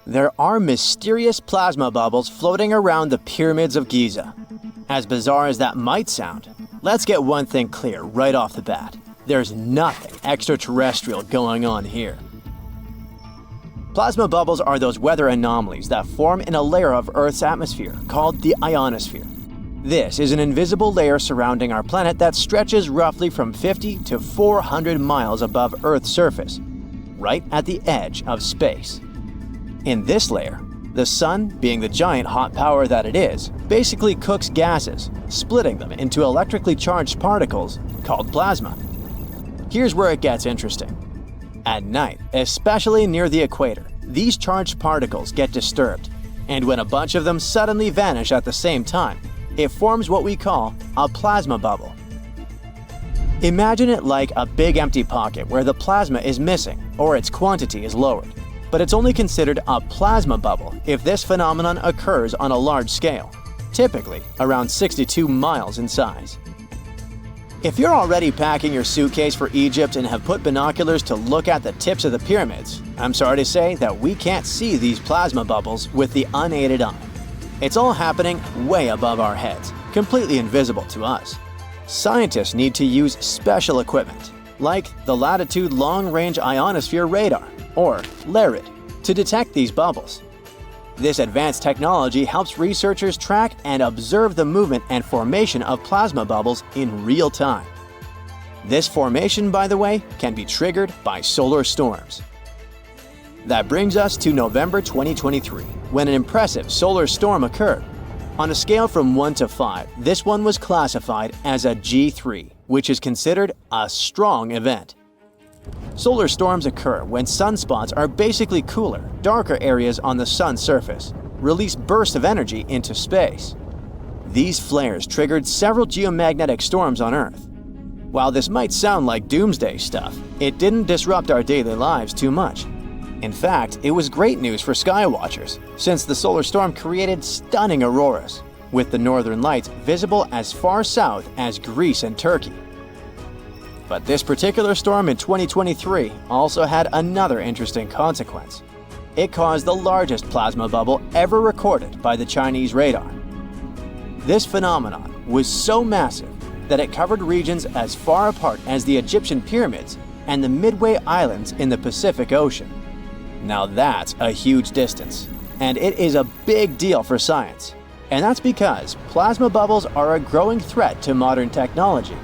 There are mysterious plasma bubbles floating around the pyramids of Giza. As bizarre as that might sound, let's get one thing clear right off the bat. There's nothing extraterrestrial going on here. Plasma bubbles are those weather anomalies that form in a layer of Earth's atmosphere called the ionosphere. This is an invisible layer surrounding our planet that stretches roughly from 50 to 400 miles above Earth's surface, right at the edge of space. In this layer, the sun, being the giant hot power that it is, basically cooks gases, splitting them into electrically charged particles called plasma. Here's where it gets interesting. At night, especially near the equator, these charged particles get disturbed, and when a bunch of them suddenly vanish at the same time, it forms what we call a plasma bubble. Imagine it like a big empty pocket where the plasma is missing or its quantity is lowered. But it's only considered a plasma bubble if this phenomenon occurs on a large scale, typically around 62 miles in size. If you're already packing your suitcase for Egypt and have put binoculars to look at the tips of the pyramids, I'm sorry to say that we can't see these plasma bubbles with the unaided eye. It's all happening way above our heads, completely invisible to us. Scientists need to use special equipment, like the Latitude Long-Range Ionosphere Radar, or LARID, to detect these bubbles. This advanced technology helps researchers track and observe the movement and formation of plasma bubbles in real time. This formation, by the way, can be triggered by solar storms. That brings us to November 2023, when an impressive solar storm occurred. On a scale from 1 to 5, this one was classified as a G3, which is considered a strong event. Solar storms occur when sunspots are basically cooler, darker areas on the sun's surface, release bursts of energy into space. These flares triggered several geomagnetic storms on Earth. While this might sound like doomsday stuff, it didn't disrupt our daily lives too much. In fact, it was great news for skywatchers, since the solar storm created stunning auroras, with the northern lights visible as far south as Greece and Turkey. But this particular storm in 2023 also had another interesting consequence. It caused the largest plasma bubble ever recorded by the Chinese radar. This phenomenon was so massive that it covered regions as far apart as the Egyptian pyramids and the Midway Islands in the Pacific Ocean. Now that's a huge distance, and it is a big deal for science. And that's because plasma bubbles are a growing threat to modern technology.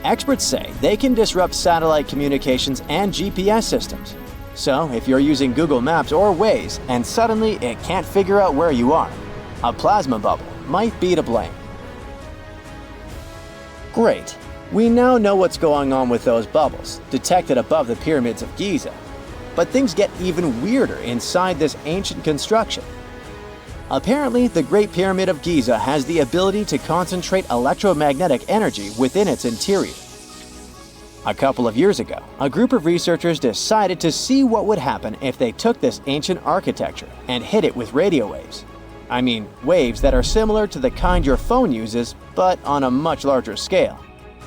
Experts say they can disrupt satellite communications and GPS systems. So if you're using Google Maps or Waze and suddenly it can't figure out where you are, a plasma bubble might be to blame. Great, we now know what's going on with those bubbles, detected above the pyramids of Giza. But things get even weirder inside this ancient construction. Apparently, the Great Pyramid of Giza has the ability to concentrate electromagnetic energy within its interior. A couple of years ago, a group of researchers decided to see what would happen if they took this ancient architecture and hit it with radio waves. I mean, waves that are similar to the kind your phone uses, but on a much larger scale,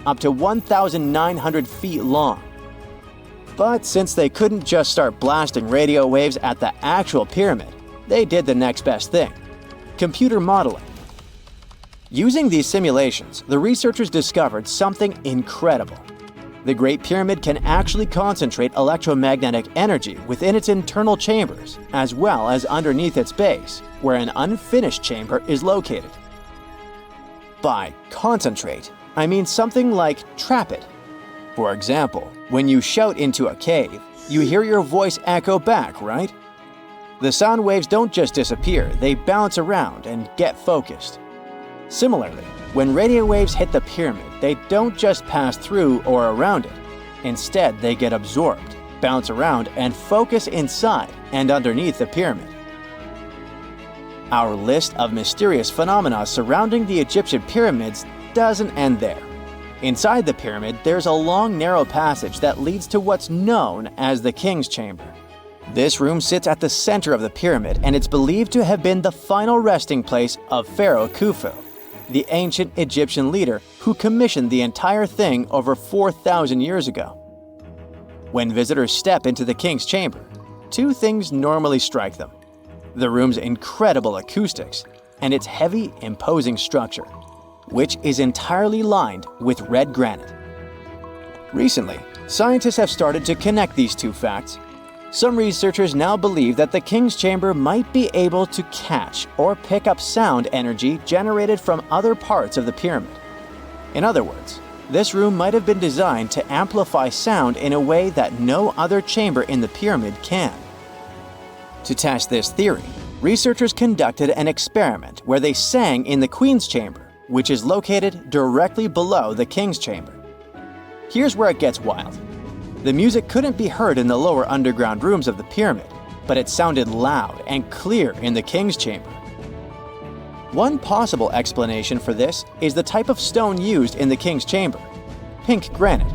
up to 1,900 feet long. But since they couldn't just start blasting radio waves at the actual pyramid, they did the next best thing: computer modeling. Using these simulations, the researchers discovered something incredible. The Great Pyramid can actually concentrate electromagnetic energy within its internal chambers, as well as underneath its base, where an unfinished chamber is located. By concentrate, I mean something like trap it. For example, when you shout into a cave, you hear your voice echo back, right? The sound waves don't just disappear, they bounce around and get focused. Similarly, when radio waves hit the pyramid, they don't just pass through or around it. Instead, they get absorbed, bounce around, and focus inside and underneath the pyramid. Our list of mysterious phenomena surrounding the Egyptian pyramids doesn't end there. Inside the pyramid, there's a long, narrow passage that leads to what's known as the King's Chamber. This room sits at the center of the pyramid, and it's believed to have been the final resting place of Pharaoh Khufu, the ancient Egyptian leader who commissioned the entire thing over 4,000 years ago. When visitors step into the king's chamber, two things normally strike them: the room's incredible acoustics and its heavy, imposing structure, which is entirely lined with red granite. Recently, scientists have started to connect these two facts. Some researchers now believe that the King's Chamber might be able to catch or pick up sound energy generated from other parts of the pyramid. In other words, this room might have been designed to amplify sound in a way that no other chamber in the pyramid can. To test this theory, researchers conducted an experiment where they sang in the Queen's Chamber, which is located directly below the King's Chamber. Here's where it gets wild. The music couldn't be heard in the lower underground rooms of the pyramid, but it sounded loud and clear in the King's Chamber. One possible explanation for this is the type of stone used in the King's Chamber: pink granite.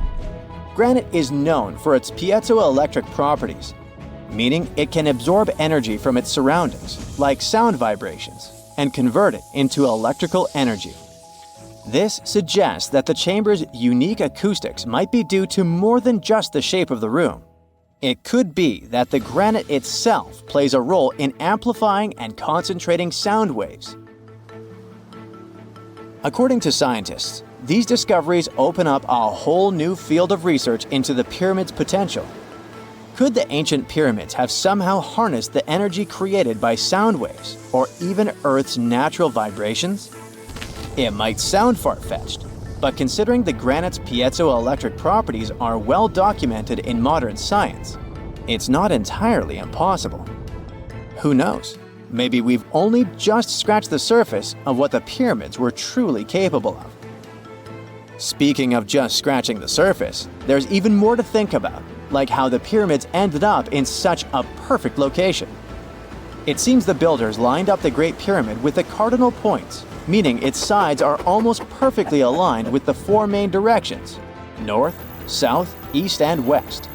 Granite is known for its piezoelectric properties, meaning it can absorb energy from its surroundings, like sound vibrations, and convert it into electrical energy. This suggests that the chamber's unique acoustics might be due to more than just the shape of the room. It could be that the granite itself plays a role in amplifying and concentrating sound waves. According to scientists, these discoveries open up a whole new field of research into the pyramid's potential. Could the ancient pyramids have somehow harnessed the energy created by sound waves, or even Earth's natural vibrations? It might sound far-fetched, but considering the granite's piezoelectric properties are well documented in modern science, it's not entirely impossible. Who knows? Maybe we've only just scratched the surface of what the pyramids were truly capable of. Speaking of just scratching the surface, there's even more to think about, like how the pyramids ended up in such a perfect location. It seems the builders lined up the Great Pyramid with the cardinal points, meaning its sides are almost perfectly aligned with the four main directions: north, south, east, and west.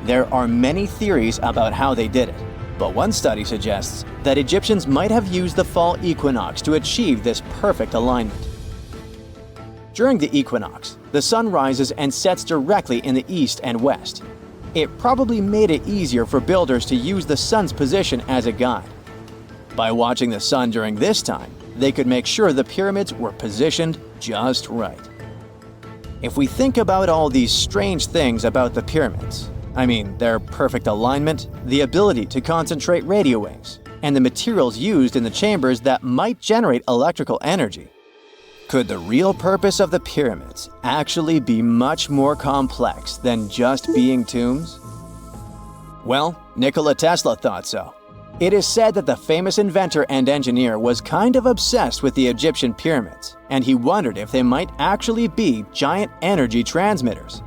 There are many theories about how they did it, but one study suggests that Egyptians might have used the fall equinox to achieve this perfect alignment. During the equinox, the sun rises and sets directly in the east and west. It probably made it easier for builders to use the sun's position as a guide. By watching the sun during this time, they could make sure the pyramids were positioned just right. If we think about all these strange things about the pyramids, I mean their perfect alignment, the ability to concentrate radio waves, and the materials used in the chambers that might generate electrical energy, could the real purpose of the pyramids actually be much more complex than just being tombs? Well, Nikola Tesla thought so. It is said that the famous inventor and engineer was kind of obsessed with the Egyptian pyramids, and he wondered if they might actually be giant energy transmitters.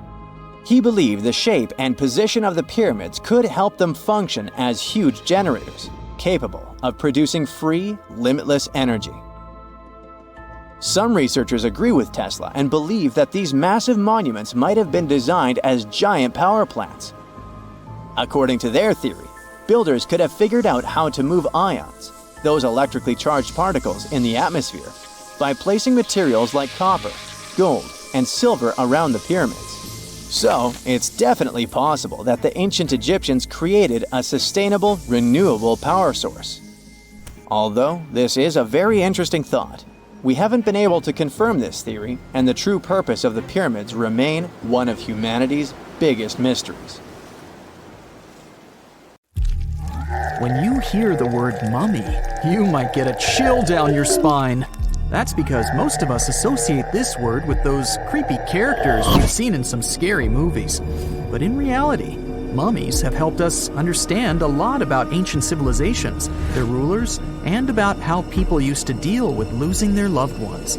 He believed the shape and position of the pyramids could help them function as huge generators, capable of producing free, limitless energy. Some researchers agree with Tesla and believe that these massive monuments might have been designed as giant power plants. According to their theory, builders could have figured out how to move ions, those electrically charged particles in the atmosphere, by placing materials like copper, gold, and silver around the pyramids. So, it's definitely possible that the ancient Egyptians created a sustainable, renewable power source. Although this is a very interesting thought, we haven't been able to confirm this theory, and the true purpose of the pyramids remain one of humanity's biggest mysteries. When you hear the word mummy, you might get a chill down your spine. That's because most of us associate this word with those creepy characters we've seen in some scary movies. But in reality, mummies have helped us understand a lot about ancient civilizations, their rulers, and about how people used to deal with losing their loved ones.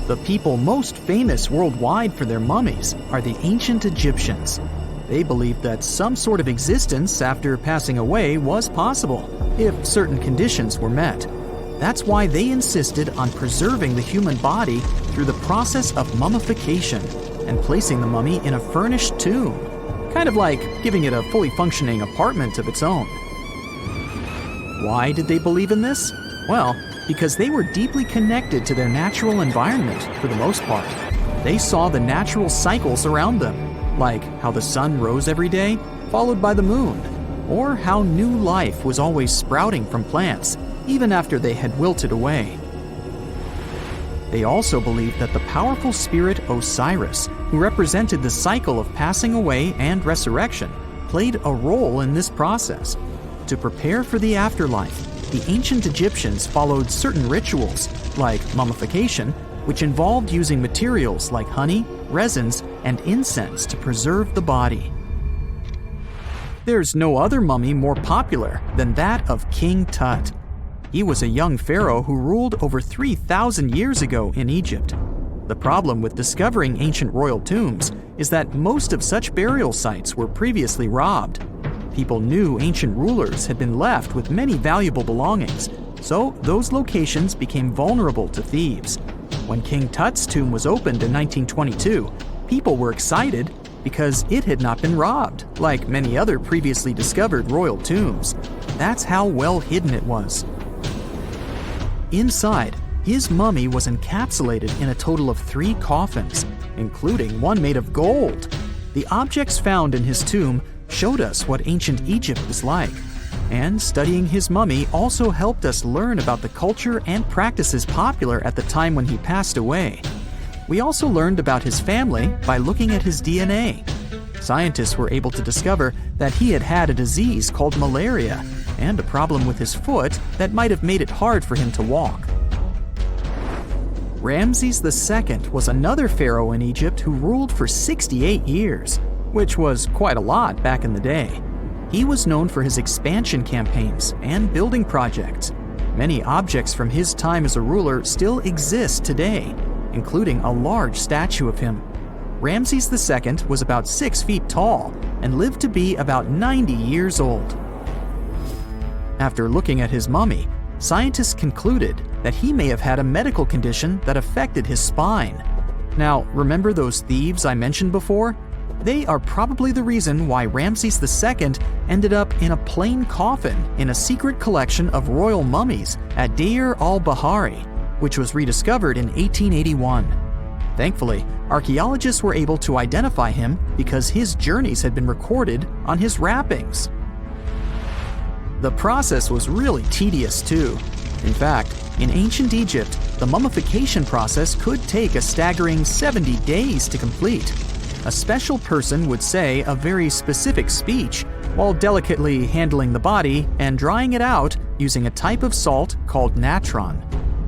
The people most famous worldwide for their mummies are the ancient Egyptians. They believed that some sort of existence after passing away was possible, if certain conditions were met. That's why they insisted on preserving the human body through the process of mummification and placing the mummy in a furnished tomb, kind of like giving it a fully functioning apartment of its own. Why did they believe in this? Well, because they were deeply connected to their natural environment for the most part. They saw the natural cycles around them. like how the sun rose every day, followed by the moon, or how new life was always sprouting from plants, even after they had wilted away. They also believed that the powerful spirit Osiris, who represented the cycle of passing away and resurrection, played a role in this process. To prepare for the afterlife, the ancient Egyptians followed certain rituals, like mummification, which involved using materials like honey, resins, and incense to preserve the body. There's no other mummy more popular than that of King Tut. He was a young pharaoh who ruled over 3,000 years ago in Egypt. The problem with discovering ancient royal tombs is that most of such burial sites were previously robbed. People knew ancient rulers had been left with many valuable belongings, so those locations became vulnerable to thieves. When King Tut's tomb was opened in 1922, people were excited because it had not been robbed, like many other previously discovered royal tombs. That's how well hidden it was. Inside, his mummy was encapsulated in a total of 3 coffins, including one made of gold. The objects found in his tomb showed us what ancient Egypt was like, and studying his mummy also helped us learn about the culture and practices popular at the time when he passed away. We also learned about his family by looking at his DNA. Scientists were able to discover that he had had a disease called malaria and a problem with his foot that might have made it hard for him to walk. Ramses II was another pharaoh in Egypt who ruled for 68 years, which was quite a lot back in the day. He was known for his expansion campaigns and building projects. Many objects from his time as a ruler still exist today, including a large statue of him. Ramses II was about 6 feet tall and lived to be about 90 years old. After looking at his mummy, scientists concluded that he may have had a medical condition that affected his spine. Now, remember those thieves I mentioned before? They are probably the reason why Ramses II ended up in a plain coffin in a secret collection of royal mummies at Deir al-Bahari, which was rediscovered in 1881. Thankfully, archaeologists were able to identify him because his journeys had been recorded on his wrappings. The process was really tedious too. In fact, in ancient Egypt, the mummification process could take a staggering 70 days to complete. A special person would say a very specific speech while delicately handling the body and drying it out using a type of salt called natron.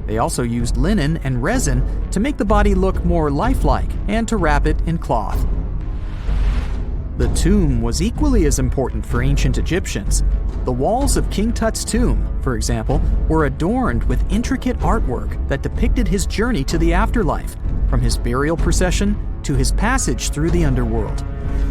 They also used linen and resin to make the body look more lifelike and to wrap it in cloth. The tomb was equally as important for ancient Egyptians. The walls of King Tut's tomb, for example, were adorned with intricate artwork that depicted his journey to the afterlife, from his burial procession to his passage through the underworld.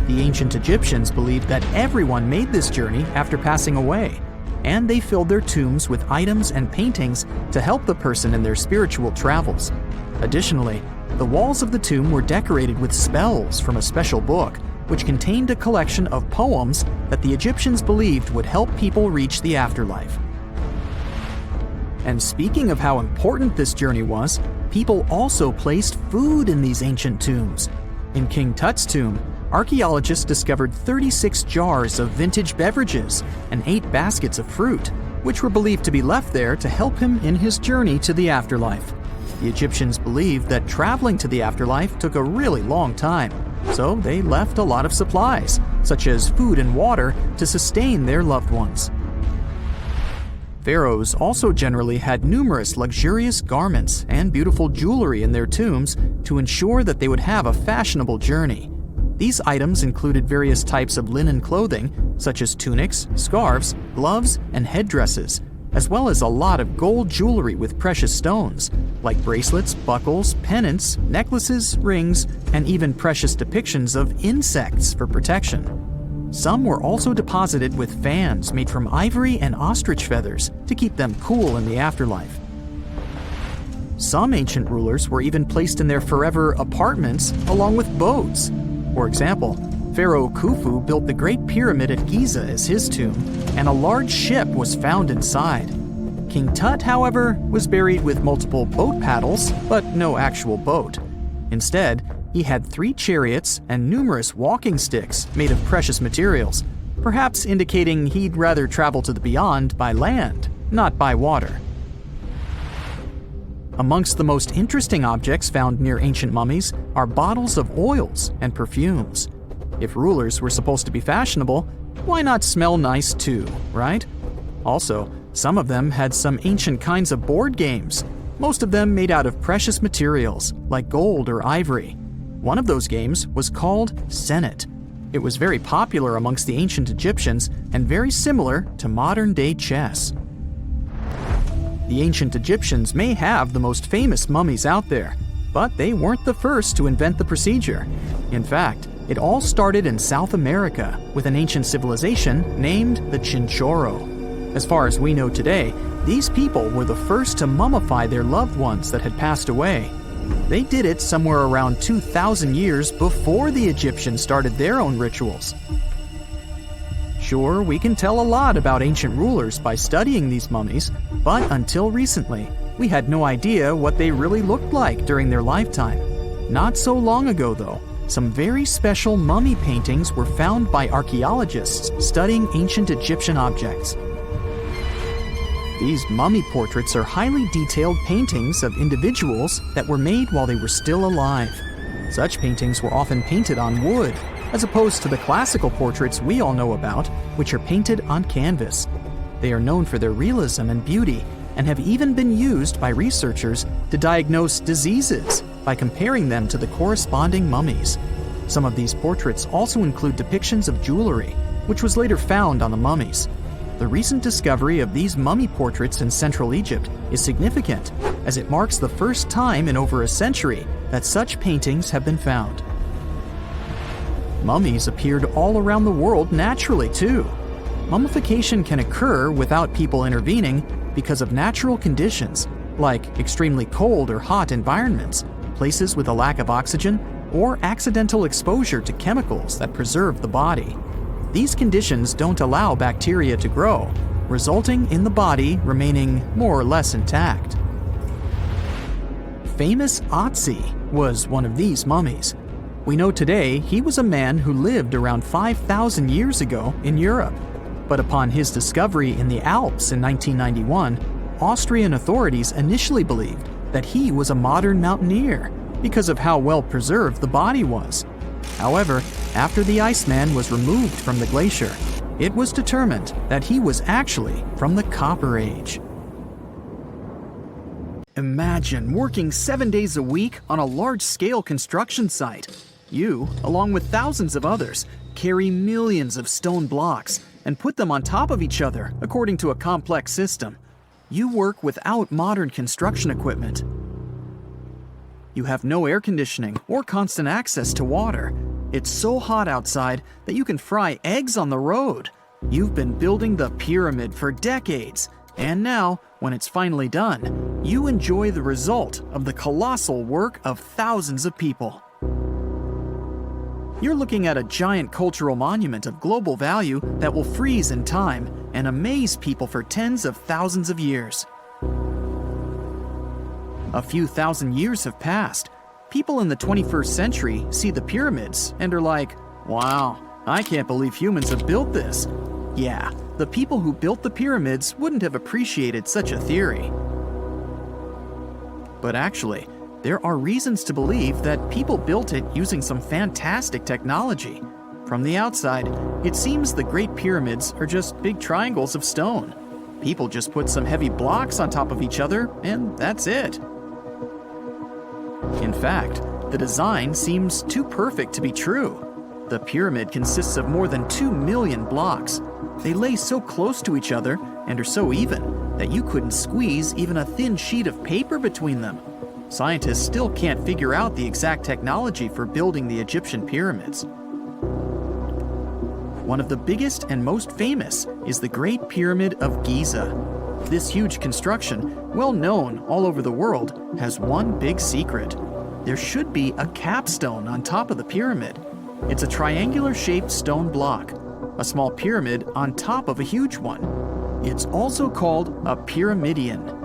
The ancient Egyptians believed that everyone made this journey after passing away, and they filled their tombs with items and paintings to help the person in their spiritual travels. Additionally, the walls of the tomb were decorated with spells from a special book, which contained a collection of poems that the Egyptians believed would help people reach the afterlife. And speaking of how important this journey was, people also placed food in these ancient tombs. In King Tut's tomb, archaeologists discovered 36 jars of vintage beverages and 8 baskets of fruit, which were believed to be left there to help him in his journey to the afterlife. The Egyptians believed that traveling to the afterlife took a really long time, so they left a lot of supplies, such as food and water, to sustain their loved ones. Pharaohs also generally had numerous luxurious garments and beautiful jewelry in their tombs to ensure that they would have a fashionable journey. These items included various types of linen clothing, such as tunics, scarves, gloves, and headdresses, as well as a lot of gold jewelry with precious stones, like bracelets, buckles, pendants, necklaces, rings, and even precious depictions of insects for protection. Some were also deposited with fans made from ivory and ostrich feathers to keep them cool in the afterlife. Some ancient rulers were even placed in their forever apartments along with boats. For example, Pharaoh Khufu built the Great Pyramid at Giza as his tomb, and a large ship was found inside. King Tut, however, was buried with multiple boat paddles, but no actual boat. Instead, He had 3 chariots and numerous walking sticks made of precious materials, perhaps indicating he'd rather travel to the beyond by land, not by water. Amongst the most interesting objects found near ancient mummies are bottles of oils and perfumes. If rulers were supposed to be fashionable, why not smell nice too, right? Also, some of them had some ancient kinds of board games, most of them made out of precious materials like gold or ivory. One of those games was called Senet. It was very popular amongst the ancient Egyptians and very similar to modern-day chess. The ancient Egyptians may have the most famous mummies out there, but they weren't the first to invent the procedure. In fact, it all started in South America with an ancient civilization named the Chinchorro. As far as we know today, these people were the first to mummify their loved ones that had passed away. They did it somewhere around 2,000 years before the Egyptians started their own rituals. Sure, we can tell a lot about ancient rulers by studying these mummies, but until recently, we had no idea what they really looked like during their lifetime. Not so long ago, though, some very special mummy paintings were found by archaeologists studying ancient Egyptian objects. These mummy portraits are highly detailed paintings of individuals that were made while they were still alive. Such paintings were often painted on wood, as opposed to the classical portraits we all know about, which are painted on canvas. They are known for their realism and beauty, and have even been used by researchers to diagnose diseases by comparing them to the corresponding mummies. Some of these portraits also include depictions of jewelry, which was later found on the mummies. The recent discovery of these mummy portraits in Central Egypt is significant, as it marks the first time in over a century that such paintings have been found. Mummies appeared all around the world naturally, too. Mummification can occur without people intervening because of natural conditions, like extremely cold or hot environments, places with a lack of oxygen, or accidental exposure to chemicals that preserve the body. These conditions don't allow bacteria to grow, resulting in the body remaining more or less intact. Famous Otzi was one of these mummies. We know today he was a man who lived around 5,000 years ago in Europe. But upon his discovery in the Alps in 1991, Austrian authorities initially believed that he was a modern mountaineer because of how well preserved the body was. However, after the Iceman was removed from the glacier, it was determined that he was actually from the Copper Age. Imagine working 7 days a week on a large-scale construction site. You, along with thousands of others, carry millions of stone blocks and put them on top of each other according to a complex system. You work without modern construction equipment. You have no air conditioning or constant access to water. It's so hot outside that you can fry eggs on the road. You've been building the pyramid for decades, and now, when it's finally done, you enjoy the result of the colossal work of thousands of people. You're looking at a giant cultural monument of global value that will freeze in time and amaze people for tens of thousands of years. A few thousand years have passed. People in the 21st century see the pyramids and are like, wow, I can't believe humans have built this. Yeah, the people who built the pyramids wouldn't have appreciated such a theory. But actually, there are reasons to believe that people built it using some fantastic technology. From the outside, it seems the Great Pyramids are just big triangles of stone. People just put some heavy blocks on top of each other, and that's it. In fact, the design seems too perfect to be true. The pyramid consists of more than 2 million blocks. They lay so close to each other and are so even that you couldn't squeeze even a thin sheet of paper between them. Scientists still can't figure out the exact technology for building the Egyptian pyramids. One of the biggest and most famous is the Great Pyramid of Giza. This huge construction, well known all over the world, has one big secret. There should be a capstone on top of the pyramid. It's a triangular-shaped stone block, a small pyramid on top of a huge one. It's also called a pyramidion.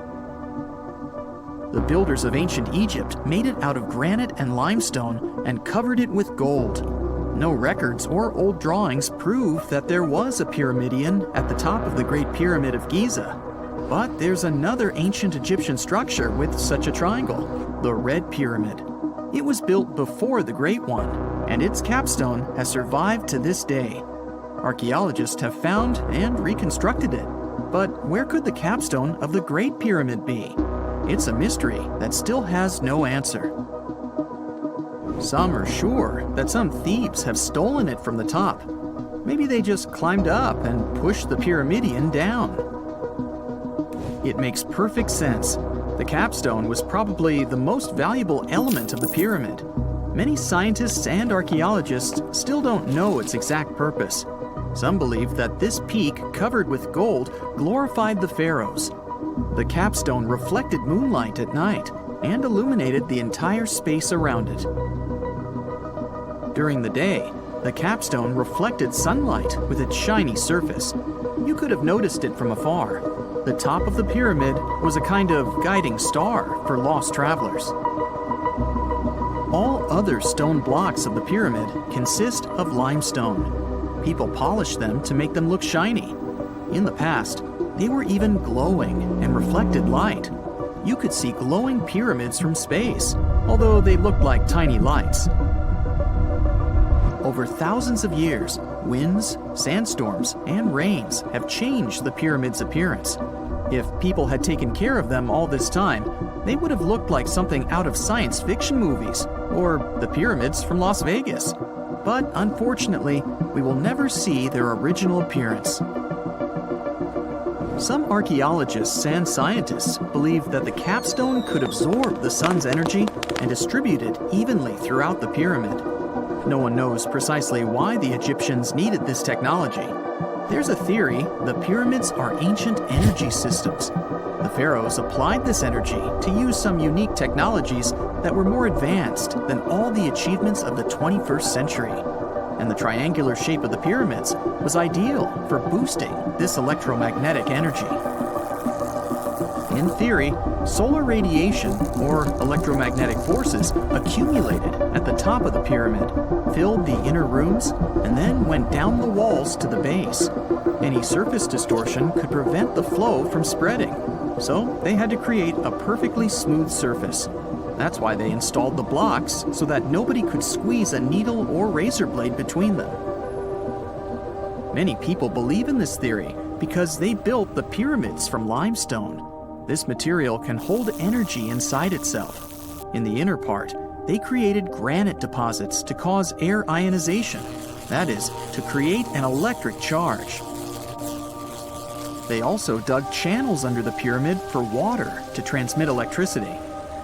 The builders of ancient Egypt made it out of granite and limestone and covered it with gold. No records or old drawings prove that there was a pyramidion at the top of the Great Pyramid of Giza. But there's another ancient Egyptian structure with such a triangle, the Red Pyramid. It was built before the Great One, and its capstone has survived to this day. Archaeologists have found and reconstructed it. But where could the capstone of the Great Pyramid be? It's a mystery that still has no answer. Some are sure that some thieves have stolen it from the top. Maybe they just climbed up and pushed the pyramidion down. It makes perfect sense. The capstone was probably the most valuable element of the pyramid. Many scientists and archaeologists still don't know its exact purpose. Some believe that this peak covered with gold glorified the pharaohs. The capstone reflected moonlight at night and illuminated the entire space around it. During the day, the capstone reflected sunlight with its shiny surface. You could have noticed it from afar. The top of the pyramid was a kind of guiding star for lost travelers. All other stone blocks of the pyramid consist of limestone. People polished them to make them look shiny. In the past, they were even glowing and reflected light. You could see glowing pyramids from space, although they looked like tiny lights. Over thousands of years, winds, sandstorms, and rains have changed the pyramid's appearance. If people had taken care of them all this time, they would have looked like something out of science fiction movies, or the pyramids from Las Vegas. But unfortunately, we will never see their original appearance. Some archaeologists and scientists believe that the capstone could absorb the sun's energy and distribute it evenly throughout the pyramid. No one knows precisely why the Egyptians needed this technology. There's a theory the pyramids are ancient energy systems. The pharaohs applied this energy to use some unique technologies that were more advanced than all the achievements of the 21st century. And the triangular shape of the pyramids was ideal for boosting this electromagnetic energy. In theory, solar radiation, or electromagnetic forces, accumulated at the top of the pyramid, filled the inner rooms, and then went down the walls to the base. Any surface distortion could prevent the flow from spreading, so they had to create a perfectly smooth surface. That's why they installed the blocks so that nobody could squeeze a needle or razor blade between them. Many people believe in this theory because they built the pyramids from limestone. This material can hold energy inside itself. In the inner part, they created granite deposits to cause air ionization, that is, to create an electric charge. They also dug channels under the pyramid for water to transmit electricity.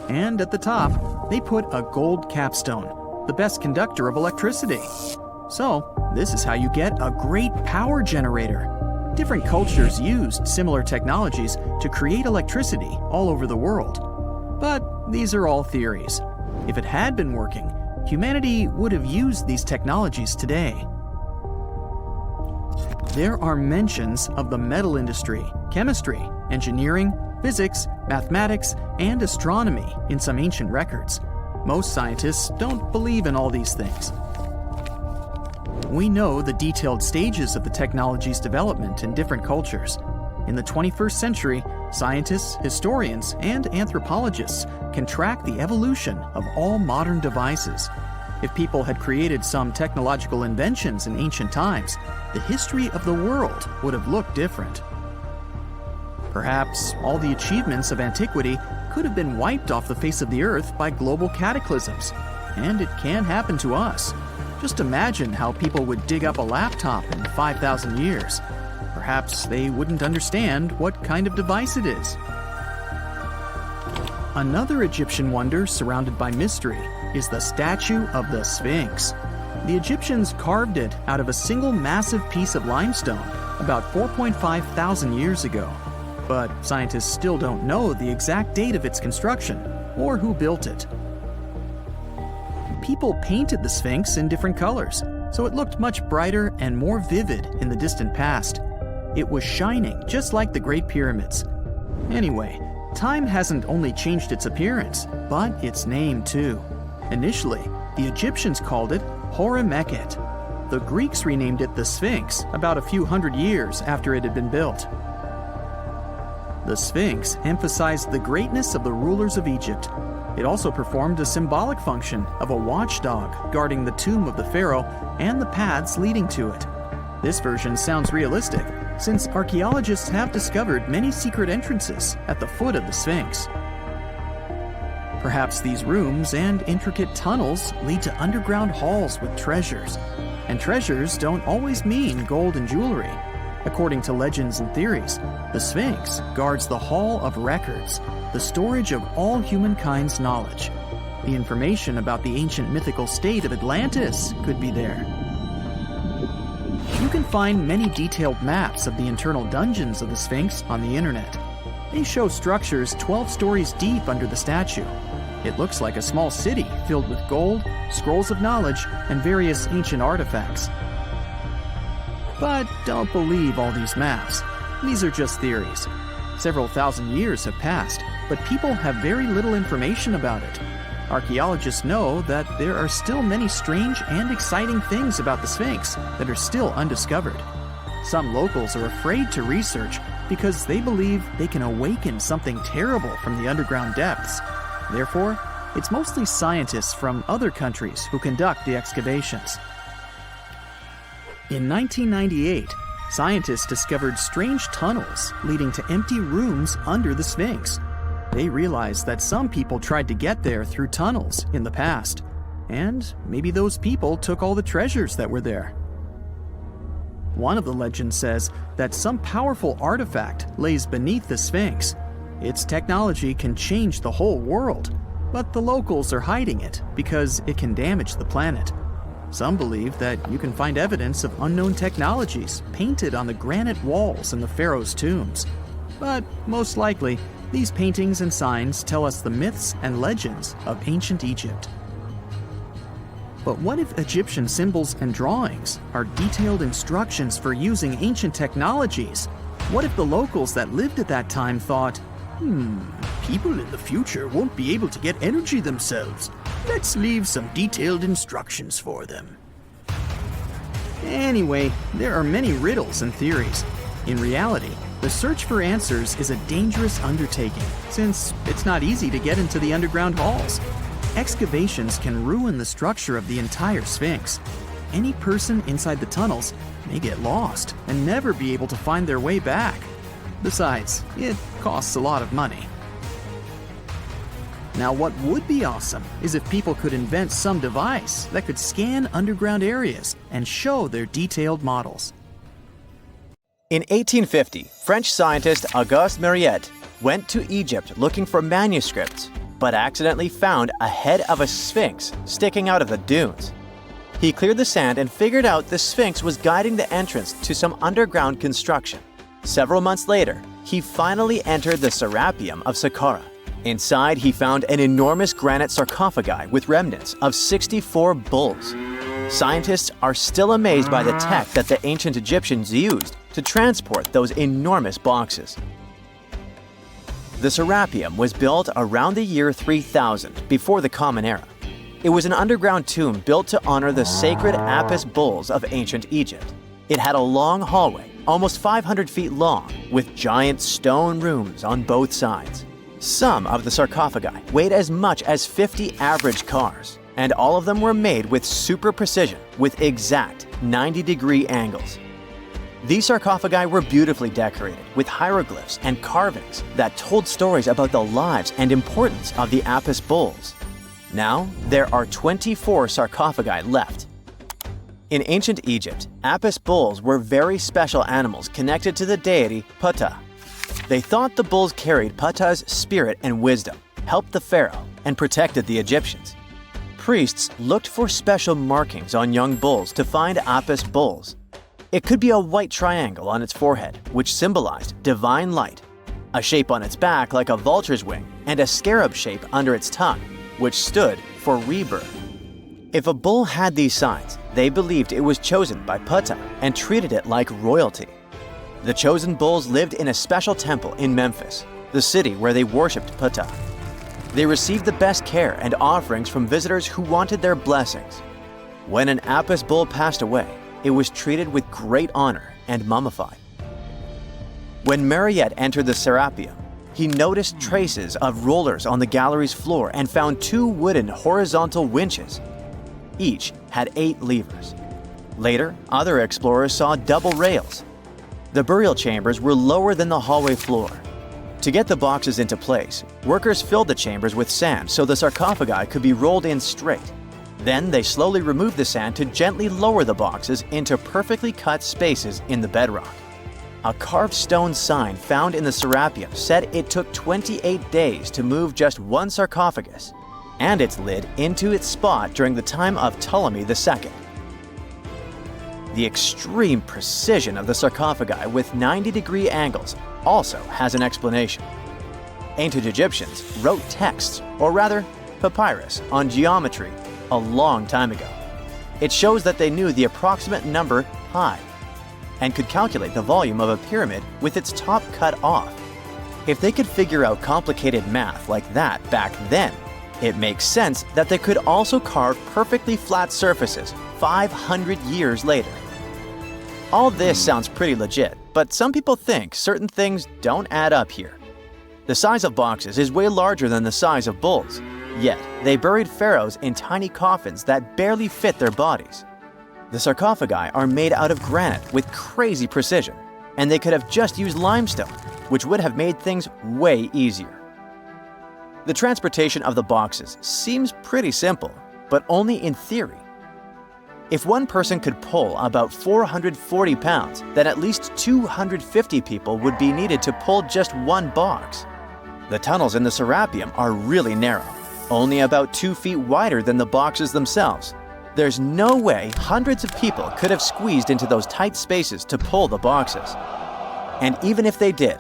And at the top, they put a gold capstone, the best conductor of electricity. So, this is how you get a great power generator. Different cultures used similar technologies to create electricity all over the world. But these are all theories. If it had been working, humanity would have used these technologies today. There are mentions of the metal industry, chemistry, engineering, physics, mathematics, and astronomy in some ancient records. Most scientists don't believe in all these things. We know the detailed stages of the technology's development in different cultures. In the 21st century, scientists, historians, and anthropologists can track the evolution of all modern devices. If people had created some technological inventions in ancient times, the history of the world would have looked different. Perhaps all the achievements of antiquity could have been wiped off the face of the earth by global cataclysms, and it can happen to us. Just imagine how people would dig up a laptop in 5,000 years. Perhaps they wouldn't understand what kind of device it is. Another Egyptian wonder surrounded by mystery is the statue of the Sphinx. The Egyptians carved it out of a single massive piece of limestone about 4.5 thousand years ago. But scientists still don't know the exact date of its construction or who built it. People painted the Sphinx in different colors, so it looked much brighter and more vivid in the distant past. It was shining just like the Great Pyramids. Anyway, time hasn't only changed its appearance, but its name too. Initially, the Egyptians called it Horemeket. The Greeks renamed it the Sphinx about a few hundred years after it had been built. The Sphinx emphasized the greatness of the rulers of Egypt. It also performed a symbolic function of a watchdog guarding the tomb of the pharaoh and the paths leading to it. This version sounds realistic, since archaeologists have discovered many secret entrances at the foot of the Sphinx. Perhaps these rooms and intricate tunnels lead to underground halls with treasures. And treasures don't always mean gold and jewelry. According to legends and theories, the Sphinx guards the Hall of Records, the storage of all humankind's knowledge. The information about the ancient mythical state of Atlantis could be there. You can find many detailed maps of the internal dungeons of the Sphinx on the internet. They show structures 12 stories deep under the statue. It looks like a small city filled with gold, scrolls of knowledge, and various ancient artifacts. But don't believe all these maps. These are just theories. Several thousand years have passed, but people have very little information about it. Archaeologists know that there are still many strange and exciting things about the Sphinx that are still undiscovered. Some locals are afraid to research because they believe they can awaken something terrible from the underground depths. Therefore, it's mostly scientists from other countries who conduct the excavations. In 1998, scientists discovered strange tunnels leading to empty rooms under the Sphinx. They realized that some people tried to get there through tunnels in the past, and maybe those people took all the treasures that were there. One of the legends says that some powerful artifact lays beneath the Sphinx. Its technology can change the whole world, but the locals are hiding it because it can damage the planet. Some believe that you can find evidence of unknown technologies painted on the granite walls in the pharaoh's tombs. But most likely, these paintings and signs tell us the myths and legends of ancient Egypt. But what if Egyptian symbols and drawings are detailed instructions for using ancient technologies? What if the locals that lived at that time thought, people in the future won't be able to get energy themselves. Let's leave some detailed instructions for them. Anyway, there are many riddles and theories. In reality, the search for answers is a dangerous undertaking, since it's not easy to get into the underground halls. Excavations can ruin the structure of the entire Sphinx. Any person inside the tunnels may get lost and never be able to find their way back. Besides, it costs a lot of money. Now, what would be awesome is if people could invent some device that could scan underground areas and show their detailed models. In 1850, French scientist Auguste Mariette went to Egypt looking for manuscripts, but accidentally found a head of a sphinx sticking out of the dunes. He cleared the sand and figured out the sphinx was guiding the entrance to some underground construction. Several months later, he finally entered the Serapeum of Saqqara. Inside, he found an enormous granite sarcophagi with remnants of 64 bulls. Scientists are still amazed by the tech that the ancient Egyptians used to transport those enormous boxes. The Serapeum was built around the year 3000 before the Common Era. It was an underground tomb built to honor the sacred Apis bulls of ancient Egypt. It had a long hallway, almost 500 feet long, with giant stone rooms on both sides. Some of the sarcophagi weighed as much as 50 average cars, and all of them were made with super precision with exact 90-degree angles. These sarcophagi were beautifully decorated with hieroglyphs and carvings that told stories about the lives and importance of the Apis bulls. Now, there are 24 sarcophagi left. In ancient Egypt, Apis bulls were very special animals connected to the deity Ptah. They thought the bulls carried Ptah's spirit and wisdom, helped the pharaoh, and protected the Egyptians. Priests looked for special markings on young bulls to find Apis bulls. It could be a white triangle on its forehead, which symbolized divine light, a shape on its back like a vulture's wing, and a scarab shape under its tongue, which stood for rebirth. If a bull had these signs, they believed it was chosen by Ptah and treated it like royalty. The chosen bulls lived in a special temple in Memphis. the city where they worshipped Ptah. They received the best care and offerings from visitors who wanted their blessings. When an Apis bull passed away, it was treated with great honor and mummified. When Mariette entered the Serapeum, he noticed traces of rollers on the gallery's floor and found 2 wooden horizontal winches. Each had 8 levers. Later, other explorers saw double rails. The burial chambers were lower than the hallway floor. To get the boxes into place, workers filled the chambers with sand so the sarcophagi could be rolled in straight. Then they slowly removed the sand to gently lower the boxes into perfectly cut spaces in the bedrock. A carved stone sign found in the Serapeum said it took 28 days to move just one sarcophagus and its lid into its spot during the time of Ptolemy II. The extreme precision of the sarcophagi with 90-degree angles also has an explanation. Ancient Egyptians wrote texts, or rather, papyrus, on geometry a long time ago. It shows that they knew the approximate number pi and could calculate the volume of a pyramid with its top cut off. If they could figure out complicated math like that back then, it makes sense that they could also carve perfectly flat surfaces 500 years later. All this sounds pretty legit, but some people think certain things don't add up here. The size of boxes is way larger than the size of bulls, yet they buried pharaohs in tiny coffins that barely fit their bodies. The sarcophagi are made out of granite with crazy precision, and they could have just used limestone, which would have made things way easier. The transportation of the boxes seems pretty simple, but only in theory. If one person could pull about 440 pounds, then at least 250 people would be needed to pull just one box. The tunnels in the Serapeum are really narrow, only about 2 feet wider than the boxes themselves. There's no way hundreds of people could have squeezed into those tight spaces to pull the boxes. And even if they did,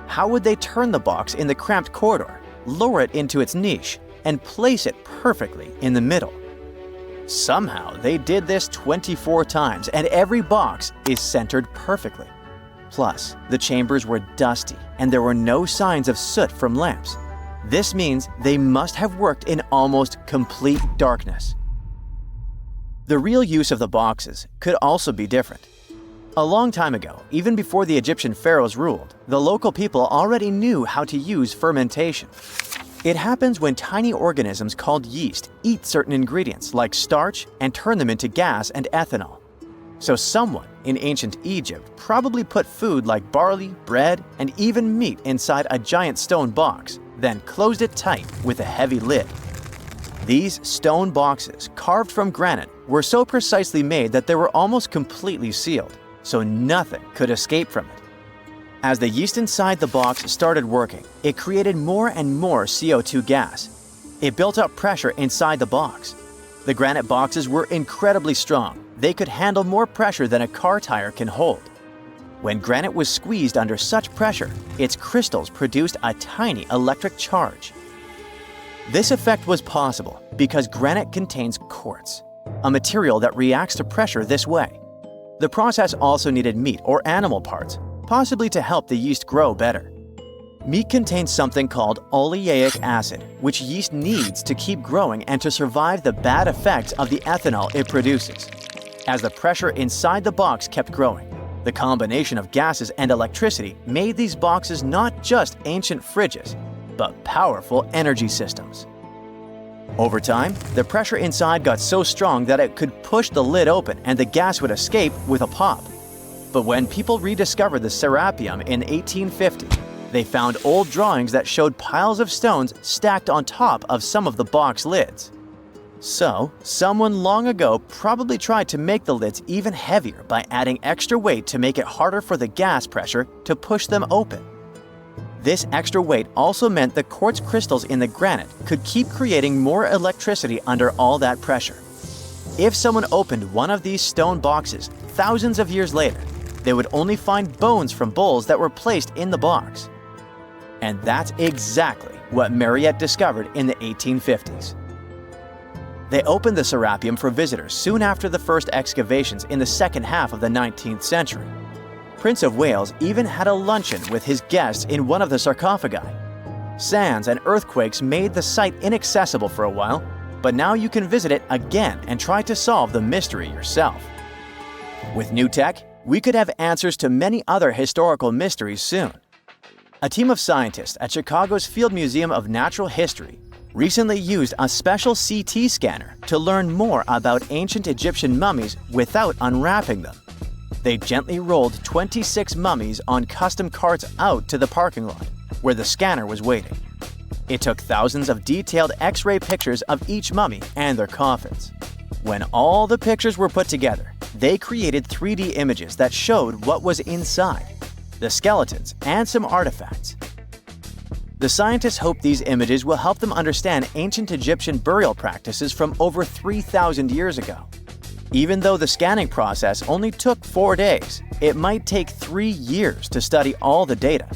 how would they turn the box in the cramped corridor, lower it into its niche, and place it perfectly in the middle? Somehow they did this 24 times, and every box is centered perfectly. Plus, the chambers were dusty, and there were no signs of soot from lamps. This means they must have worked in almost complete darkness. The real use of the boxes could also be different. A long time ago, even before the Egyptian pharaohs ruled, the local people already knew how to use fermentation. It happens when tiny organisms called yeast eat certain ingredients like starch and turn them into gas and ethanol. So someone in ancient Egypt probably put food like barley, bread, and even meat inside a giant stone box, then closed it tight with a heavy lid. These stone boxes, carved from granite, were so precisely made that they were almost completely sealed, so nothing could escape from it. As the yeast inside the box started working, it created more and more CO2 gas. It built up pressure inside the box. The granite boxes were incredibly strong. They could handle more pressure than a car tire can hold. When granite was squeezed under such pressure, its crystals produced a tiny electric charge. This effect was possible because granite contains quartz, a material that reacts to pressure this way. The process also needed meat or animal parts, possibly to help the yeast grow better. Meat contains something called oleic acid, which yeast needs to keep growing and to survive the bad effects of the ethanol it produces. As the pressure inside the box kept growing, the combination of gases and electricity made these boxes not just ancient fridges, but powerful energy systems. Over time, the pressure inside got so strong that it could push the lid open and the gas would escape with a pop. But when people rediscovered the Serapeum in 1850, they found old drawings that showed piles of stones stacked on top of some of the box lids. So, someone long ago probably tried to make the lids even heavier by adding extra weight to make it harder for the gas pressure to push them open. This extra weight also meant the quartz crystals in the granite could keep creating more electricity under all that pressure. If someone opened one of these stone boxes thousands of years later, they would only find bones from bulls that were placed in the box. And that's exactly what Mariette discovered in the 1850s. They opened the Serapeum for visitors soon after the first excavations in the second half of the 19th century. Prince of Wales even had a luncheon with his guests in one of the sarcophagi. Sands and earthquakes made the site inaccessible for a while, but now you can visit it again and try to solve the mystery yourself. With new tech, we could have answers to many other historical mysteries soon. A team of scientists at Chicago's Field Museum of Natural History recently used a special CT scanner to learn more about ancient Egyptian mummies without unwrapping them. They gently rolled 26 mummies on custom carts out to the parking lot, where the scanner was waiting. It took thousands of detailed X-ray pictures of each mummy and their coffins. When all the pictures were put together, they created 3D images that showed what was inside, the skeletons, and some artifacts. The scientists hope these images will help them understand ancient Egyptian burial practices from over 3,000 years ago. Even though the scanning process only took 4 days, it might take 3 years to study all the data.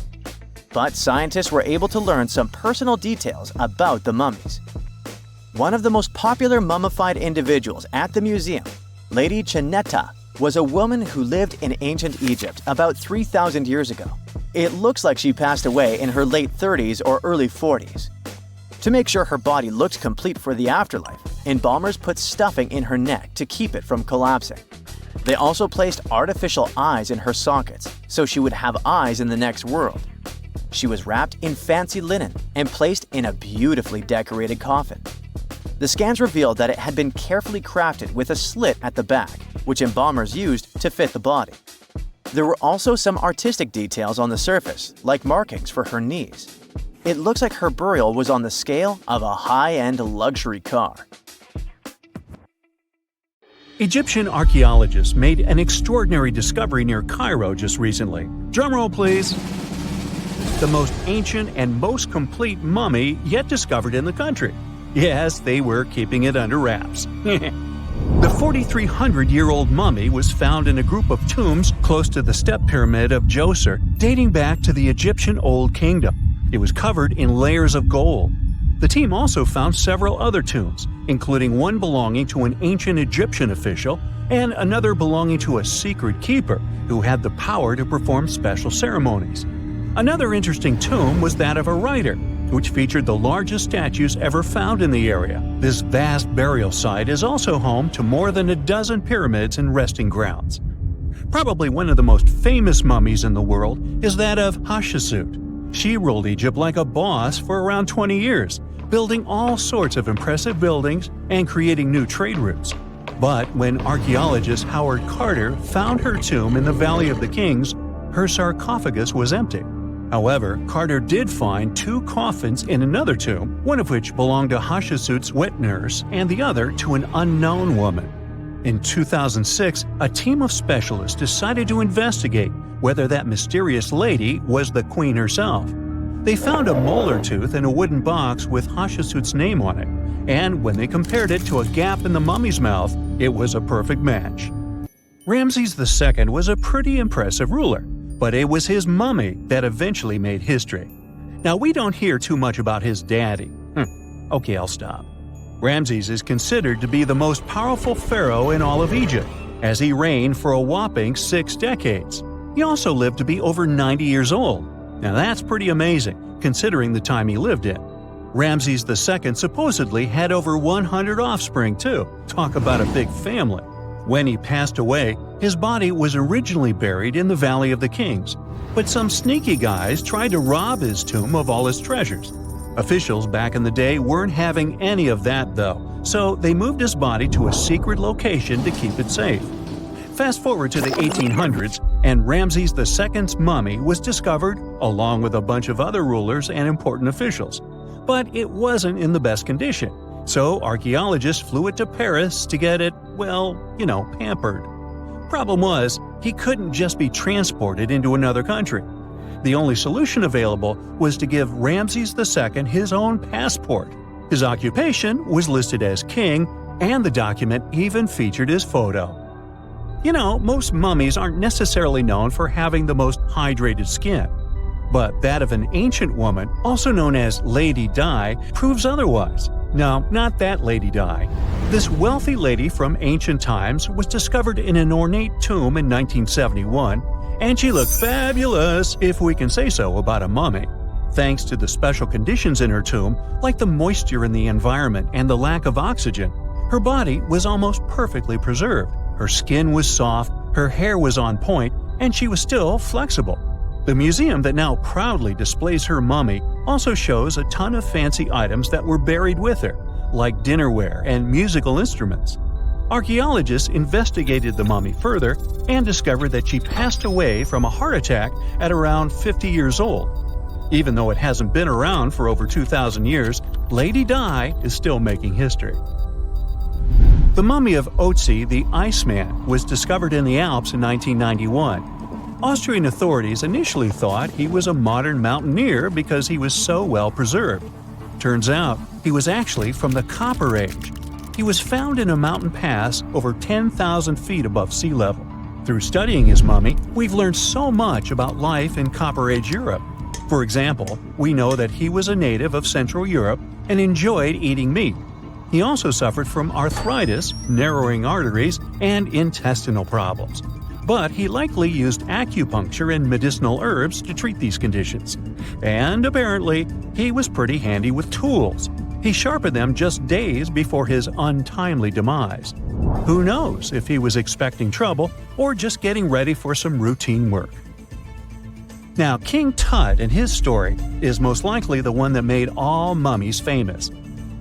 But scientists were able to learn some personal details about the mummies. One of the most popular mummified individuals at the museum, Lady Chineta, was a woman who lived in ancient Egypt about 3,000 years ago. It looks like she passed away in her late 30s or early 40s. To make sure her body looked complete for the afterlife, embalmers put stuffing in her neck to keep it from collapsing. They also placed artificial eyes in her sockets, so she would have eyes in the next world. She was wrapped in fancy linen and placed in a beautifully decorated coffin. The scans revealed that it had been carefully crafted with a slit at the back, which embalmers used to fit the body. There were also some artistic details on the surface, like markings for her knees. It looks like her burial was on the scale of a high-end luxury car. Egyptian archaeologists made an extraordinary discovery near Cairo just recently. Drumroll, please. The most ancient and most complete mummy yet discovered in the country. Yes, they were keeping it under wraps. The 4,300-year-old mummy was found in a group of tombs close to the Step Pyramid of Djoser, dating back to the Egyptian Old Kingdom. It was covered in layers of gold. The team also found several other tombs, including one belonging to an ancient Egyptian official and another belonging to a secret keeper who had the power to perform special ceremonies. Another interesting tomb was that of a writer, which featured the largest statues ever found in the area. This vast burial site is also home to more than a dozen pyramids and resting grounds. Probably one of the most famous mummies in the world is that of Hatshepsut. She ruled Egypt like a boss for around 20 years, building all sorts of impressive buildings and creating new trade routes. But when archaeologist Howard Carter found her tomb in the Valley of the Kings, her sarcophagus was empty. However, Carter did find 2 coffins in another tomb, one of which belonged to Hatshepsut's wet nurse and the other to an unknown woman. In 2006, a team of specialists decided to investigate whether that mysterious lady was the queen herself. They found a molar tooth in a wooden box with Hatshepsut's name on it, and when they compared it to a gap in the mummy's mouth, it was a perfect match. Ramses II was a pretty impressive ruler, but it was his mummy that eventually made history. Now, we don't hear too much about his daddy. Okay, I'll stop. Ramses is considered to be the most powerful pharaoh in all of Egypt, as he reigned for a whopping 6 decades. He also lived to be over 90 years old. Now that's pretty amazing, considering the time he lived in. Ramses II supposedly had over 100 offspring too. Talk about a big family. When he passed away, his body was originally buried in the Valley of the Kings, but some sneaky guys tried to rob his tomb of all his treasures. Officials back in the day weren't having any of that though, so they moved his body to a secret location to keep it safe. Fast forward to the 1800s, and Ramses II's mummy was discovered along with a bunch of other rulers and important officials. But it wasn't in the best condition, so archaeologists flew it to Paris to get it, pampered. Problem was, he couldn't just be transported into another country. The only solution available was to give Ramses II his own passport. His occupation was listed as king, and the document even featured his photo. Most mummies aren't necessarily known for having the most hydrated skin. But that of an ancient woman, also known as Lady Di, proves otherwise. No, not that Lady Di. This wealthy lady from ancient times was discovered in an ornate tomb in 1971, and she looked fabulous, if we can say so about a mummy. Thanks to the special conditions in her tomb, like the moisture in the environment and the lack of oxygen, her body was almost perfectly preserved. Her skin was soft, her hair was on point, and she was still flexible. The museum that now proudly displays her mummy also shows a ton of fancy items that were buried with her, like dinnerware and musical instruments. Archaeologists investigated the mummy further and discovered that she passed away from a heart attack at around 50 years old. Even though it hasn't been around for over 2,000 years, Lady Di is still making history. The mummy of Otzi the Iceman was discovered in the Alps in 1991. Austrian authorities initially thought he was a modern mountaineer because he was so well preserved. Turns out, he was actually from the Copper Age. He was found in a mountain pass over 10,000 feet above sea level. Through studying his mummy, we've learned so much about life in Copper Age Europe. For example, we know that he was a native of Central Europe and enjoyed eating meat. He also suffered from arthritis, narrowing arteries, and intestinal problems. But he likely used acupuncture and medicinal herbs to treat these conditions. And apparently, he was pretty handy with tools. He sharpened them just days before his untimely demise. Who knows if he was expecting trouble or just getting ready for some routine work. Now, King Tut and his story is most likely the one that made all mummies famous.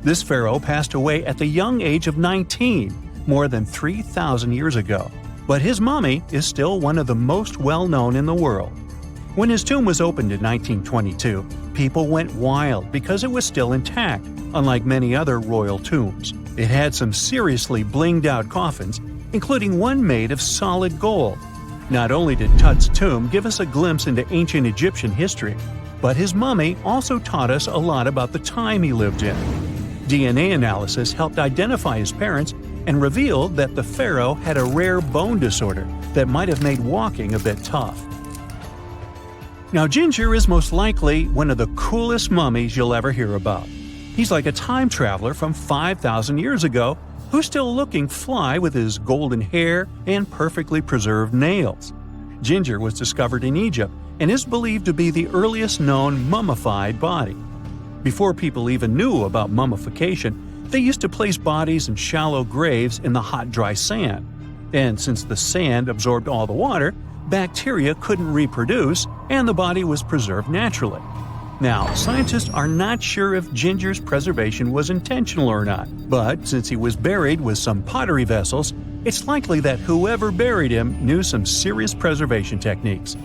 This pharaoh passed away at the young age of 19, more than 3,000 years ago. But his mummy is still one of the most well-known in the world. When his tomb was opened in 1922, people went wild because it was still intact, unlike many other royal tombs. It had some seriously blinged-out coffins, including one made of solid gold. Not only did Tut's tomb give us a glimpse into ancient Egyptian history, but his mummy also taught us a lot about the time he lived in. DNA analysis helped identify his parents and revealed that the pharaoh had a rare bone disorder that might have made walking a bit tough. Now, Ginger is most likely one of the coolest mummies you'll ever hear about. He's like a time traveler from 5,000 years ago who's still looking fly with his golden hair and perfectly preserved nails. Ginger was discovered in Egypt and is believed to be the earliest known mummified body. Before people even knew about mummification, they used to place bodies in shallow graves in the hot, dry sand. And since the sand absorbed all the water, bacteria couldn't reproduce and the body was preserved naturally. Now, scientists are not sure if Ginger's preservation was intentional or not, but since he was buried with some pottery vessels, it's likely that whoever buried him knew some serious preservation techniques.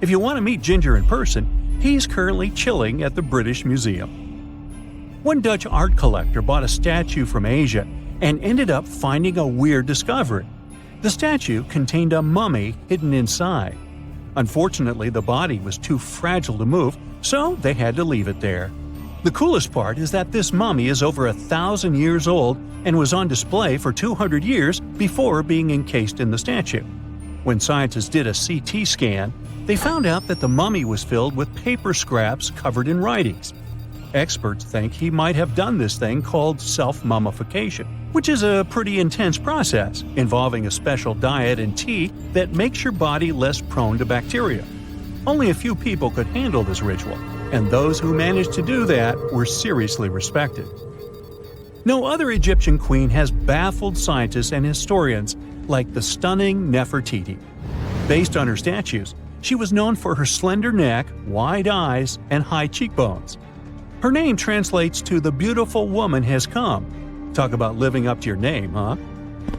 If you want to meet Ginger in person, he's currently chilling at the British Museum. One Dutch art collector bought a statue from Asia and ended up finding a weird discovery. The statue contained a mummy hidden inside. Unfortunately, the body was too fragile to move, so they had to leave it there. The coolest part is that this mummy is over 1,000 years old and was on display for 200 years before being encased in the statue. When scientists did a CT scan, they found out that the mummy was filled with paper scraps covered in writings. Experts think he might have done this thing called self-mummification, which is a pretty intense process involving a special diet and tea that makes your body less prone to bacteria. Only a few people could handle this ritual, and those who managed to do that were seriously respected. No other Egyptian queen has baffled scientists and historians like the stunning Nefertiti. Based on her statues, she was known for her slender neck, wide eyes, and high cheekbones. Her name translates to "the beautiful woman has come." Talk about living up to your name, huh?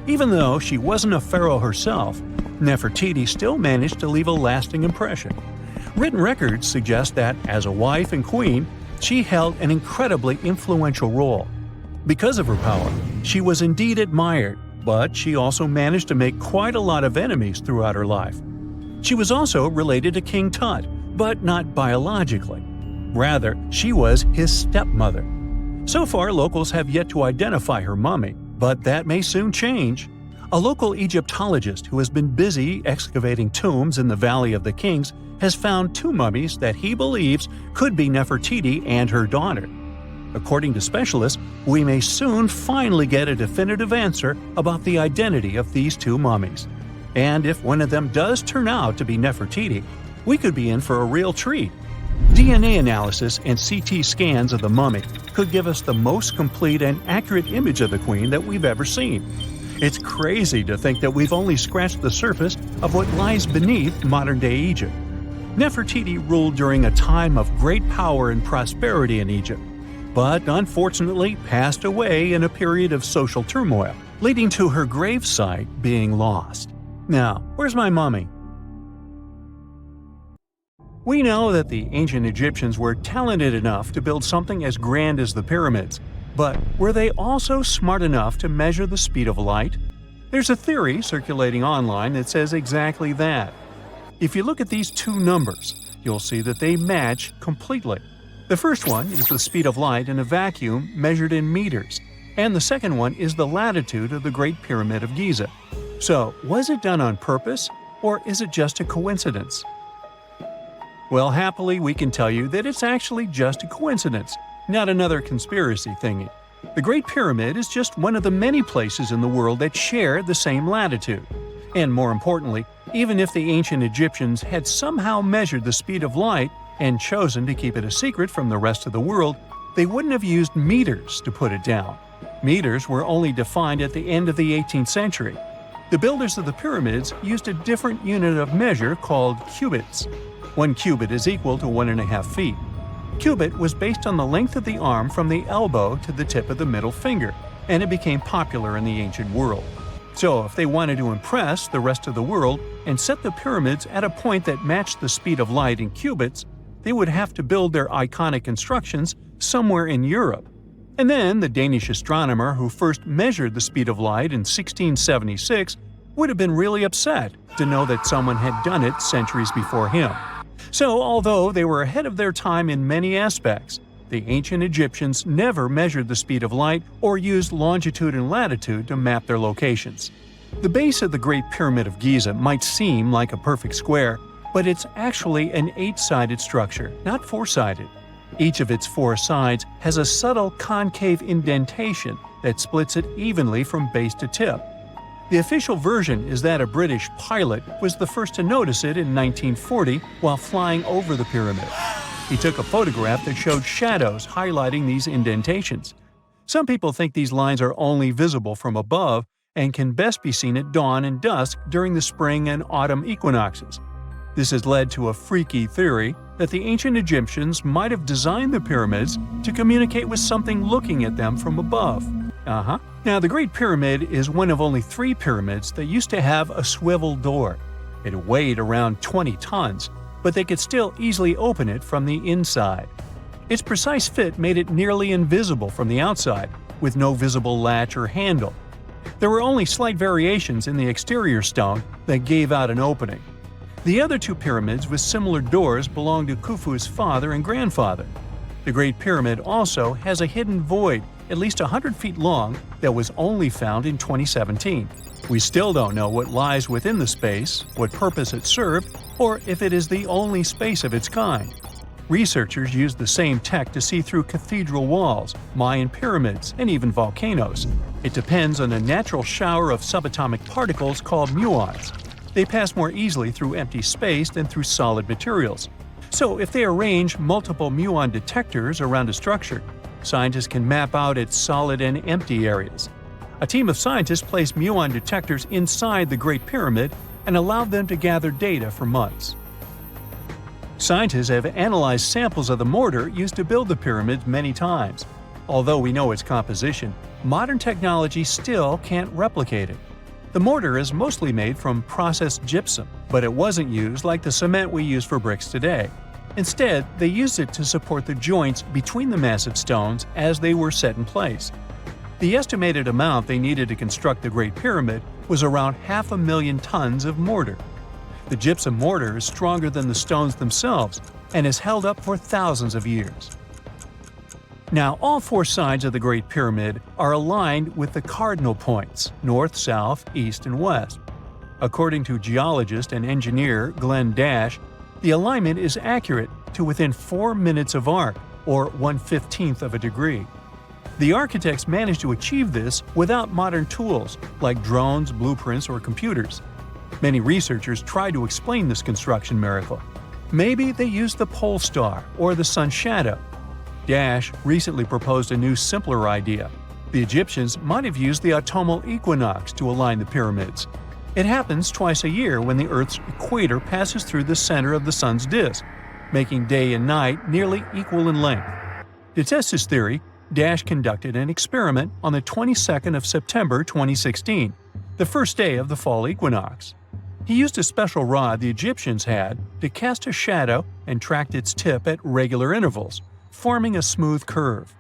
Even though she wasn't a pharaoh herself, Nefertiti still managed to leave a lasting impression. Written records suggest that, as a wife and queen, she held an incredibly influential role. Because of her power, she was indeed admired, but she also managed to make quite a lot of enemies throughout her life. She was also related to King Tut, but not biologically. Rather, she was his stepmother. So far, locals have yet to identify her mummy, but that may soon change. A local Egyptologist who has been busy excavating tombs in the Valley of the Kings has found two mummies that he believes could be Nefertiti and her daughter. According to specialists, we may soon finally get a definitive answer about the identity of these two mummies. And if one of them does turn out to be Nefertiti, we could be in for a real treat. DNA analysis and CT scans of the mummy could give us the most complete and accurate image of the queen that we've ever seen. It's crazy to think that we've only scratched the surface of what lies beneath modern-day Egypt. Nefertiti ruled during a time of great power and prosperity in Egypt, but unfortunately passed away in a period of social turmoil, leading to her gravesite being lost. Now, where's my mummy? We know that the ancient Egyptians were talented enough to build something as grand as the pyramids, but were they also smart enough to measure the speed of light? There's a theory circulating online that says exactly that. If you look at these two numbers, you'll see that they match completely. The first one is the speed of light in a vacuum measured in meters, and the second one is the latitude of the Great Pyramid of Giza. So, was it done on purpose, or is it just a coincidence? Well, happily, we can tell you that it's actually just a coincidence, not another conspiracy thingy. The Great Pyramid is just one of the many places in the world that share the same latitude. And more importantly, even if the ancient Egyptians had somehow measured the speed of light and chosen to keep it a secret from the rest of the world, they wouldn't have used meters to put it down. Meters were only defined at the end of the 18th century. The builders of the pyramids used a different unit of measure called cubits. 1 cubit is equal to 1.5 feet. Cubit was based on the length of the arm from the elbow to the tip of the middle finger, and it became popular in the ancient world. So if they wanted to impress the rest of the world and set the pyramids at a point that matched the speed of light in cubits, they would have to build their iconic constructions somewhere in Europe. And then the Danish astronomer who first measured the speed of light in 1676 would have been really upset to know that someone had done it centuries before him. So, although they were ahead of their time in many aspects, the ancient Egyptians never measured the speed of light or used longitude and latitude to map their locations. The base of the Great Pyramid of Giza might seem like a perfect square, but it's actually an 8-sided structure, not 4-sided. Each of its 4 sides has a subtle concave indentation that splits it evenly from base to tip. The official version is that a British pilot was the first to notice it in 1940 while flying over the pyramid. He took a photograph that showed shadows highlighting these indentations. Some people think these lines are only visible from above and can best be seen at dawn and dusk during the spring and autumn equinoxes. This has led to a freaky theory that the ancient Egyptians might have designed the pyramids to communicate with something looking at them from above. Now, the Great Pyramid is one of only 3 pyramids that used to have a swivel door. It weighed around 20 tons, but they could still easily open it from the inside. Its precise fit made it nearly invisible from the outside, with no visible latch or handle. There were only slight variations in the exterior stone that gave out an opening. The other 2 pyramids with similar doors belonged to Khufu's father and grandfather. The Great Pyramid also has a hidden void at least 100 feet long that was only found in 2017. We still don't know what lies within the space, what purpose it served, or if it is the only space of its kind. Researchers used the same tech to see through cathedral walls, Mayan pyramids, and even volcanoes. It depends on a natural shower of subatomic particles called muons. They pass more easily through empty space than through solid materials. So if they arrange multiple muon detectors around a structure, scientists can map out its solid and empty areas. A team of scientists placed muon detectors inside the Great Pyramid and allowed them to gather data for months. Scientists have analyzed samples of the mortar used to build the pyramids many times. Although we know its composition, modern technology still can't replicate it. The mortar is mostly made from processed gypsum, but it wasn't used like the cement we use for bricks today. Instead, they used it to support the joints between the massive stones as they were set in place. The estimated amount they needed to construct the Great Pyramid was around 500,000 tons of mortar. The gypsum mortar is stronger than the stones themselves and has held up for thousands of years. Now, all 4 sides of the Great Pyramid are aligned with the cardinal points – north, south, east, and west. According to geologist and engineer Glenn Dash, the alignment is accurate to within 4 minutes of arc, or 1/15th of a degree. The architects managed to achieve this without modern tools like drones, blueprints, or computers. Many researchers try to explain this construction miracle. Maybe they used the pole star or the sun's shadow. Dash recently proposed a new, simpler idea. The Egyptians might have used the autumnal equinox to align the pyramids. It happens twice a year when the Earth's equator passes through the center of the sun's disk, making day and night nearly equal in length. To test his theory, Dash conducted an experiment on the 22nd of September 2016, the first day of the fall equinox. He used a special rod the Egyptians had to cast a shadow and tracked its tip at regular intervals, forming a smooth curve.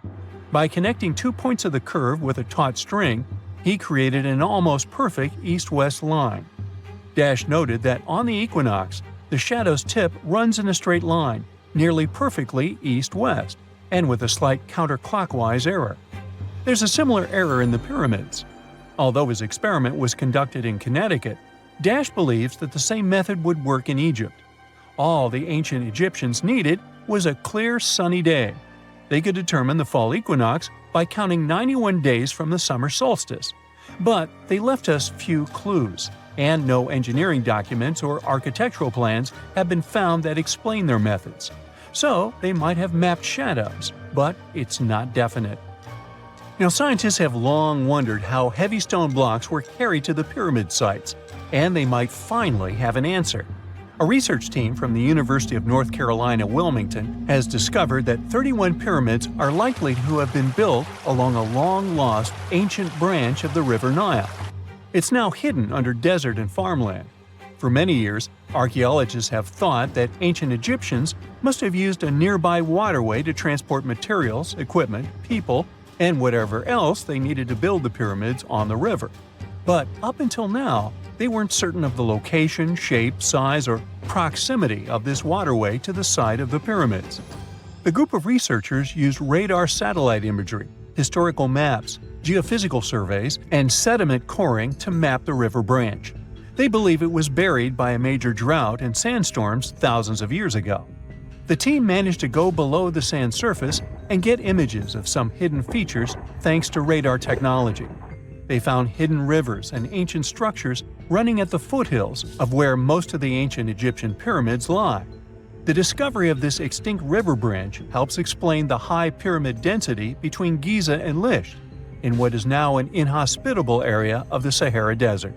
By connecting 2 points of the curve with a taut string, he created an almost perfect east-west line. Dash noted that on the equinox, the shadow's tip runs in a straight line, nearly perfectly east-west, and with a slight counterclockwise error. There's a similar error in the pyramids. Although his experiment was conducted in Connecticut, Dash believes that the same method would work in Egypt. All the ancient Egyptians needed was a clear, sunny day. They could determine the fall equinox by counting 91 days from the summer solstice. But they left us few clues, and no engineering documents or architectural plans have been found that explain their methods. So they might have mapped shadows, but it's not definite. Now, scientists have long wondered how heavy stone blocks were carried to the pyramid sites, and they might finally have an answer. A research team from the University of North Carolina, Wilmington, has discovered that 31 pyramids are likely to have been built along a long-lost ancient branch of the River Nile. It's now hidden under desert and farmland. For many years, archaeologists have thought that ancient Egyptians must have used a nearby waterway to transport materials, equipment, people, and whatever else they needed to build the pyramids on the river. But up until now, they weren't certain of the location, shape, size, or proximity of this waterway to the site of the pyramids. The group of researchers used radar satellite imagery, historical maps, geophysical surveys, and sediment coring to map the river branch. They believe it was buried by a major drought and sandstorms thousands of years ago. The team managed to go below the sand surface and get images of some hidden features thanks to radar technology. They found hidden rivers and ancient structures running at the foothills of where most of the ancient Egyptian pyramids lie. The discovery of this extinct river branch helps explain the high pyramid density between Giza and Lisht, in what is now an inhospitable area of the Sahara Desert.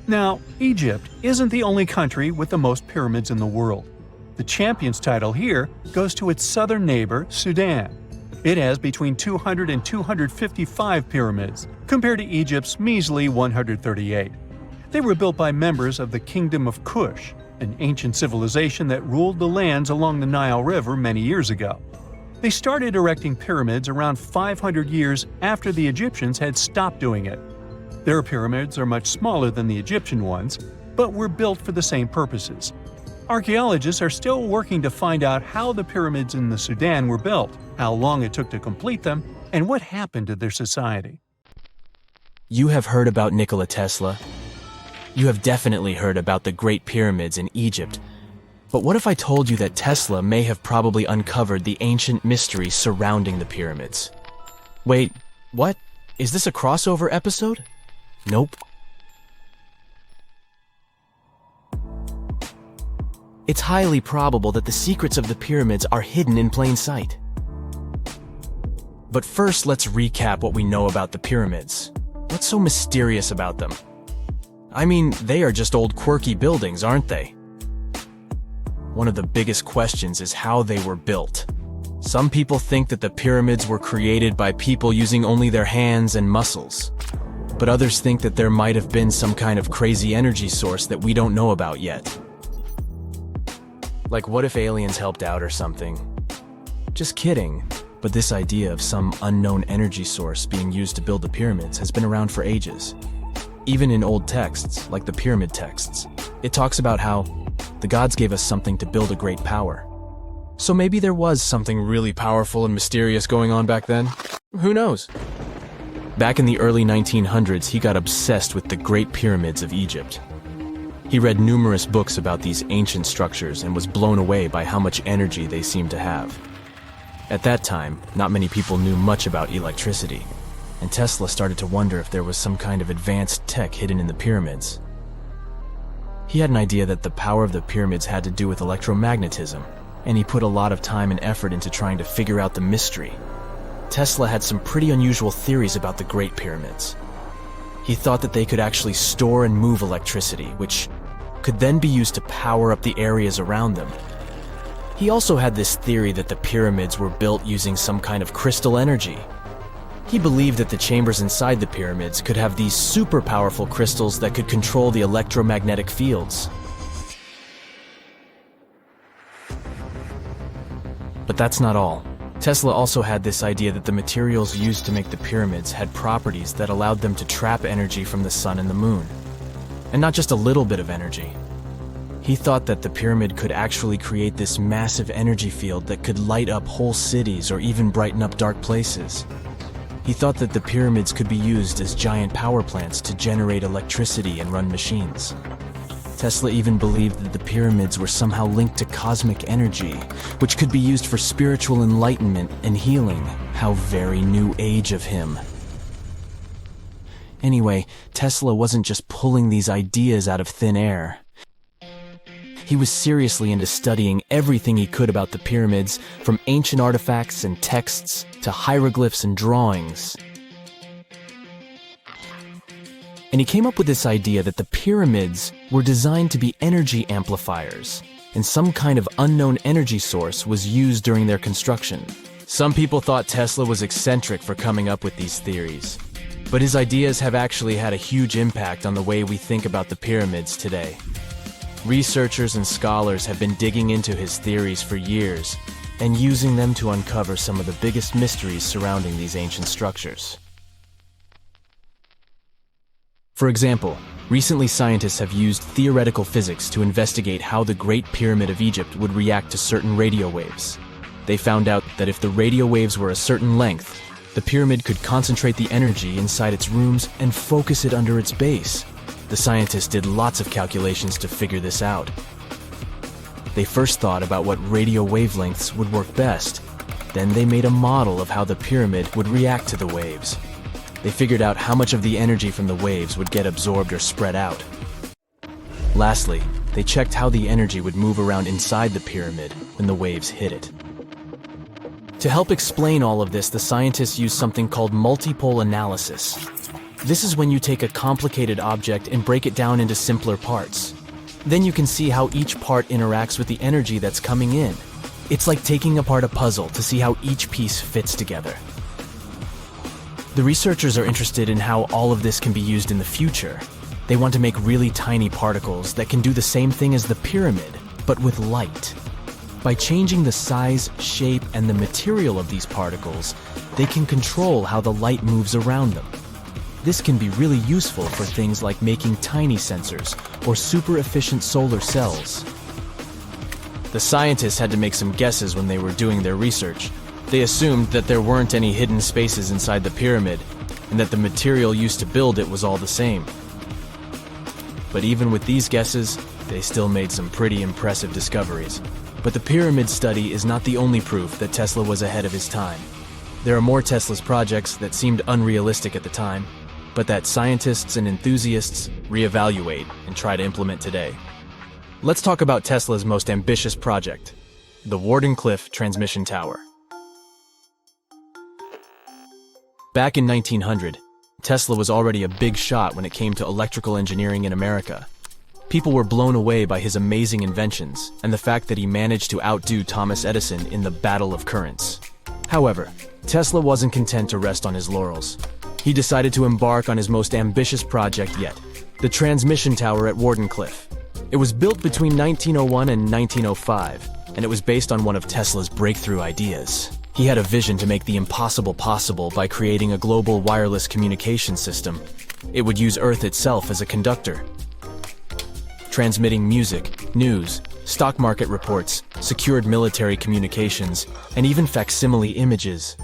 Now, Egypt isn't the only country with the most pyramids in the world. The champion's title here goes to its southern neighbor, Sudan. It has between 200 and 255 pyramids, compared to Egypt's measly 138. They were built by members of the Kingdom of Kush, an ancient civilization that ruled the lands along the Nile River many years ago. They started erecting pyramids around 500 years after the Egyptians had stopped doing it. Their pyramids are much smaller than the Egyptian ones, but were built for the same purposes. Archaeologists are still working to find out how the pyramids in the Sudan were built, how long it took to complete them, and what happened to their society. You have heard about Nikola Tesla. You have definitely heard about the Great Pyramids in Egypt. But what if I told you that Tesla may have probably uncovered the ancient mystery surrounding the pyramids? Wait, what? Is this a crossover episode? Nope. It's highly probable that the secrets of the pyramids are hidden in plain sight. But first, let's recap what we know about the pyramids. What's so mysterious about them? I mean, they are just old quirky buildings, aren't they? One of the biggest questions is how they were built. Some people think that the pyramids were created by people using only their hands and muscles. But others think that there might have been some kind of crazy energy source that we don't know about yet. Like, what if aliens helped out or something? Just kidding, but this idea of some unknown energy source being used to build the pyramids has been around for ages. Even in old texts, like the pyramid texts, it talks about how the gods gave us something to build a great power. So maybe there was something really powerful and mysterious going on back then? Who knows? Back in the early 1900s, he got obsessed with the Great Pyramids of Egypt. He read numerous books about these ancient structures and was blown away by how much energy they seemed to have. At that time, not many people knew much about electricity, and Tesla started to wonder if there was some kind of advanced tech hidden in the pyramids. He had an idea that the power of the pyramids had to do with electromagnetism, and he put a lot of time and effort into trying to figure out the mystery. Tesla had some pretty unusual theories about the Great Pyramids. He thought that they could actually store and move electricity, which could then be used to power up the areas around them. He also had this theory that the pyramids were built using some kind of crystal energy. He believed that the chambers inside the pyramids could have these super powerful crystals that could control the electromagnetic fields. But that's not all. Tesla also had this idea that the materials used to make the pyramids had properties that allowed them to trap energy from the sun and the moon. And not just a little bit of energy. He thought that the pyramid could actually create this massive energy field that could light up whole cities or even brighten up dark places. He thought that the pyramids could be used as giant power plants to generate electricity and run machines. Tesla even believed that the pyramids were somehow linked to cosmic energy, which could be used for spiritual enlightenment and healing. How very new age of him. Anyway, Tesla wasn't just pulling these ideas out of thin air. He was seriously into studying everything he could about the pyramids, from ancient artifacts and texts to hieroglyphs and drawings. And he came up with this idea that the pyramids were designed to be energy amplifiers, and some kind of unknown energy source was used during their construction. Some people thought Tesla was eccentric for coming up with these theories, but his ideas have actually had a huge impact on the way we think about the pyramids today. Researchers and scholars have been digging into his theories for years and using them to uncover some of the biggest mysteries surrounding these ancient structures. For example, recently scientists have used theoretical physics to investigate how the Great Pyramid of Egypt would react to certain radio waves. They found out that if the radio waves were a certain length, the pyramid could concentrate the energy inside its rooms and focus it under its base. The scientists did lots of calculations to figure this out. They first thought about what radio wavelengths would work best. Then they made a model of how the pyramid would react to the waves. They figured out how much of the energy from the waves would get absorbed or spread out. Lastly, they checked how the energy would move around inside the pyramid when the waves hit it. To help explain all of this, the scientists used something called multipole analysis. This is when you take a complicated object and break it down into simpler parts. Then you can see how each part interacts with the energy that's coming in. It's like taking apart a puzzle to see how each piece fits together. The researchers are interested in how all of this can be used in the future. They want to make really tiny particles that can do the same thing as the pyramid, but with light. By changing the size, shape, and the material of these particles, they can control how the light moves around them. This can be really useful for things like making tiny sensors or super efficient solar cells. The scientists had to make some guesses when they were doing their research. They assumed that there weren't any hidden spaces inside the pyramid, and that the material used to build it was all the same. But even with these guesses, they still made some pretty impressive discoveries. But the pyramid study is not the only proof that Tesla was ahead of his time. There are more Tesla's projects that seemed unrealistic at the time, but that scientists and enthusiasts reevaluate and try to implement today. Let's talk about Tesla's most ambitious project, the Wardenclyffe Transmission Tower. Back in 1900, Tesla was already a big shot when it came to electrical engineering in America. People were blown away by his amazing inventions and the fact that he managed to outdo Thomas Edison in the battle of currents. However, Tesla wasn't content to rest on his laurels. He decided to embark on his most ambitious project yet, the transmission tower at Wardenclyffe. It was built between 1901 and 1905, and it was based on one of Tesla's breakthrough ideas. He had a vision to make the impossible possible by creating a global wireless communication system. It would use Earth itself as a conductor, transmitting music, news, stock market reports, secured military communications, and even facsimile images.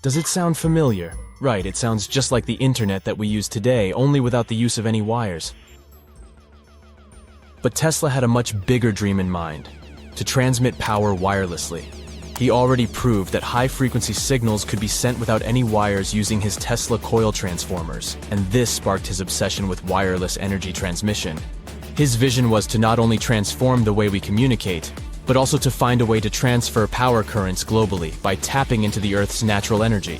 Does it sound familiar? Right, it sounds just like the internet that we use today, only without the use of any wires. But Tesla had a much bigger dream in mind, to transmit power wirelessly. He already proved that high-frequency signals could be sent without any wires using his Tesla coil transformers, and this sparked his obsession with wireless energy transmission. His vision was to not only transform the way we communicate, but also to find a way to transfer power currents globally by tapping into the Earth's natural energy.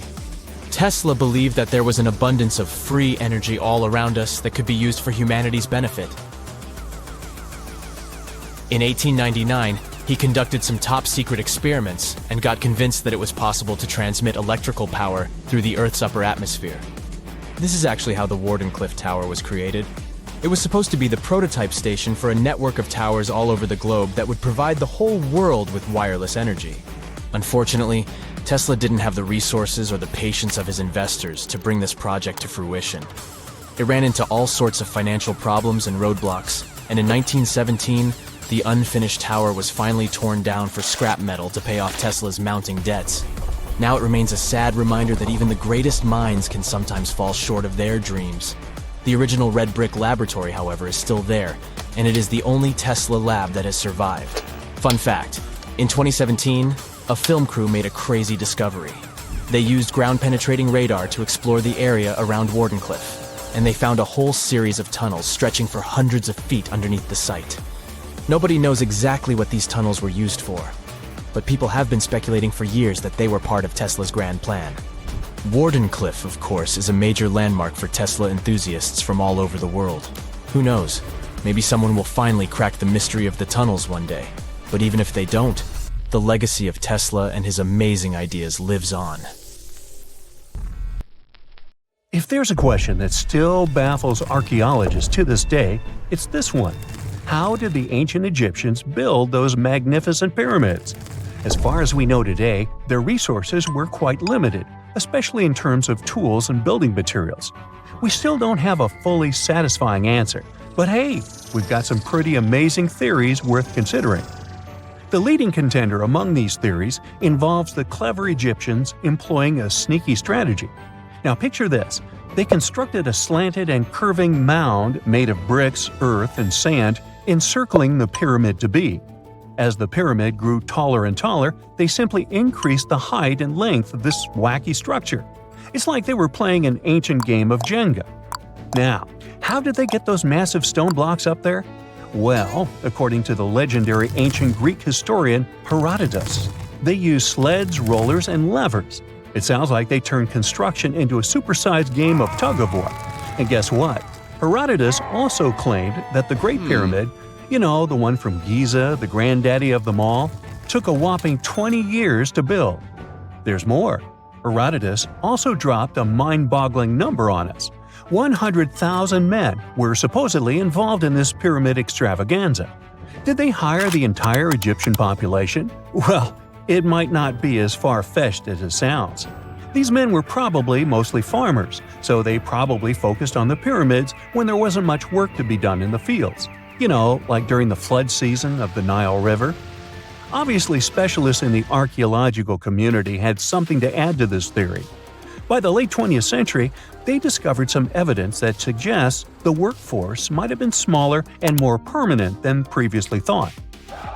Tesla believed that there was an abundance of free energy all around us that could be used for humanity's benefit. In 1899, he conducted some top-secret experiments and got convinced that it was possible to transmit electrical power through the Earth's upper atmosphere. This is actually how the Wardenclyffe Tower was created. It was supposed to be the prototype station for a network of towers all over the globe that would provide the whole world with wireless energy. Unfortunately, Tesla didn't have the resources or the patience of his investors to bring this project to fruition. It ran into all sorts of financial problems and roadblocks, and in 1917, the unfinished tower was finally torn down for scrap metal to pay off Tesla's mounting debts. Now it remains a sad reminder that even the greatest minds can sometimes fall short of their dreams. The original red brick laboratory, however, is still there, and it is the only Tesla lab that has survived. Fun fact, in 2017, a film crew made a crazy discovery. They used ground-penetrating radar to explore the area around Wardenclyffe, and they found a whole series of tunnels stretching for hundreds of feet underneath the site. Nobody knows exactly what these tunnels were used for, but people have been speculating for years that they were part of Tesla's grand plan. Wardenclyffe, of course, is a major landmark for Tesla enthusiasts from all over the world. Who knows? Maybe someone will finally crack the mystery of the tunnels one day. But even if they don't, the legacy of Tesla and his amazing ideas lives on. If there's a question that still baffles archaeologists to this day, it's this one. How did the ancient Egyptians build those magnificent pyramids? As far as we know today, their resources were quite limited, especially in terms of tools and building materials. We still don't have a fully satisfying answer, but hey, we've got some pretty amazing theories worth considering. The leading contender among these theories involves the clever Egyptians employing a sneaky strategy. Now picture this. They constructed a slanted and curving mound made of bricks, earth, and sand encircling the pyramid to be. As the pyramid grew taller and taller, they simply increased the height and length of this wacky structure. It's like they were playing an ancient game of Jenga. Now, how did they get those massive stone blocks up there? Well, according to the legendary ancient Greek historian Herodotus, they used sleds, rollers, and levers. It sounds like they turned construction into a supersized game of tug-of-war. And guess what? Herodotus also claimed that the Great Pyramid, the one from Giza, the granddaddy of them all, took a whopping 20 years to build. There's more. Herodotus also dropped a mind-boggling number on us. 100,000 men were supposedly involved in this pyramid extravaganza. Did they hire the entire Egyptian population? Well, it might not be as far-fetched as it sounds. These men were probably mostly farmers, so they probably focused on the pyramids when there wasn't much work to be done in the fields. Like during the flood season of the Nile River. Obviously, specialists in the archaeological community had something to add to this theory. By the late 20th century, they discovered some evidence that suggests the workforce might have been smaller and more permanent than previously thought.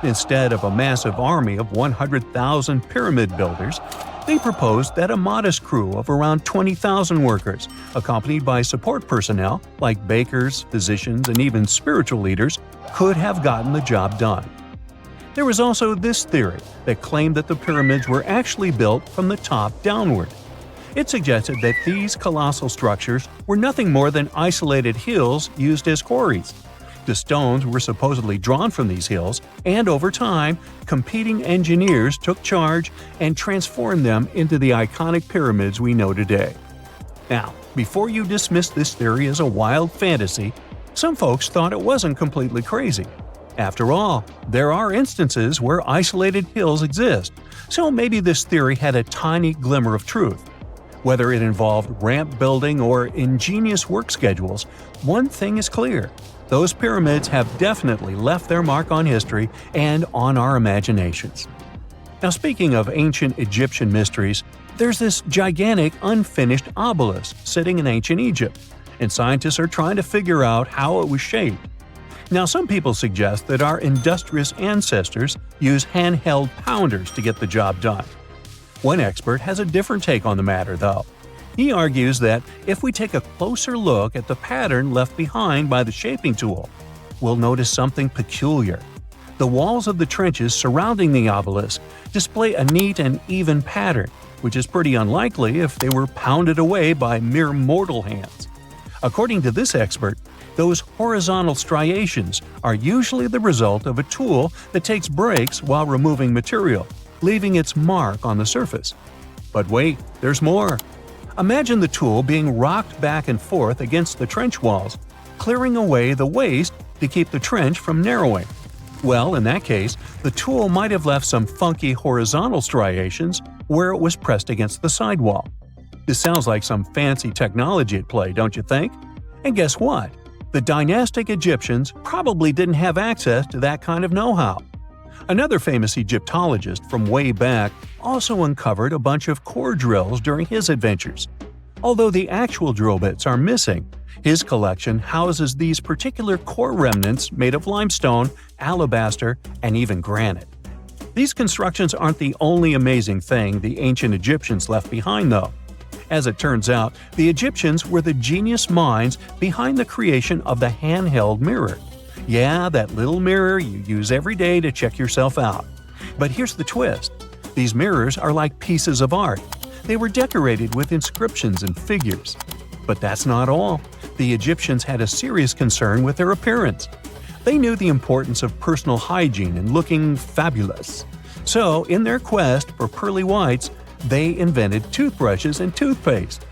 Instead of a massive army of 100,000 pyramid builders, they proposed that a modest crew of around 20,000 workers, accompanied by support personnel like bakers, physicians, and even spiritual leaders, could have gotten the job done. There was also this theory that claimed that the pyramids were actually built from the top downward. It suggested that these colossal structures were nothing more than isolated hills used as quarries. The stones were supposedly drawn from these hills, and over time, competing engineers took charge and transformed them into the iconic pyramids we know today. Now, before you dismiss this theory as a wild fantasy, some folks thought it wasn't completely crazy. After all, there are instances where isolated hills exist, so maybe this theory had a tiny glimmer of truth. Whether it involved ramp building or ingenious work schedules, one thing is clear. Those pyramids have definitely left their mark on history and on our imaginations. Now, speaking of ancient Egyptian mysteries, there's this gigantic unfinished obelisk sitting in ancient Egypt, and scientists are trying to figure out how it was shaped. Now, some people suggest that our industrious ancestors used handheld pounders to get the job done. One expert has a different take on the matter, though. He argues that if we take a closer look at the pattern left behind by the shaping tool, will notice something peculiar. The walls of the trenches surrounding the obelisk display a neat and even pattern, which is pretty unlikely if they were pounded away by mere mortal hands. According to this expert, those horizontal striations are usually the result of a tool that takes breaks while removing material, leaving its mark on the surface. But wait, there's more. Imagine the tool being rocked back and forth against the trench walls, clearing away the waste to keep the trench from narrowing. Well, in that case, the tool might have left some funky horizontal striations where it was pressed against the sidewall. This sounds like some fancy technology at play, don't you think? And guess what? The dynastic Egyptians probably didn't have access to that kind of know-how. Another famous Egyptologist from way back also uncovered a bunch of core drills during his adventures. Although the actual drill bits are missing, his collection houses these particular core remnants made of limestone, alabaster, and even granite. These constructions aren't the only amazing thing the ancient Egyptians left behind, though. As it turns out, the Egyptians were the genius minds behind the creation of the handheld mirror. Yeah, that little mirror you use every day to check yourself out. But here's the twist. These mirrors are like pieces of art. They were decorated with inscriptions and figures. But that's not all. The Egyptians had a serious concern with their appearance. They knew the importance of personal hygiene and looking fabulous. So, in their quest for pearly whites, they invented toothbrushes and toothpaste.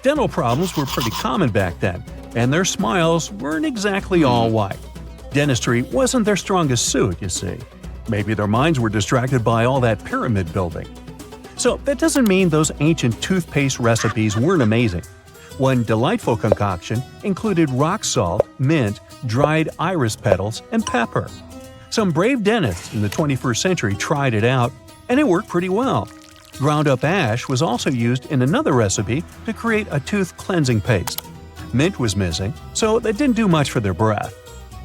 Dental problems were pretty common back then, and their smiles weren't exactly all white. Dentistry wasn't their strongest suit, you see. Maybe their minds were distracted by all that pyramid building. So that doesn't mean those ancient toothpaste recipes weren't amazing. One delightful concoction included rock salt, mint, dried iris petals, and pepper. Some brave dentists in the 21st century tried it out, and it worked pretty well. Ground-up ash was also used in another recipe to create a tooth cleansing paste. Mint was missing, so that didn't do much for their breath.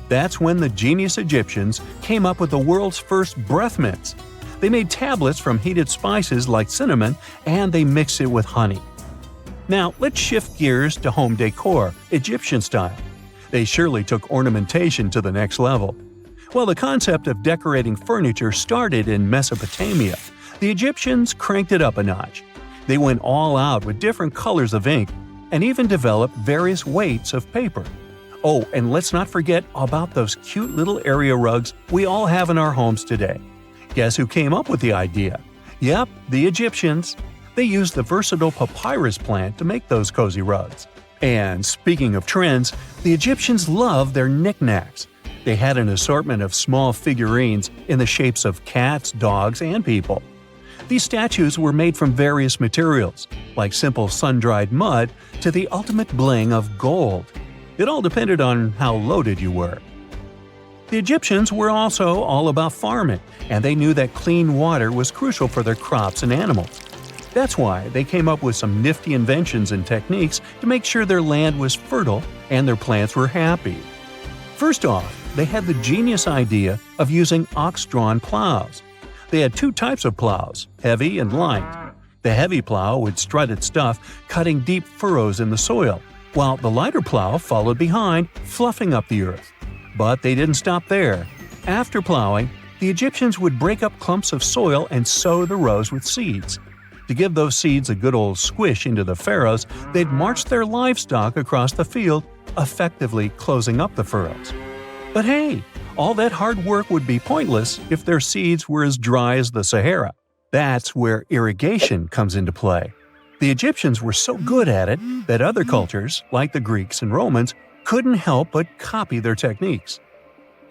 That's when the genius Egyptians came up with the world's first breath mints. They made tablets from heated spices like cinnamon, and they mixed it with honey. Now, let's shift gears to home decor, Egyptian style. They surely took ornamentation to the next level. While the concept of decorating furniture started in Mesopotamia, the Egyptians cranked it up a notch. They went all out with different colors of ink and even developed various weights of paper. Oh, and let's not forget about those cute little area rugs we all have in our homes today. Guess who came up with the idea? Yep, the Egyptians. They used the versatile papyrus plant to make those cozy rugs. And speaking of trends, the Egyptians loved their knickknacks. They had an assortment of small figurines in the shapes of cats, dogs, and people. These statues were made from various materials, like simple sun-dried mud to the ultimate bling of gold. It all depended on how loaded you were. The Egyptians were also all about farming, and they knew that clean water was crucial for their crops and animals. That's why they came up with some nifty inventions and techniques to make sure their land was fertile and their plants were happy. First off, they had the genius idea of using ox-drawn plows. They had two types of plows, heavy and light. The heavy plow would strut its stuff, cutting deep furrows in the soil, while the lighter plow followed behind, fluffing up the earth. But they didn't stop there. After plowing, the Egyptians would break up clumps of soil and sow the rows with seeds. To give those seeds a good old squish into the furrows, they'd march their livestock across the field, effectively closing up the furrows. But hey, all that hard work would be pointless if their seeds were as dry as the Sahara. That's where irrigation comes into play. The Egyptians were so good at it that other cultures, like the Greeks and Romans, couldn't help but copy their techniques.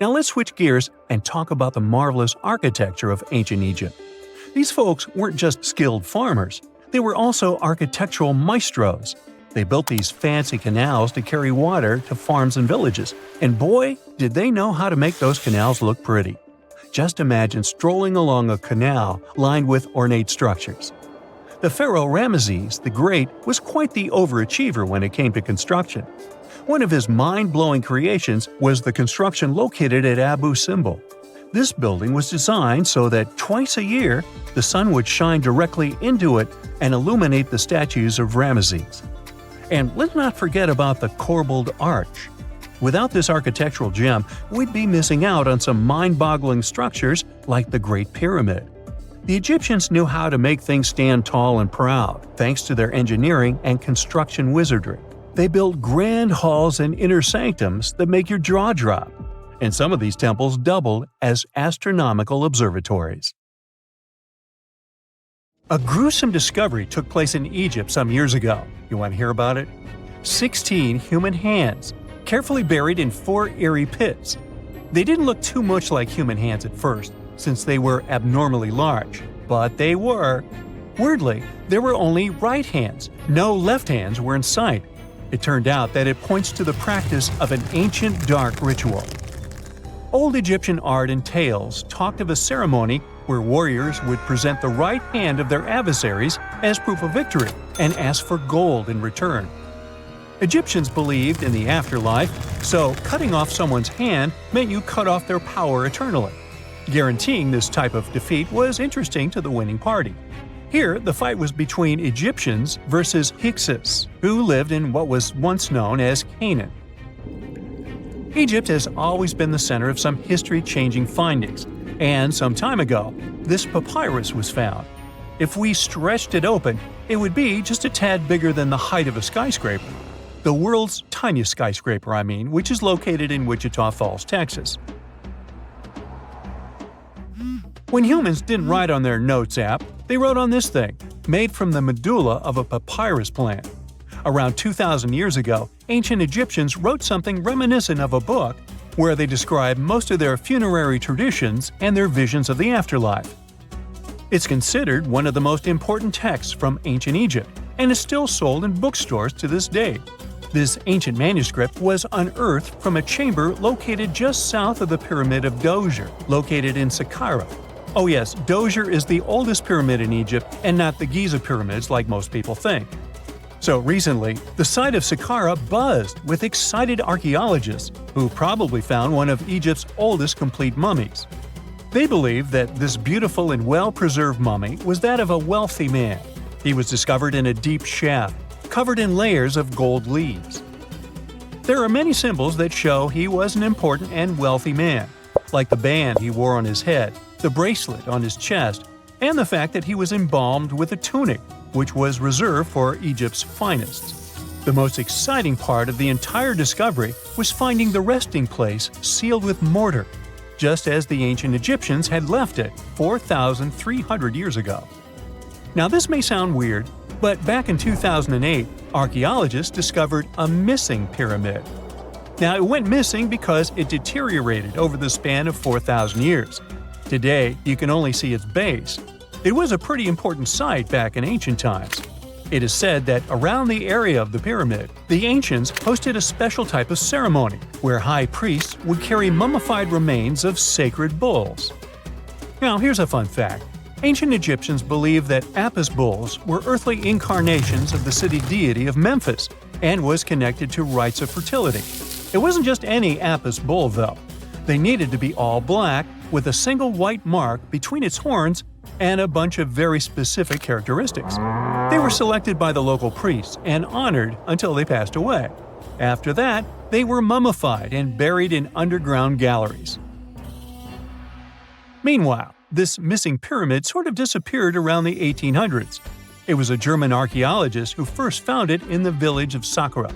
Now let's switch gears and talk about the marvelous architecture of ancient Egypt. These folks weren't just skilled farmers, they were also architectural maestros. They built these fancy canals to carry water to farms and villages, and boy, did they know how to make those canals look pretty. Just imagine strolling along a canal lined with ornate structures. The pharaoh Ramesses the Great was quite the overachiever when it came to construction. One of his mind-blowing creations was the construction located at Abu Simbel. This building was designed so that twice a year, the sun would shine directly into it and illuminate the statues of Ramesses. And let's not forget about the corbelled arch. Without this architectural gem, we'd be missing out on some mind-boggling structures like the Great Pyramid. The Egyptians knew how to make things stand tall and proud, thanks to their engineering and construction wizardry. They built grand halls and inner sanctums that make your jaw drop, and some of these temples doubled as astronomical observatories. A gruesome discovery took place in Egypt some years ago. You want to hear about it? 16 human hands, carefully buried in 4 eerie pits. They didn't look too much like human hands at first, since they were abnormally large, but they were. Weirdly, there were only right hands. No left hands were in sight. It turned out that it points to the practice of an ancient dark ritual. Old Egyptian art and tales talked of a ceremony where warriors would present the right hand of their adversaries as proof of victory and ask for gold in return. Egyptians believed in the afterlife, so cutting off someone's hand meant you cut off their power eternally. Guaranteeing this type of defeat was interesting to the winning party. Here, the fight was between Egyptians versus Hyksos, who lived in what was once known as Canaan. Egypt has always been the center of some history-changing findings, and some time ago, this papyrus was found. If we stretched it open, it would be just a tad bigger than the height of a skyscraper. The world's tiniest skyscraper, which is located in Wichita Falls, Texas. When humans didn't write on their notes app, they wrote on this thing, made from the medulla of a papyrus plant. Around 2,000 years ago, ancient Egyptians wrote something reminiscent of a book where they describe most of their funerary traditions and their visions of the afterlife. It's considered one of the most important texts from ancient Egypt and is still sold in bookstores to this day. This ancient manuscript was unearthed from a chamber located just south of the Pyramid of Djoser, located in Saqqara. Oh yes, Djoser is the oldest pyramid in Egypt and not the Giza pyramids like most people think. So recently, the site of Saqqara buzzed with excited archaeologists who probably found one of Egypt's oldest complete mummies. They believe that this beautiful and well-preserved mummy was that of a wealthy man. He was discovered in a deep shaft, covered in layers of gold leaves. There are many symbols that show he was an important and wealthy man, like the band he wore on his head, the bracelet on his chest, and the fact that he was embalmed with a tunic, which was reserved for Egypt's finest. The most exciting part of the entire discovery was finding the resting place sealed with mortar, just as the ancient Egyptians had left it 4,300 years ago. Now this may sound weird, but back in 2008, archaeologists discovered a missing pyramid. Now it went missing because it deteriorated over the span of 4,000 years. Today, you can only see its base. It was a pretty important site back in ancient times. It is said that around the area of the pyramid, the ancients hosted a special type of ceremony where high priests would carry mummified remains of sacred bulls. Now, here's a fun fact. Ancient Egyptians believed that Apis bulls were earthly incarnations of the city deity of Memphis and was connected to rites of fertility. It wasn't just any Apis bull, though. They needed to be all black with a single white mark between its horns and a bunch of very specific characteristics. They were selected by the local priests and honored until they passed away. After that, they were mummified and buried in underground galleries. Meanwhile, this missing pyramid sort of disappeared around the 1800s. It was a German archaeologist who first found it in the village of Saqqara.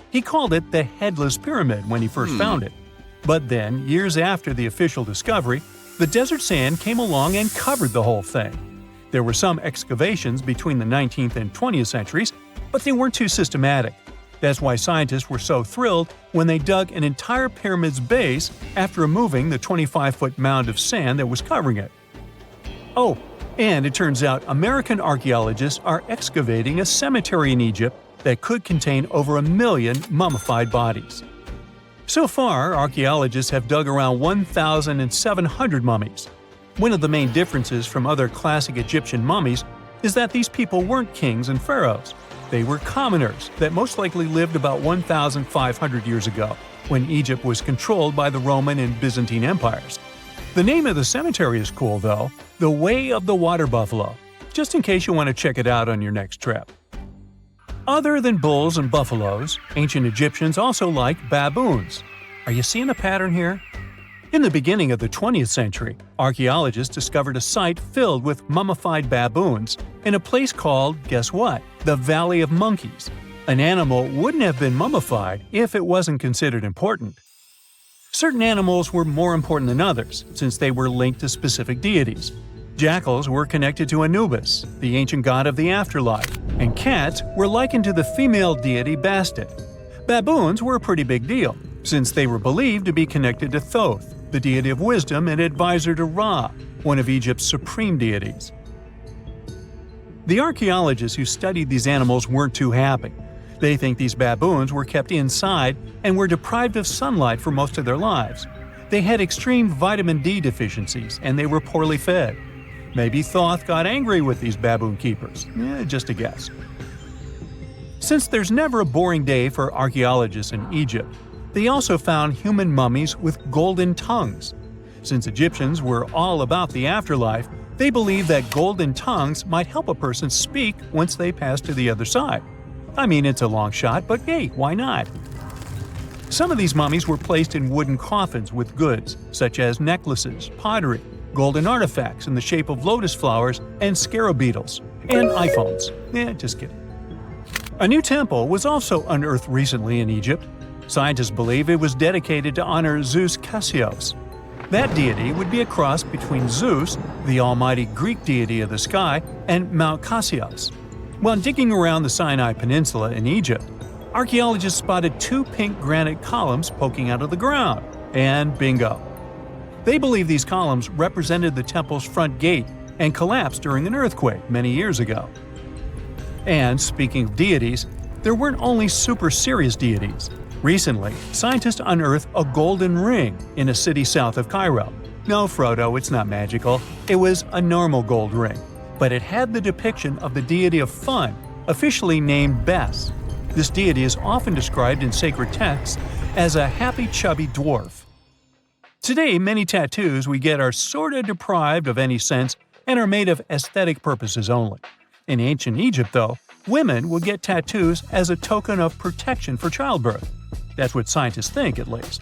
He called it the Headless Pyramid when he first found it. But then, years after the official discovery, the desert sand came along and covered the whole thing. There were some excavations between the 19th and 20th centuries, but they weren't too systematic. That's why scientists were so thrilled when they dug an entire pyramid's base after removing the 25-foot mound of sand that was covering it. Oh, and it turns out American archaeologists are excavating a cemetery in Egypt that could contain over 1 million mummified bodies. So far, archaeologists have dug around 1,700 mummies. One of the main differences from other classic Egyptian mummies is that these people weren't kings and pharaohs. They were commoners that most likely lived about 1,500 years ago, when Egypt was controlled by the Roman and Byzantine empires. The name of the cemetery is cool, though, the Way of the Water Buffalo, just in case you want to check it out on your next trip. Other than bulls and buffaloes, ancient Egyptians also liked baboons. Are you seeing a pattern here? In the beginning of the 20th century, archaeologists discovered a site filled with mummified baboons in a place called, guess what? The Valley of Monkeys. An animal wouldn't have been mummified if it wasn't considered important. Certain animals were more important than others, since they were linked to specific deities. Jackals were connected to Anubis, the ancient god of the afterlife, and cats were likened to the female deity Bastet. Baboons were a pretty big deal, since they were believed to be connected to Thoth, the deity of wisdom and advisor to Ra, one of Egypt's supreme deities. The archaeologists who studied these animals weren't too happy. They think these baboons were kept inside and were deprived of sunlight for most of their lives. They had extreme vitamin D deficiencies and they were poorly fed. Maybe Thoth got angry with these baboon keepers. Just a guess. Since there's never a boring day for archaeologists in Egypt, they also found human mummies with golden tongues. Since Egyptians were all about the afterlife, they believed that golden tongues might help a person speak once they pass to the other side. I mean, it's a long shot, but hey, why not? Some of these mummies were placed in wooden coffins with goods, such as necklaces, pottery, golden artifacts in the shape of lotus flowers and scarab beetles, and iPhones. Just kidding. A new temple was also unearthed recently in Egypt. Scientists believe it was dedicated to honor Zeus Cassios. That deity would be a cross between Zeus, the almighty Greek deity of the sky, and Mount Cassios. While digging around the Sinai Peninsula in Egypt, archaeologists spotted 2 pink granite columns poking out of the ground, and bingo. They believe these columns represented the temple's front gate and collapsed during an earthquake many years ago. And speaking of deities, there weren't only super serious deities. Recently, scientists unearthed a golden ring in a city south of Cairo. No, Frodo, it's not magical. It was a normal gold ring, but it had the depiction of the deity of fun, officially named Bes. This deity is often described in sacred texts as a happy, chubby dwarf. Today, many tattoos we get are sorta deprived of any sense and are made of aesthetic purposes only. In ancient Egypt, though, women would get tattoos as a token of protection for childbirth. That's what scientists think, at least.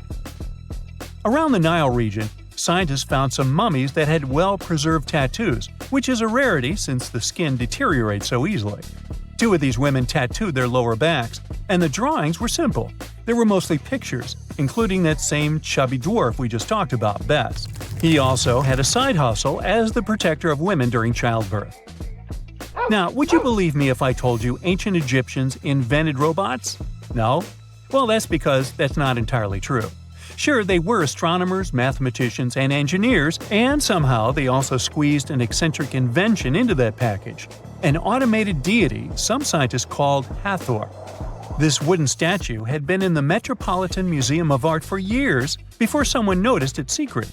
Around the Nile region, scientists found some mummies that had well-preserved tattoos, which is a rarity since the skin deteriorates so easily. 2 of these women tattooed their lower backs, and the drawings were simple. There were mostly pictures, including that same chubby dwarf we just talked about, Bes. He also had a side hustle as the protector of women during childbirth. Now, would you believe me if I told you ancient Egyptians invented robots? No? Well, that's because that's not entirely true. Sure, they were astronomers, mathematicians, and engineers, and somehow they also squeezed an eccentric invention into that package. An automated deity some scientists called Hathor. This wooden statue had been in the Metropolitan Museum of Art for years before someone noticed its secret.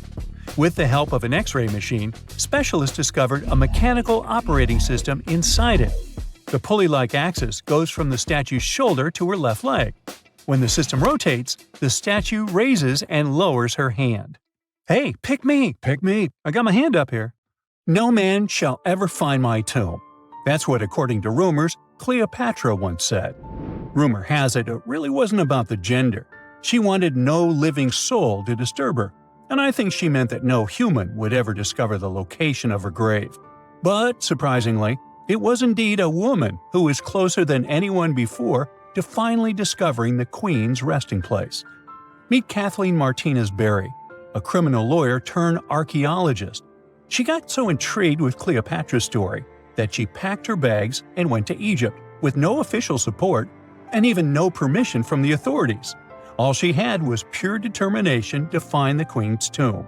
With the help of an X-ray machine, specialists discovered a mechanical operating system inside it. The pulley-like axis goes from the statue's shoulder to her left leg. When the system rotates, the statue raises and lowers her hand. Hey, pick me! Pick me! I got my hand up here. No man shall ever find my tomb. That's what, according to rumors, Cleopatra once said. Rumor has it really wasn't about the gender. She wanted no living soul to disturb her, and I think she meant that no human would ever discover the location of her grave. But, surprisingly, it was indeed a woman who was closer than anyone before to finally discovering the Queen's resting place. Meet Kathleen Martinez Berry, a criminal lawyer turned archaeologist. She got so intrigued with Cleopatra's story that she packed her bags and went to Egypt with no official support and even no permission from the authorities. All she had was pure determination to find the Queen's tomb.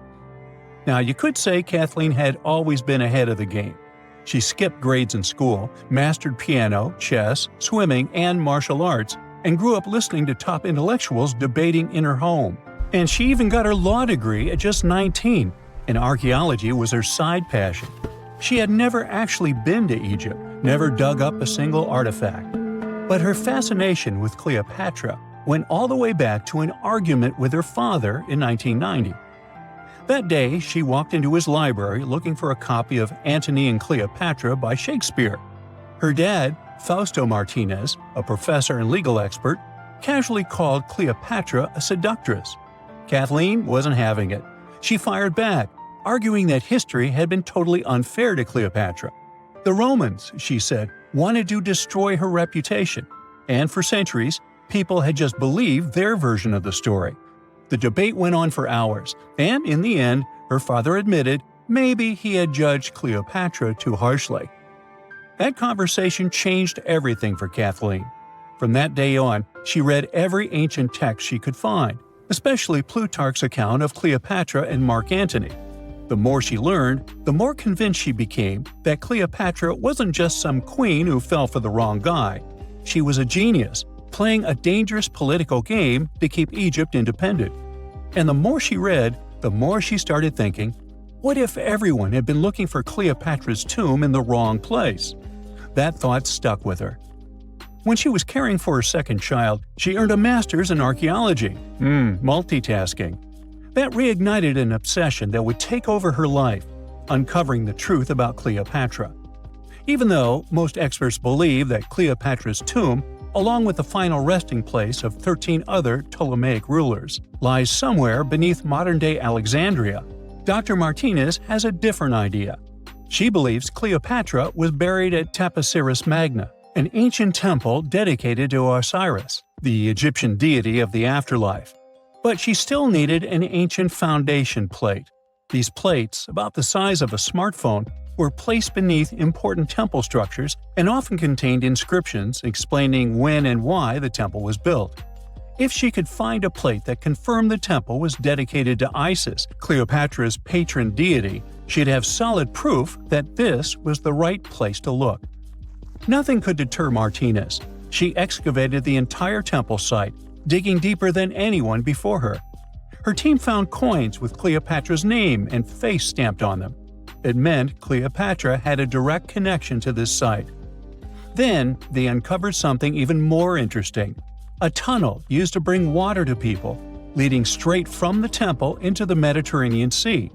Now, you could say Kathleen had always been ahead of the game. She skipped grades in school, mastered piano, chess, swimming, and martial arts, and grew up listening to top intellectuals debating in her home. And she even got her law degree at just 19, and archaeology was her side passion. She had never actually been to Egypt, never dug up a single artifact. But her fascination with Cleopatra went all the way back to an argument with her father in 1990. That day, she walked into his library looking for a copy of Antony and Cleopatra by Shakespeare. Her dad Fausto Martinez, a professor and legal expert, casually called Cleopatra a seductress. Kathleen wasn't having it. She fired back, arguing that history had been totally unfair to Cleopatra. The Romans, she said, wanted to destroy her reputation, and for centuries, people had just believed their version of the story. The debate went on for hours, and in the end, her father admitted maybe he had judged Cleopatra too harshly. That conversation changed everything for Kathleen. From that day on, she read every ancient text she could find, especially Plutarch's account of Cleopatra and Mark Antony. The more she learned, the more convinced she became that Cleopatra wasn't just some queen who fell for the wrong guy. She was a genius, playing a dangerous political game to keep Egypt independent. And the more she read, the more she started thinking, what if everyone had been looking for Cleopatra's tomb in the wrong place? That thought stuck with her. When she was caring for her second child, she earned a master's in archaeology. Multitasking. That reignited an obsession that would take over her life, uncovering the truth about Cleopatra. Even though most experts believe that Cleopatra's tomb, along with the final resting place of 13 other Ptolemaic rulers, lies somewhere beneath modern-day Alexandria, Dr. Martinez has a different idea. She believes Cleopatra was buried at Taposiris Magna, an ancient temple dedicated to Osiris, the Egyptian deity of the afterlife. But she still needed an ancient foundation plate. These plates, about the size of a smartphone, were placed beneath important temple structures and often contained inscriptions explaining when and why the temple was built. If she could find a plate that confirmed the temple was dedicated to Isis, Cleopatra's patron deity, she'd have solid proof that this was the right place to look. Nothing could deter Martinez. She excavated the entire temple site, digging deeper than anyone before her. Her team found coins with Cleopatra's name and face stamped on them. It meant Cleopatra had a direct connection to this site. Then, they uncovered something even more interesting: a tunnel used to bring water to people, leading straight from the temple into the Mediterranean Sea.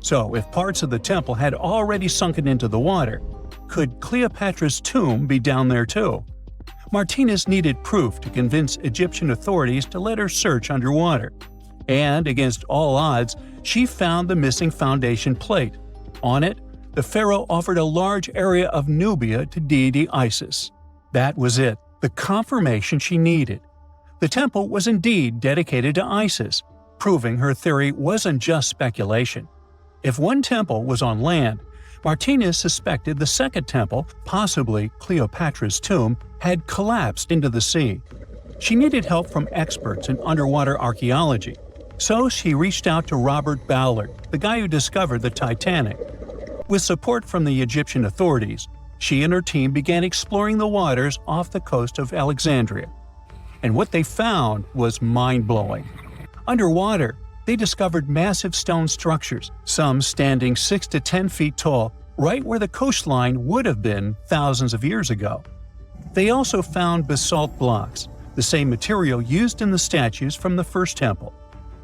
So, if parts of the temple had already sunken into the water, could Cleopatra's tomb be down there too? Martinez needed proof to convince Egyptian authorities to let her search underwater. And, against all odds, she found the missing foundation plate. On it, the pharaoh offered a large area of Nubia to deity Isis. That was it, the confirmation she needed. The temple was indeed dedicated to Isis, proving her theory wasn't just speculation. If one temple was on land, Martinez suspected the second temple, possibly Cleopatra's tomb, had collapsed into the sea. She needed help from experts in underwater archaeology, so she reached out to Robert Ballard, the guy who discovered the Titanic. With support from the Egyptian authorities, she and her team began exploring the waters off the coast of Alexandria. And what they found was mind-blowing. Underwater, they discovered massive stone structures, some standing 6 to 10 feet tall, right where the coastline would have been thousands of years ago. They also found basalt blocks, the same material used in the statues from the first temple.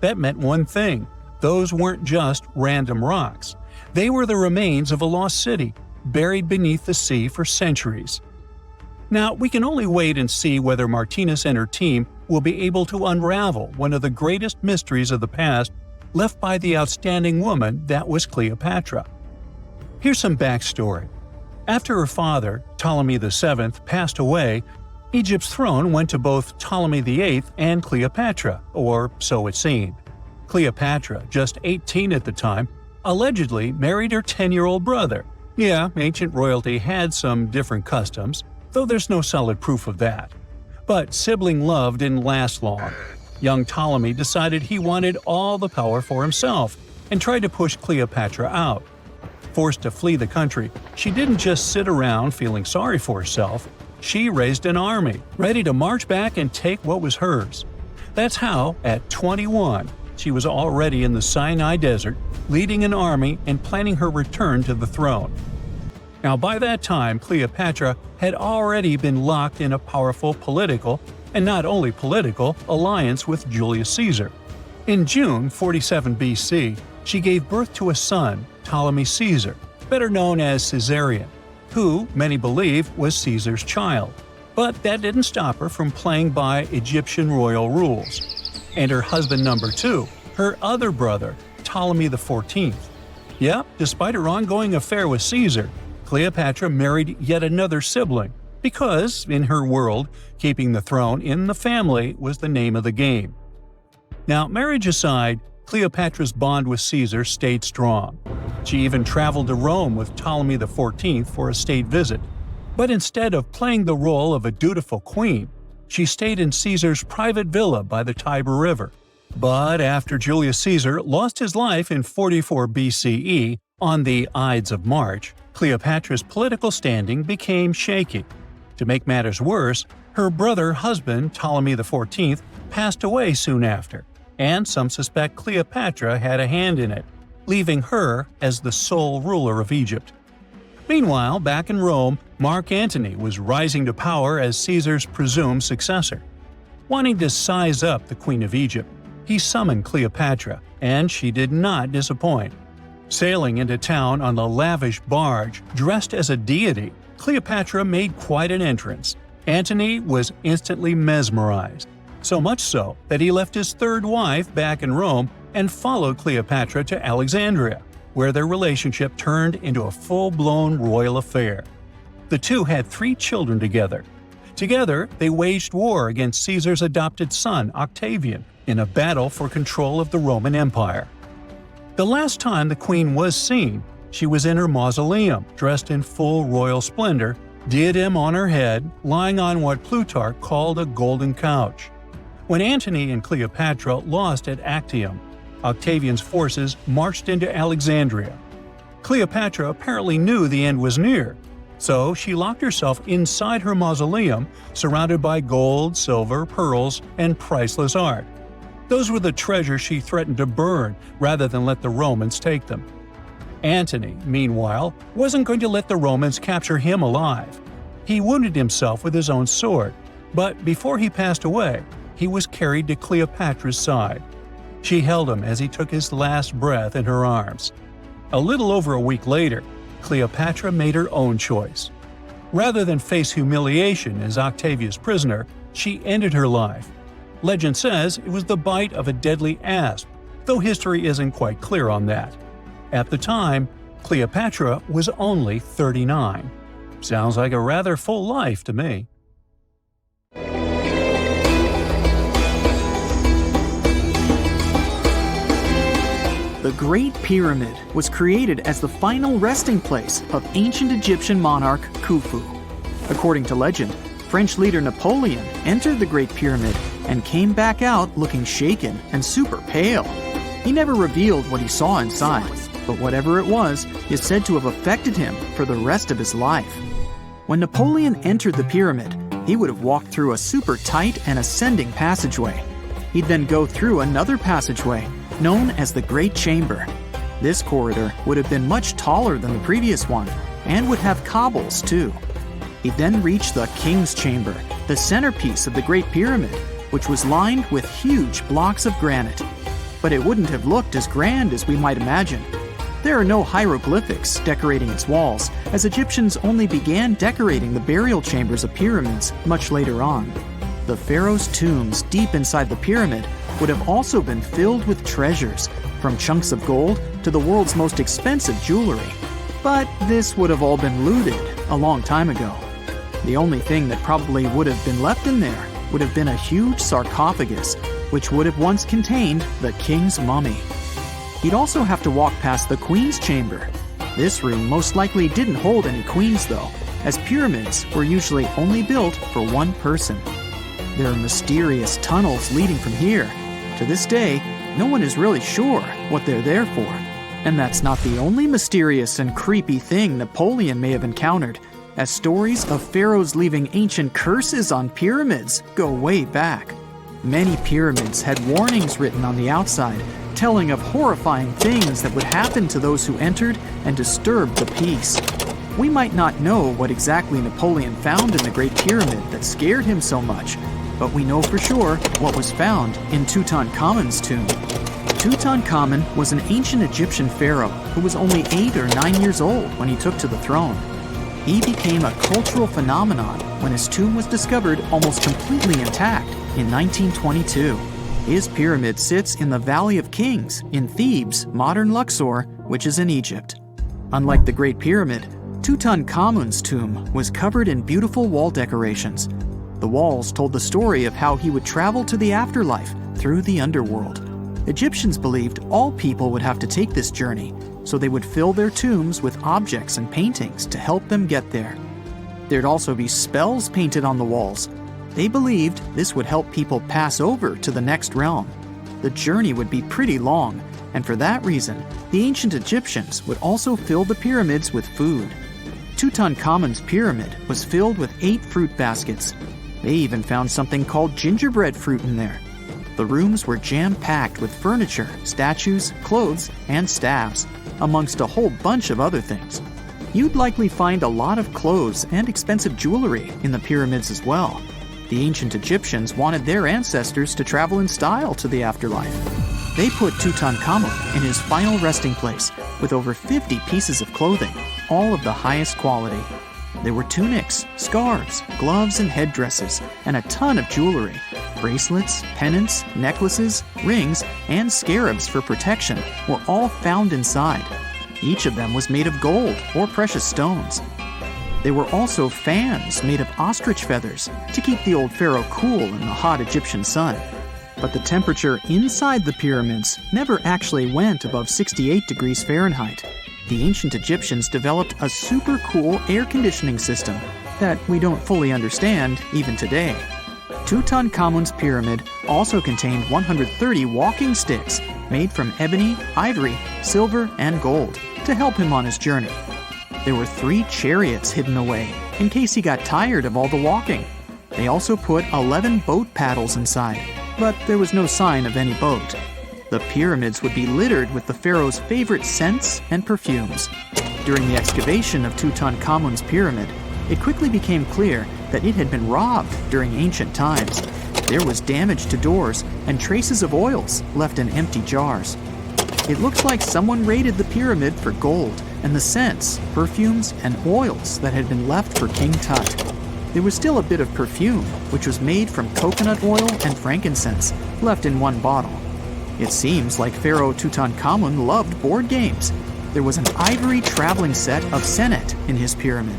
That meant one thing: those weren't just random rocks. They were the remains of a lost city, buried beneath the sea for centuries. Now, we can only wait and see whether Martinez and her team will be able to unravel one of the greatest mysteries of the past left by the outstanding woman that was Cleopatra. Here's some backstory. After her father, Ptolemy VII, passed away, Egypt's throne went to both Ptolemy VIII and Cleopatra, or so it seemed. Cleopatra, just 18 at the time, allegedly married her 10-year-old brother. Yeah, ancient royalty had some different customs, though there's no solid proof of that. But sibling love didn't last long. Young Ptolemy decided he wanted all the power for himself and tried to push Cleopatra out. Forced to flee the country, she didn't just sit around feeling sorry for herself. She raised an army, ready to march back and take what was hers. That's how, at 21, she was already in the Sinai Desert, leading an army and planning her return to the throne. Now, by that time, Cleopatra had already been locked in a powerful political, and not only political, alliance with Julius Caesar. In June 47 BC, she gave birth to a son, Ptolemy Caesar, better known as Caesarion. who, many believe, was Caesar's child. But that didn't stop her from playing by Egyptian royal rules. And her husband number 2, her other brother, Ptolemy XIV. Yep, despite her ongoing affair with Caesar, Cleopatra married yet another sibling, because, in her world, keeping the throne in the family was the name of the game. Now, marriage aside, Cleopatra's bond with Caesar stayed strong. She even traveled to Rome with Ptolemy XIV for a state visit. But instead of playing the role of a dutiful queen, she stayed in Caesar's private villa by the Tiber River. But after Julius Caesar lost his life in 44 BCE on the Ides of March, Cleopatra's political standing became shaky. To make matters worse, her brother-husband Ptolemy XIV passed away soon after, and some suspect Cleopatra had a hand in it, leaving her as the sole ruler of Egypt. Meanwhile, back in Rome, Mark Antony was rising to power as Caesar's presumed successor. Wanting to size up the Queen of Egypt, he summoned Cleopatra, and she did not disappoint. Sailing into town on the lavish barge, dressed as a deity, Cleopatra made quite an entrance. Antony was instantly mesmerized, so much so that he left his third wife back in Rome and followed Cleopatra to Alexandria, where their relationship turned into a full-blown royal affair. The two had 3 children together. Together, they waged war against Caesar's adopted son, Octavian, in a battle for control of the Roman Empire. The last time the queen was seen, she was in her mausoleum, dressed in full royal splendor, diadem on her head, lying on what Plutarch called a golden couch. When Antony and Cleopatra lost at Actium, Octavian's forces marched into Alexandria. Cleopatra apparently knew the end was near, so she locked herself inside her mausoleum, surrounded by gold, silver, pearls, and priceless art. Those were the treasures she threatened to burn rather than let the Romans take them. Antony, meanwhile, wasn't going to let the Romans capture him alive. He wounded himself with his own sword, but before he passed away, he was carried to Cleopatra's side. She held him as he took his last breath in her arms. A little over a week later, Cleopatra made her own choice. Rather than face humiliation as Octavia's prisoner, she ended her life. Legend says it was the bite of a deadly asp, though history isn't quite clear on that. At the time, Cleopatra was only 39. Sounds like a rather full life to me. The Great Pyramid was created as the final resting place of ancient Egyptian monarch Khufu. According to legend, French leader Napoleon entered the Great Pyramid and came back out looking shaken and super pale. He never revealed what he saw inside, but whatever it was is said to have affected him for the rest of his life. When Napoleon entered the pyramid, he would have walked through a super tight and ascending passageway. He'd then go through another passageway, known as the Great Chamber. This corridor would have been much taller than the previous one, and would have cobbles too. He'd then reach the King's Chamber, the centerpiece of the Great Pyramid, which was lined with huge blocks of granite. But it wouldn't have looked as grand as we might imagine. There are no hieroglyphics decorating its walls, as Egyptians only began decorating the burial chambers of pyramids much later on. The pharaoh's tombs deep inside the pyramid would have also been filled with treasures, from chunks of gold to the world's most expensive jewelry. But this would have all been looted a long time ago. The only thing that probably would have been left in there would have been a huge sarcophagus, which would have once contained the king's mummy. He'd also have to walk past the queen's chamber. This room most likely didn't hold any queens though, as pyramids were usually only built for one person. There are mysterious tunnels leading from here. To this day, no one is really sure what they're there for. And that's not the only mysterious and creepy thing Napoleon may have encountered, as stories of pharaohs leaving ancient curses on pyramids go way back. Many pyramids had warnings written on the outside, telling of horrifying things that would happen to those who entered and disturbed the peace. We might not know what exactly Napoleon found in the Great Pyramid that scared him so much, but we know for sure what was found in Tutankhamun's tomb. Tutankhamun was an ancient Egyptian pharaoh who was only 8 or 9 years old when he took to the throne. He became a cultural phenomenon when his tomb was discovered almost completely intact in 1922. His pyramid sits in the Valley of Kings in Thebes, modern Luxor, which is in Egypt. Unlike the Great Pyramid, Tutankhamun's tomb was covered in beautiful wall decorations. The walls told the story of how he would travel to the afterlife through the underworld. Egyptians believed all people would have to take this journey, so they would fill their tombs with objects and paintings to help them get there. There'd also be spells painted on the walls. They believed this would help people pass over to the next realm. The journey would be pretty long, and for that reason, the ancient Egyptians would also fill the pyramids with food. Tutankhamun's pyramid was filled with 8 fruit baskets. They even found something called gingerbread fruit in there. The rooms were jam-packed with furniture, statues, clothes, and staves, amongst a whole bunch of other things. You'd likely find a lot of clothes and expensive jewelry in the pyramids as well. The ancient Egyptians wanted their ancestors to travel in style to the afterlife. They put Tutankhamun in his final resting place with over 50 pieces of clothing, all of the highest quality. There were tunics, scarves, gloves, and headdresses, and a ton of jewelry. Bracelets, pendants, necklaces, rings, and scarabs for protection were all found inside. Each of them was made of gold or precious stones. There were also fans made of ostrich feathers to keep the old pharaoh cool in the hot Egyptian sun. But the temperature inside the pyramids never actually went above 68 degrees Fahrenheit. The ancient Egyptians developed a super cool air conditioning system that we don't fully understand even today. Tutankhamun's pyramid also contained 130 walking sticks made from ebony, ivory, silver, and gold to help him on his journey. There were 3 chariots hidden away in case he got tired of all the walking. They also put 11 boat paddles inside, but there was no sign of any boat. The pyramids would be littered with the pharaoh's favorite scents and perfumes. During the excavation of Tutankhamun's pyramid, it quickly became clear that it had been robbed during ancient times. There was damage to doors and traces of oils left in empty jars. It looks like someone raided the pyramid for gold and the scents, perfumes, and oils that had been left for King Tut. There was still a bit of perfume, which was made from coconut oil and frankincense, left in one bottle. It seems like Pharaoh Tutankhamun loved board games. There was an ivory traveling set of Senet in his pyramid.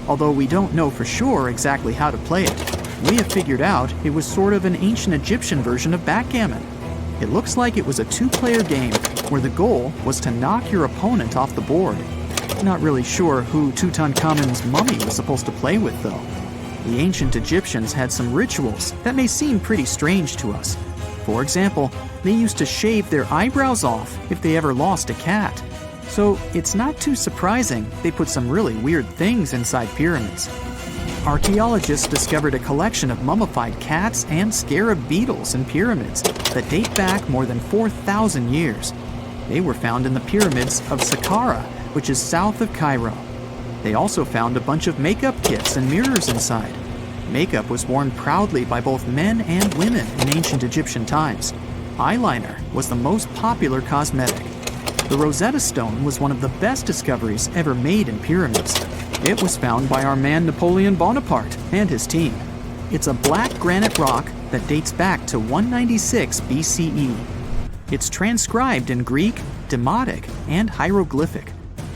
Although we don't know for sure exactly how to play it, we have figured out it was sort of an ancient Egyptian version of backgammon. It looks like it was a 2-player game where the goal was to knock your opponent off the board. Not really sure who Tutankhamun's mummy was supposed to play with, though. The ancient Egyptians had some rituals that may seem pretty strange to us. For example, they used to shave their eyebrows off if they ever lost a cat. So it's not too surprising they put some really weird things inside pyramids. Archaeologists discovered a collection of mummified cats and scarab beetles in pyramids that date back more than 4,000 years. They were found in the pyramids of Saqqara, which is south of Cairo. They also found a bunch of makeup kits and mirrors inside. Makeup was worn proudly by both men and women in ancient Egyptian times. Eyeliner was the most popular cosmetic. The Rosetta Stone was one of the best discoveries ever made in pyramids. It was found by our man Napoleon Bonaparte and his team. It's a black granite rock that dates back to 196 BCE. It's transcribed in Greek, Demotic, and hieroglyphic.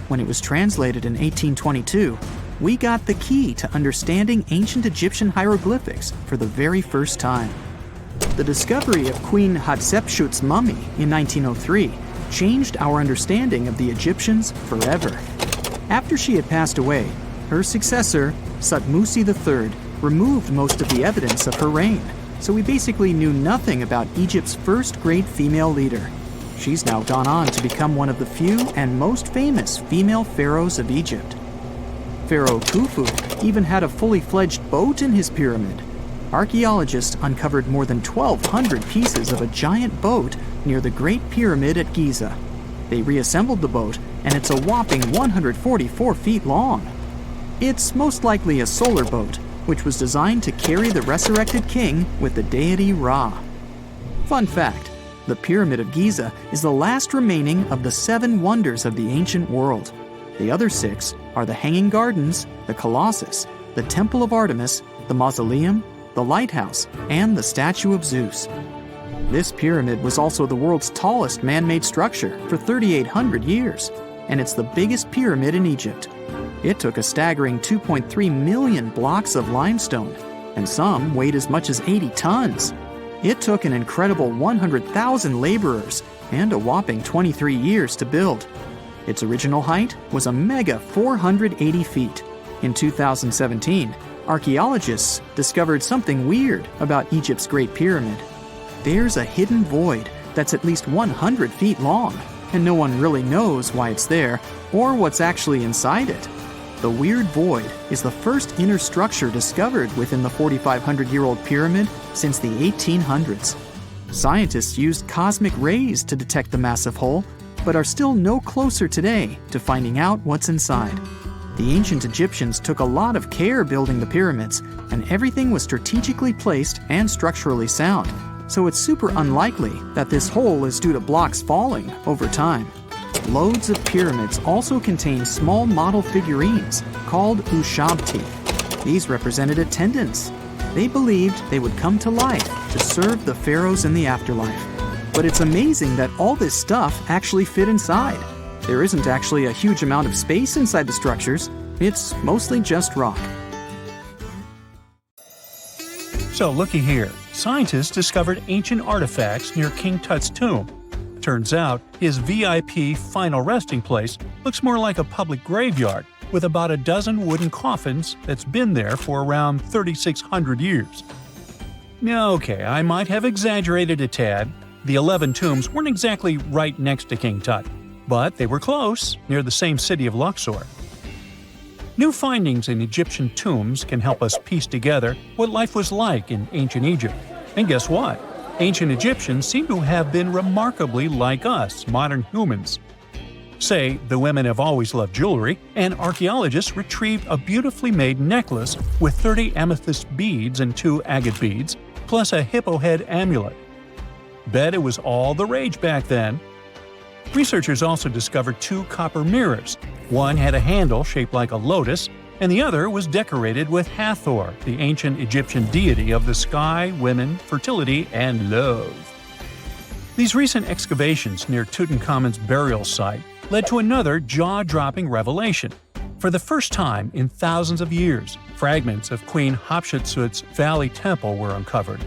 When it was translated in 1822, we got the key to understanding ancient Egyptian hieroglyphics for the very first time. The discovery of Queen Hatshepsut's mummy in 1903 changed our understanding of the Egyptians forever. After she had passed away, her successor, Thutmose III, removed most of the evidence of her reign, so we basically knew nothing about Egypt's first great female leader. She's now gone on to become one of the few and most famous female pharaohs of Egypt. Pharaoh Khufu even had a fully fledged boat in his pyramid. Archaeologists uncovered more than 1,200 pieces of a giant boat near the Great Pyramid at Giza. They reassembled the boat, and it's a whopping 144 feet long. It's most likely a solar boat, which was designed to carry the resurrected king with the deity Ra. Fun fact, the Pyramid of Giza is the last remaining of the 7 wonders of the ancient world. The other 6 are the Hanging Gardens, the Colossus, the Temple of Artemis, the Mausoleum, the Lighthouse, and the Statue of Zeus. This pyramid was also the world's tallest man-made structure for 3,800 years, and it's the biggest pyramid in Egypt. It took a staggering 2.3 million blocks of limestone, and some weighed as much as 80 tons. It took an incredible 100,000 laborers and a whopping 23 years to build. Its original height was a mega 480 feet. In 2017, archaeologists discovered something weird about Egypt's Great Pyramid. There's a hidden void that's at least 100 feet long, and no one really knows why it's there or what's actually inside it. The weird void is the first inner structure discovered within the 4,500-year-old pyramid since the 1800s. Scientists used cosmic rays to detect the massive hole, but are still no closer today to finding out what's inside. The ancient Egyptians took a lot of care building the pyramids, and everything was strategically placed and structurally sound, so it's super unlikely that this hole is due to blocks falling over time. Loads of pyramids also contain small model figurines called ushabti. These represented attendants. They believed they would come to life to serve the pharaohs in the afterlife. But it's amazing that all this stuff actually fit inside. There isn't actually a huge amount of space inside the structures. It's mostly just rock. So looky here, scientists discovered ancient artifacts near King Tut's tomb. Turns out, his VIP final resting place looks more like a public graveyard with about a dozen wooden coffins that's been there for around 3,600 years. Okay, I might have exaggerated a tad. The 11 tombs weren't exactly right next to King Tut, but they were close, near the same city of Luxor. New findings in Egyptian tombs can help us piece together what life was like in ancient Egypt. And guess what? Ancient Egyptians seem to have been remarkably like us, modern humans. Say, the women have always loved jewelry, and archaeologists retrieved a beautifully made necklace with 30 amethyst beads and 2 agate beads, plus a hippo head amulet. Bet it was all the rage back then. Researchers also discovered 2 copper mirrors. One had a handle shaped like a lotus, and the other was decorated with Hathor, the ancient Egyptian deity of the sky, women, fertility, and love. These recent excavations near Tutankhamun's burial site led to another jaw-dropping revelation. For the first time in thousands of years, fragments of Queen Hatshepsut's Valley Temple were uncovered.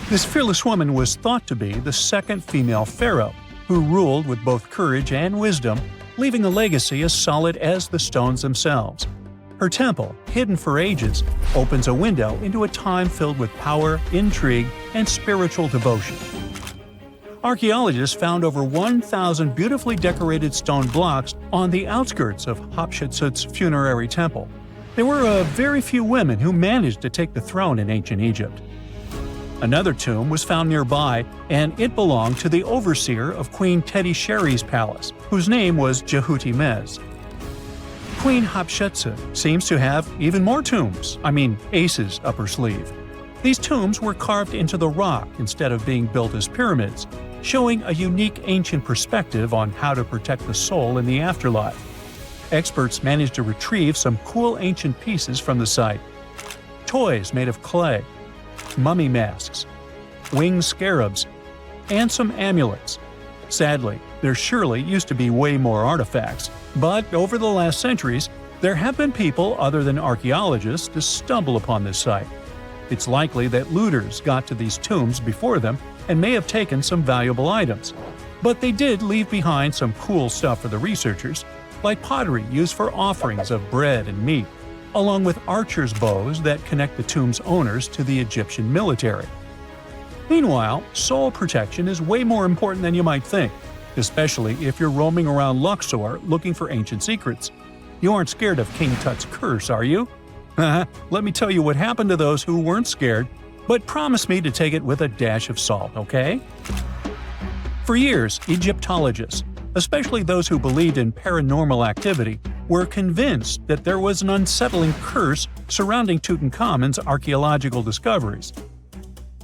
This fearless woman was thought to be the second female pharaoh, who ruled with both courage and wisdom, leaving a legacy as solid as the stones themselves. Her temple, hidden for ages, opens a window into a time filled with power, intrigue, and spiritual devotion. Archaeologists found over 1,000 beautifully decorated stone blocks on the outskirts of Hatshepsut's funerary temple. There were very few women who managed to take the throne in ancient Egypt. Another tomb was found nearby, and it belonged to the overseer of Queen Teti Sheri's palace, whose name was Jehuti-Mez. Queen Hatshepsut seems to have even more tombs, aces up her sleeve. These tombs were carved into the rock instead of being built as pyramids, showing a unique ancient perspective on how to protect the soul in the afterlife. Experts managed to retrieve some cool ancient pieces from the site. Toys made of clay, mummy masks, winged scarabs, and some amulets. Sadly, there surely used to be way more artifacts, but over the last centuries, there have been people other than archaeologists to stumble upon this site. It's likely that looters got to these tombs before them and may have taken some valuable items. But they did leave behind some cool stuff for the researchers, like pottery used for offerings of bread and meat, along with archers' bows that connect the tomb's owners to the Egyptian military. Meanwhile, soul protection is way more important than you might think, especially if you're roaming around Luxor looking for ancient secrets. You aren't scared of King Tut's curse, are you? Let me tell you what happened to those who weren't scared, but promise me to take it with a dash of salt, okay? For years, Egyptologists, especially those who believed in paranormal activity, were convinced that there was an unsettling curse surrounding Tutankhamun's archaeological discoveries.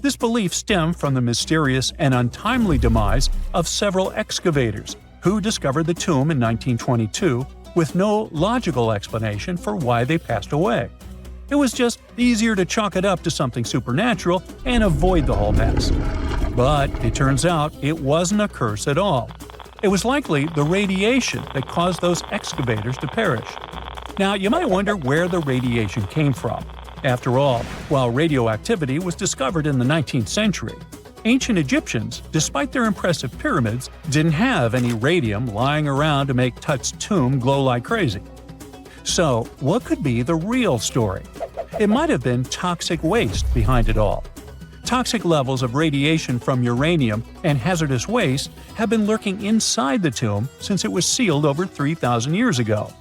This belief stemmed from the mysterious and untimely demise of several excavators who discovered the tomb in 1922 with no logical explanation for why they passed away. It was just easier to chalk it up to something supernatural and avoid the whole mess. But it turns out it wasn't a curse at all. It was likely the radiation that caused those excavators to perish. Now, you might wonder where the radiation came from. After all, while radioactivity was discovered in the 19th century, ancient Egyptians, despite their impressive pyramids, didn't have any radium lying around to make Tut's tomb glow like crazy. So, what could be the real story? It might have been toxic waste behind it all. Toxic levels of radiation from uranium and hazardous waste have been lurking inside the tomb since it was sealed over 3,000 years ago.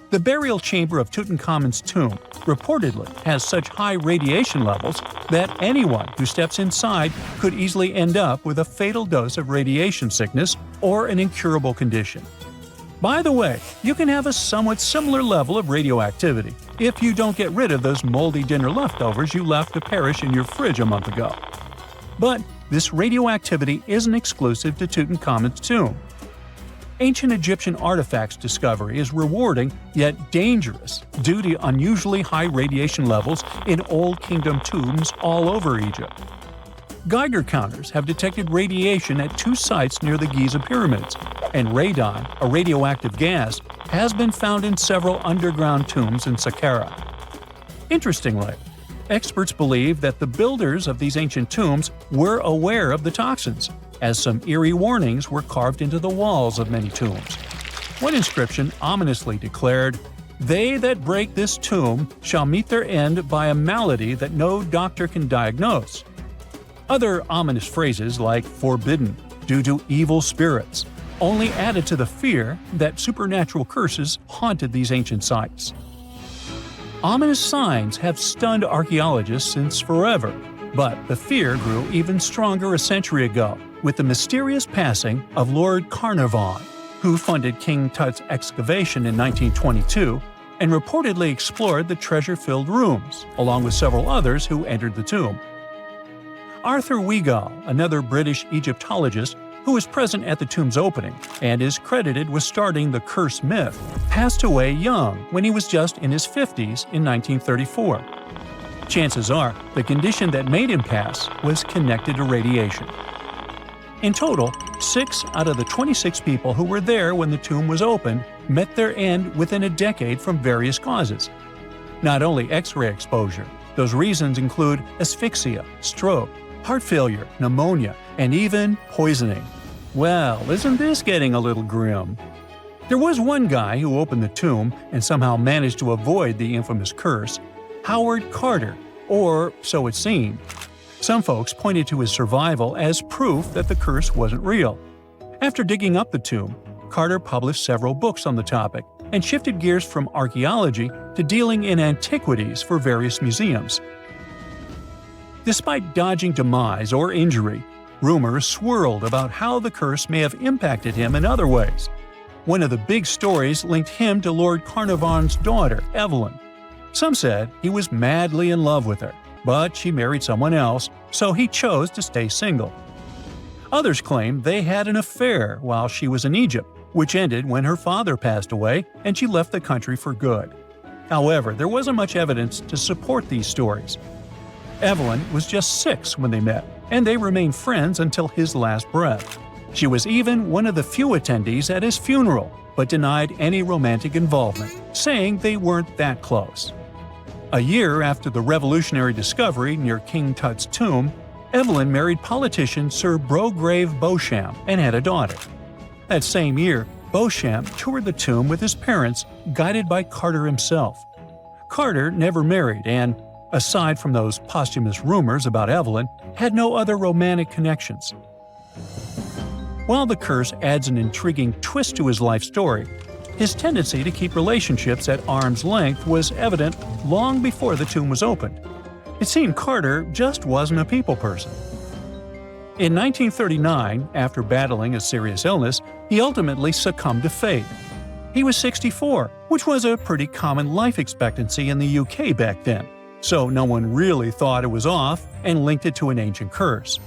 The burial chamber of Tutankhamun's tomb reportedly has such high radiation levels that anyone who steps inside could easily end up with a fatal dose of radiation sickness or an incurable condition. By the way, you can have a somewhat similar level of radioactivity if you don't get rid of those moldy dinner leftovers you left to perish in your fridge a month ago. But this radioactivity isn't exclusive to Tutankhamun's tomb. Ancient Egyptian artifacts discovery is rewarding yet dangerous due to unusually high radiation levels in Old Kingdom tombs all over Egypt. Geiger counters have detected radiation at 2 sites near the Giza pyramids, and radon, a radioactive gas, has been found in several underground tombs in Saqqara. Interestingly, experts believe that the builders of these ancient tombs were aware of the toxins, as some eerie warnings were carved into the walls of many tombs. One inscription ominously declared, "They that break this tomb shall meet their end by a malady that no doctor can diagnose." Other ominous phrases like "forbidden," "due to evil spirits," only added to the fear that supernatural curses haunted these ancient sites. Ominous signs have stunned archaeologists since forever, but the fear grew even stronger a century ago with the mysterious passing of Lord Carnarvon, who funded King Tut's excavation in 1922 and reportedly explored the treasure-filled rooms, along with several others who entered the tomb. Arthur Weigall, another British Egyptologist who was present at the tomb's opening and is credited with starting the curse myth, passed away young when he was just in his 50s in 1934. Chances are the condition that made him pass was connected to radiation. In total, 6 out of the 26 people who were there when the tomb was opened met their end within a decade from various causes. Not only X-ray exposure, those reasons include asphyxia, stroke, heart failure, pneumonia, and even poisoning. Well, isn't this getting a little grim? There was one guy who opened the tomb and somehow managed to avoid the infamous curse, Howard Carter, or so it seemed. Some folks pointed to his survival as proof that the curse wasn't real. After digging up the tomb, Carter published several books on the topic and shifted gears from archaeology to dealing in antiquities for various museums. Despite dodging demise or injury, rumors swirled about how the curse may have impacted him in other ways. One of the big stories linked him to Lord Carnarvon's daughter, Evelyn. Some said he was madly in love with her, but she married someone else, so he chose to stay single. Others claimed they had an affair while she was in Egypt, which ended when her father passed away and she left the country for good. However, there wasn't much evidence to support these stories. Evelyn was just 6 when they met, and they remained friends until his last breath. She was even one of the few attendees at his funeral, but denied any romantic involvement, saying they weren't that close. A year after the revolutionary discovery near King Tut's tomb, Evelyn married politician Sir Brograve Beauchamp and had a daughter. That same year, Beauchamp toured the tomb with his parents, guided by Carter himself. Carter never married and, aside from those posthumous rumors about Evelyn, had no other romantic connections. While the curse adds an intriguing twist to his life story, his tendency to keep relationships at arm's length was evident long before the tomb was opened. It seemed Carter just wasn't a people person. In 1939, after battling a serious illness, he ultimately succumbed to fate. He was 64, which was a pretty common life expectancy in the UK back then, so no one really thought it was off and linked it to an ancient curse.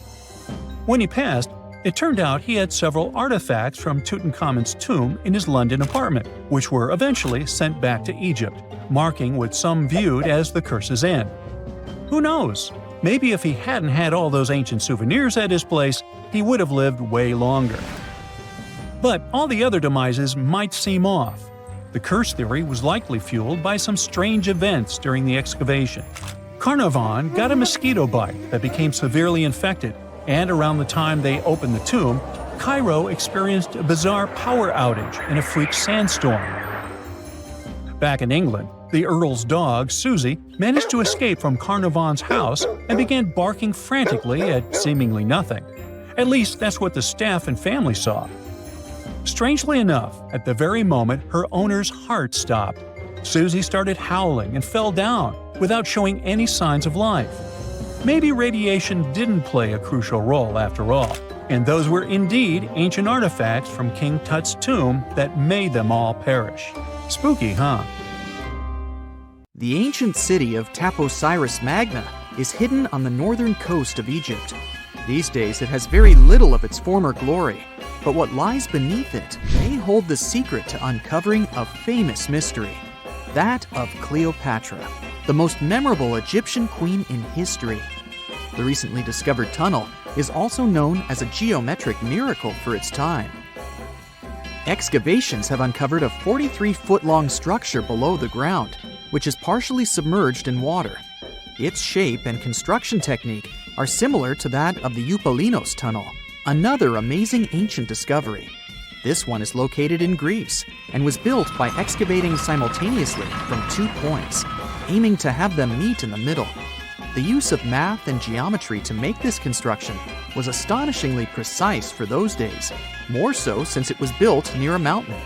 When he passed, It turned out he had several artifacts from Tutankhamun's tomb in his London apartment, which were eventually sent back to Egypt, marking what some viewed as the curse's end. Who knows? Maybe if he hadn't had all those ancient souvenirs at his place, he would have lived way longer. But all the other demises might seem off. The curse theory was likely fueled by some strange events during the excavation. Carnarvon got a mosquito bite that became severely infected, and around the time they opened the tomb, Cairo experienced a bizarre power outage in a freak sandstorm. Back in England, the Earl's dog, Susie, managed to escape from Carnarvon's house and began barking frantically at seemingly nothing. At least that's what the staff and family saw. Strangely enough, at the very moment her owner's heart stopped, Susie started howling and fell down without showing any signs of life. Maybe radiation didn't play a crucial role after all, and those were indeed ancient artifacts from King Tut's tomb that made them all perish. Spooky, huh? The ancient city of Taposiris Magna is hidden on the northern coast of Egypt. These days it has very little of its former glory, but what lies beneath it may hold the secret to uncovering a famous mystery, that of Cleopatra, the most memorable Egyptian queen in history. The recently discovered tunnel is also known as a geometric miracle for its time. Excavations have uncovered a 43-foot-long structure below the ground, which is partially submerged in water. Its shape and construction technique are similar to that of the Eupalinos Tunnel, another amazing ancient discovery. This one is located in Greece and was built by excavating simultaneously from 2 points, aiming to have them meet in the middle. The use of math and geometry to make this construction was astonishingly precise for those days, more so since it was built near a mountain.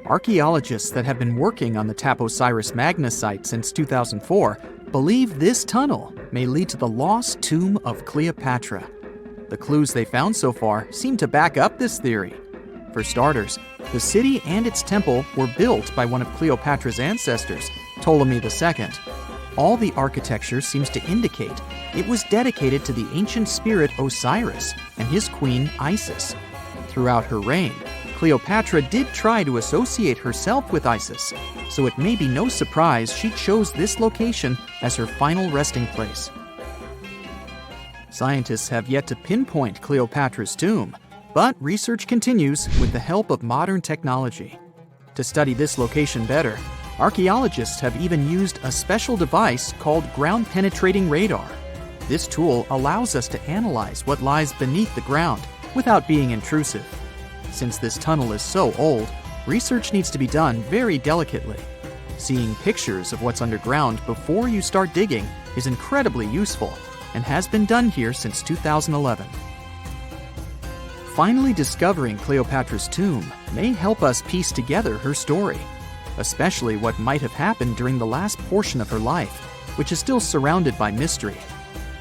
Archaeologists that have been working on the Taposiris Magna site since 2004 believe this tunnel may lead to the lost tomb of Cleopatra. The clues they found so far seem to back up this theory. For starters, the city and its temple were built by one of Cleopatra's ancestors, Ptolemy II. All the architecture seems to indicate it was dedicated to the ancient spirit Osiris and his queen Isis. Throughout her reign, Cleopatra did try to associate herself with Isis, so it may be no surprise she chose this location as her final resting place. Scientists have yet to pinpoint Cleopatra's tomb, but research continues with the help of modern technology. To study this location better, archaeologists have even used a special device called ground-penetrating radar. This tool allows us to analyze what lies beneath the ground without being intrusive. Since this tunnel is so old, research needs to be done very delicately. Seeing pictures of what's underground before you start digging is incredibly useful and has been done here since 2011. Finally discovering Cleopatra's tomb may help us piece together her story, especially what might have happened during the last portion of her life, which is still surrounded by mystery.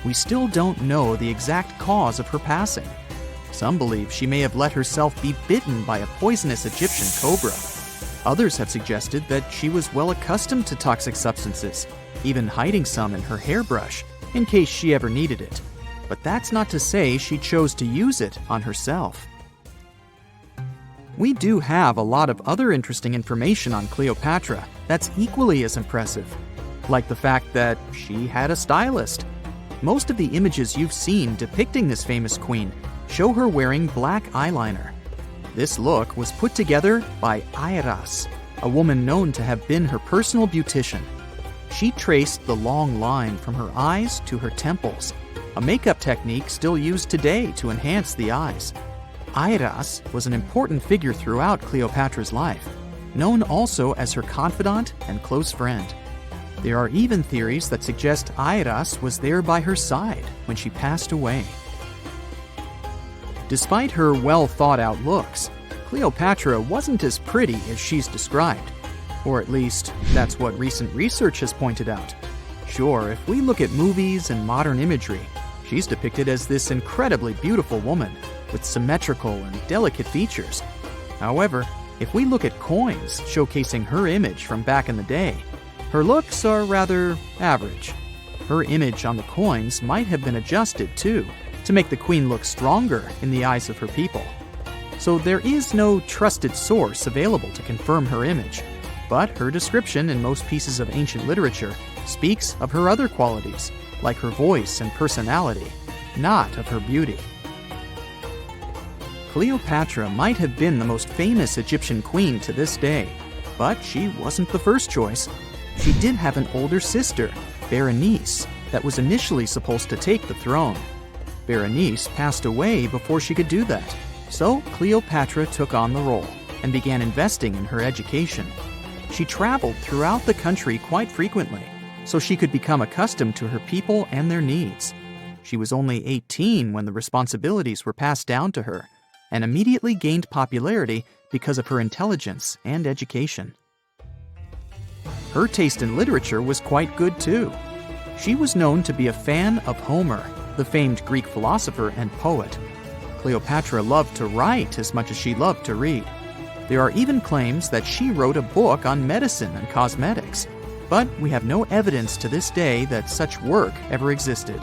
We still don't know the exact cause of her passing. Some believe she may have let herself be bitten by a poisonous Egyptian cobra. Others have suggested that she was well accustomed to toxic substances, even hiding some in her hairbrush in case she ever needed it. But that's not to say she chose to use it on herself. We do have a lot of other interesting information on Cleopatra that's equally as impressive, like the fact that she had a stylist. Most of the images you've seen depicting this famous queen show her wearing black eyeliner. This look was put together by Airas, a woman known to have been her personal beautician. She traced the long line from her eyes to her temples, a makeup technique still used today to enhance the eyes. Airas was an important figure throughout Cleopatra's life, known also as her confidant and close friend. There are even theories that suggest Airas was there by her side when she passed away. Despite her well-thought-out looks, Cleopatra wasn't as pretty as she's described. Or at least, that's what recent research has pointed out. Sure, if we look at movies and modern imagery, she's depicted as this incredibly beautiful woman with symmetrical and delicate features. However, if we look at coins showcasing her image from back in the day, her looks are rather average. Her image on the coins might have been adjusted too, to make the queen look stronger in the eyes of her people. So there is no trusted source available to confirm her image, but her description in most pieces of ancient literature speaks of her other qualities, like her voice and personality, not of her beauty. Cleopatra might have been the most famous Egyptian queen to this day, but she wasn't the first choice. She did have an older sister, Berenice, that was initially supposed to take the throne. Berenice passed away before she could do that, so Cleopatra took on the role and began investing in her education. She traveled throughout the country quite frequently, so she could become accustomed to her people and their needs. She was only 18 when the responsibilities were passed down to her, and immediately gained popularity because of her intelligence and education. Her taste in literature was quite good too. She was known to be a fan of Homer, the famed Greek philosopher and poet. Cleopatra loved to write as much as she loved to read. There are even claims that she wrote a book on medicine and cosmetics, but we have no evidence to this day that such work ever existed.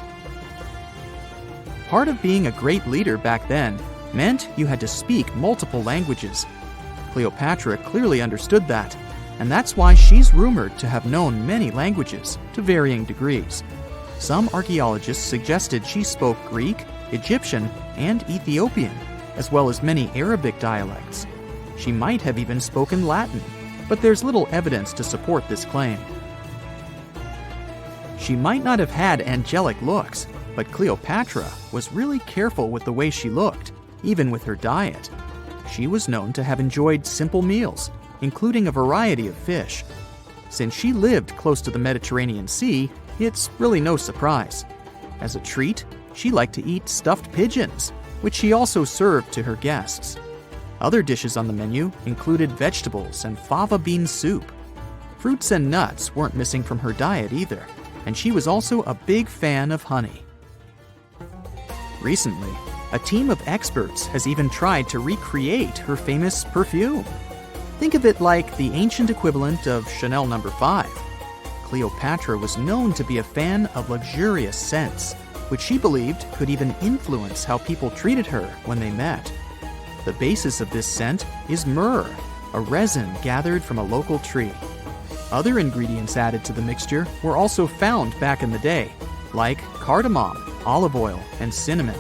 Part of being a great leader back then meant you had to speak multiple languages. Cleopatra clearly understood that, and that's why she's rumored to have known many languages to varying degrees. Some archaeologists suggested she spoke Greek, Egyptian, and Ethiopian, as well as many Arabic dialects. She might have even spoken Latin, but there's little evidence to support this claim. She might not have had angelic looks, but Cleopatra was really careful with the way she looked, even with her diet. She was known to have enjoyed simple meals, including a variety of fish. Since she lived close to the Mediterranean Sea, it's really no surprise. As a treat, she liked to eat stuffed pigeons, which she also served to her guests. Other dishes on the menu included vegetables and fava bean soup. Fruits and nuts weren't missing from her diet either, and she was also a big fan of honey. Recently, a team of experts has even tried to recreate her famous perfume. Think of it like the ancient equivalent of Chanel No. 5. Cleopatra was known to be a fan of luxurious scents, which she believed could even influence how people treated her when they met. The basis of this scent is myrrh, a resin gathered from a local tree. Other ingredients added to the mixture were also found back in the day, like cardamom, olive oil, and cinnamon.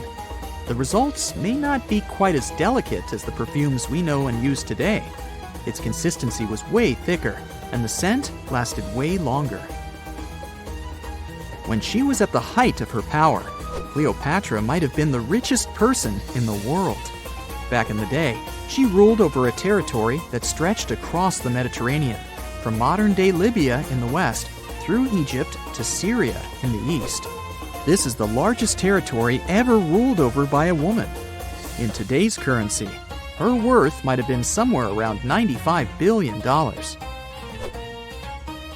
The results may not be quite as delicate as the perfumes we know and use today. Its consistency was way thicker, and the scent lasted way longer. When she was at the height of her power, Cleopatra might have been the richest person in the world. Back in the day, she ruled over a territory that stretched across the Mediterranean, from modern-day Libya in the west through Egypt to Syria in the east. This is the largest territory ever ruled over by a woman. In today's currency, her worth might have been somewhere around $95 billion.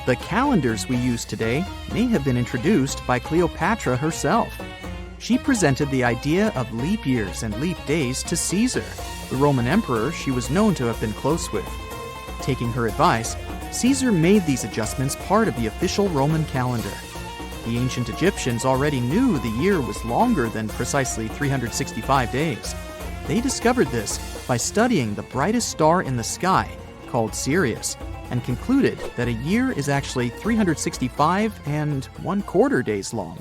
The calendars we use today may have been introduced by Cleopatra herself. She presented the idea of leap years and leap days to Caesar, the Roman emperor she was known to have been close with. Taking her advice, Caesar made these adjustments part of the official Roman calendar. The ancient Egyptians already knew the year was longer than precisely 365 days. They discovered this by studying the brightest star in the sky, called Sirius, and concluded that a year is actually 365 and 1/4 days long.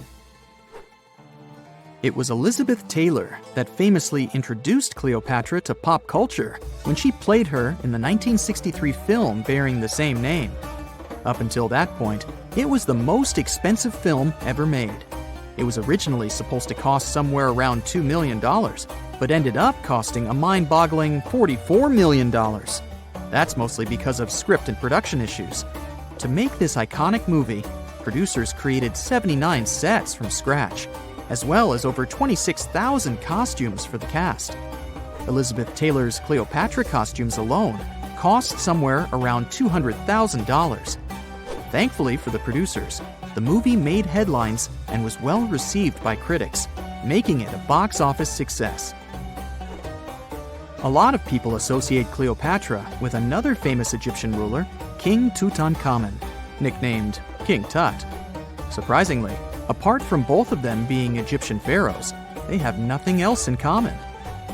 It was Elizabeth Taylor that famously introduced Cleopatra to pop culture when she played her in the 1963 film bearing the same name. Up until that point, it was the most expensive film ever made. It was originally supposed to cost somewhere around $2 million, but ended up costing a mind-boggling $44 million. That's mostly because of script and production issues. To make this iconic movie, producers created 79 sets from scratch, as well as over 26,000 costumes for the cast. Elizabeth Taylor's Cleopatra costumes alone cost somewhere around $200,000. Thankfully for the producers, the movie made headlines and was well received by critics, making it a box office success. A lot of people associate Cleopatra with another famous Egyptian ruler, King Tutankhamun, nicknamed King Tut. Surprisingly, apart from both of them being Egyptian pharaohs, they have nothing else in common.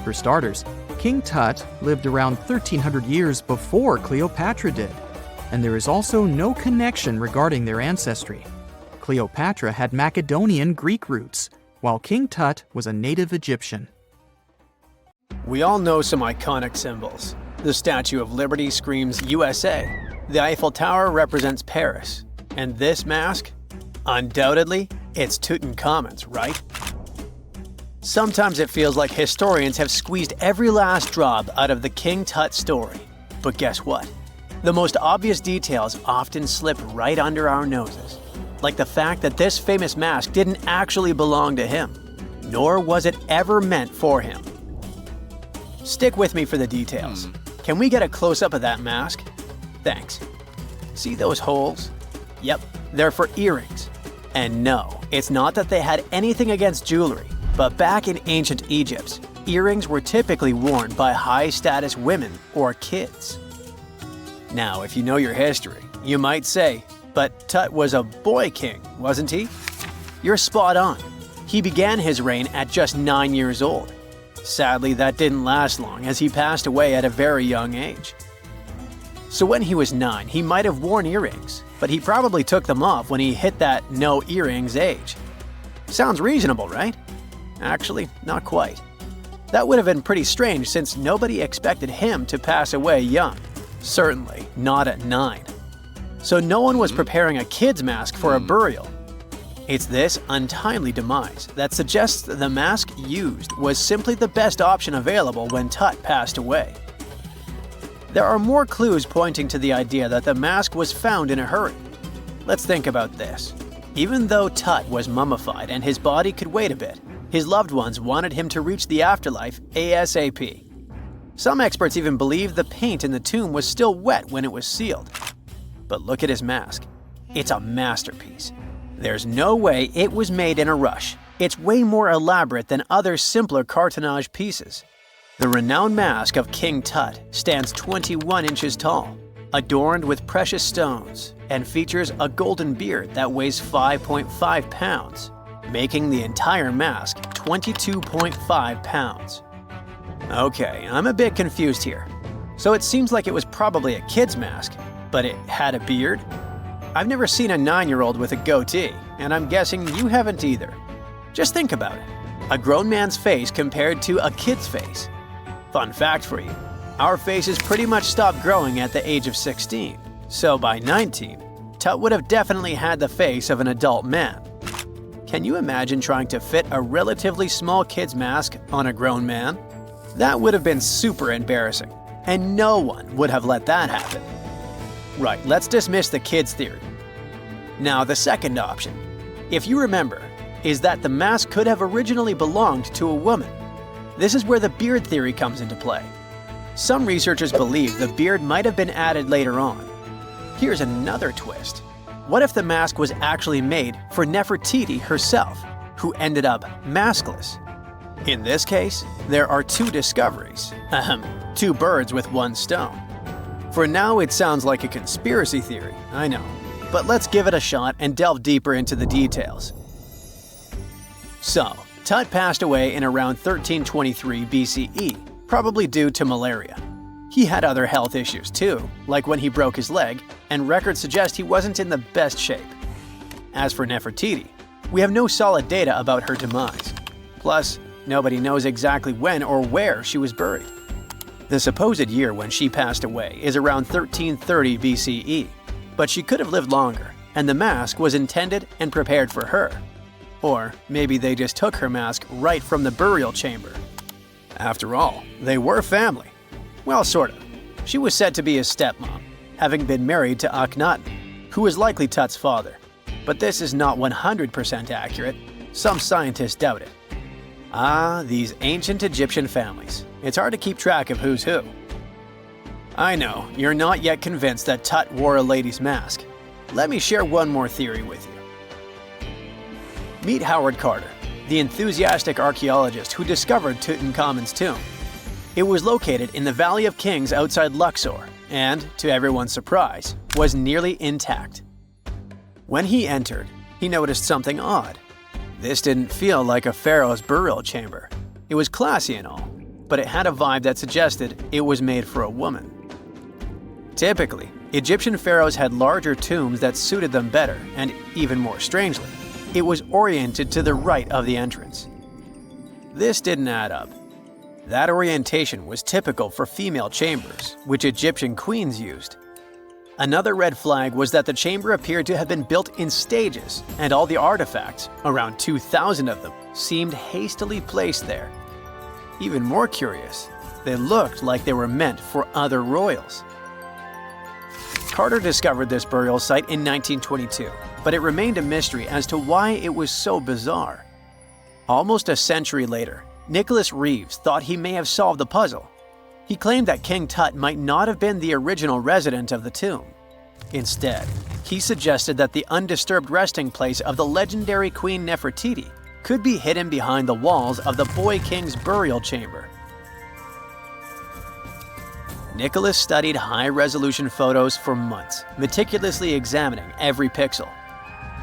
For starters, King Tut lived around 1300 years before Cleopatra did, and there is also no connection regarding their ancestry. Cleopatra had Macedonian Greek roots, while King Tut was a native Egyptian. We all know some iconic symbols. The Statue of Liberty screams USA. The Eiffel Tower represents Paris. And this mask? Undoubtedly, it's Tutankhamun's, right? Sometimes it feels like historians have squeezed every last drop out of the King Tut story. But guess what? The most obvious details often slip right under our noses. Like the fact that this famous mask didn't actually belong to him, nor was it ever meant for him. Stick with me for the details. Can we get a close-up of that mask? Thanks. See those holes? Yep, they're for earrings. And no, it's not that they had anything against jewelry, but back in ancient Egypt, earrings were typically worn by high-status women or kids. Now, if you know your history, you might say, but Tut was a boy king, wasn't he? You're spot on. He began his reign at just 9 years old. Sadly, that didn't last long as he passed away at a very young age. So when he was 9, he might have worn earrings, but he probably took them off when he hit that no earrings age. Sounds reasonable, right? Actually, not quite. That would have been pretty strange since nobody expected him to pass away young. Certainly not at 9. So no one was preparing a kid's mask for a burial. It's this untimely demise that suggests the mask used was simply the best option available when Tut passed away. There are more clues pointing to the idea that the mask was found in a hurry. Let's think about this. Even though Tut was mummified and his body could wait a bit, his loved ones wanted him to reach the afterlife ASAP. Some experts even believe the paint in the tomb was still wet when it was sealed. But look at his mask. It's a masterpiece. There's no way it was made in a rush. It's way more elaborate than other simpler cartonnage pieces. The renowned mask of King Tut stands 21 inches tall, adorned with precious stones, and features a golden beard that weighs 5.5 pounds, making the entire mask 22.5 pounds. Okay, I'm a bit confused here. So it seems like it was probably a kid's mask, but it had a beard? I've never seen a 9-year-old with a goatee, and I'm guessing you haven't either. Just think about it. A grown man's face compared to a kid's face. Fun fact for you, our faces pretty much stopped growing at the age of 16, so by 19, Tut would have definitely had the face of an adult man. Can you imagine trying to fit a relatively small kid's mask on a grown man? That would have been super embarrassing, and no one would have let that happen. Right, let's dismiss the kids' theory. Now, the second option, if you remember, is that the mask could have originally belonged to a woman. This is where the beard theory comes into play. Some researchers believe the beard might have been added later on. Here's another twist. What if the mask was actually made for Nefertiti herself, who ended up maskless? In this case, there are two discoveries. Two birds with one stone. For now, it sounds like a conspiracy theory, I know. But let's give it a shot and delve deeper into the details. So, Tut passed away in around 1323 BCE, probably due to malaria. He had other health issues too, like when he broke his leg, and records suggest he wasn't in the best shape. As for Nefertiti, we have no solid data about her demise. Plus, nobody knows exactly when or where she was buried. The supposed year when she passed away is around 1330 BCE, but she could have lived longer, and the mask was intended and prepared for her. Or maybe they just took her mask right from the burial chamber. After all, they were family. Well, sort of. She was said to be his stepmom, having been married to Akhenaten, who was likely Tut's father. But this is not 100% accurate. Some scientists doubt it. Ah, these ancient Egyptian families. It's hard to keep track of who's who. I know, you're not yet convinced that Tut wore a lady's mask. Let me share one more theory with you. Meet Howard Carter, the enthusiastic archaeologist who discovered Tutankhamun's tomb. It was located in the Valley of Kings outside Luxor, and, to everyone's surprise, was nearly intact. When he entered, he noticed something odd. This didn't feel like a pharaoh's burial chamber. It was classy and all, but it had a vibe that suggested it was made for a woman. Typically, Egyptian pharaohs had larger tombs that suited them better, and even more strangely, it was oriented to the right of the entrance. This didn't add up. That orientation was typical for female chambers, which Egyptian queens used. Another red flag was that the chamber appeared to have been built in stages, and all the artifacts, around 2,000 of them, seemed hastily placed there. Even more curious, they looked like they were meant for other royals. Carter discovered this burial site in 1922, but it remained a mystery as to why it was so bizarre. Almost a century later, Nicholas Reeves thought he may have solved the puzzle. He claimed that King Tut might not have been the original resident of the tomb. Instead, he suggested that the undisturbed resting place of the legendary Queen Nefertiti could be hidden behind the walls of the boy king's burial chamber. Nicholas studied high-resolution photos for months, meticulously examining every pixel.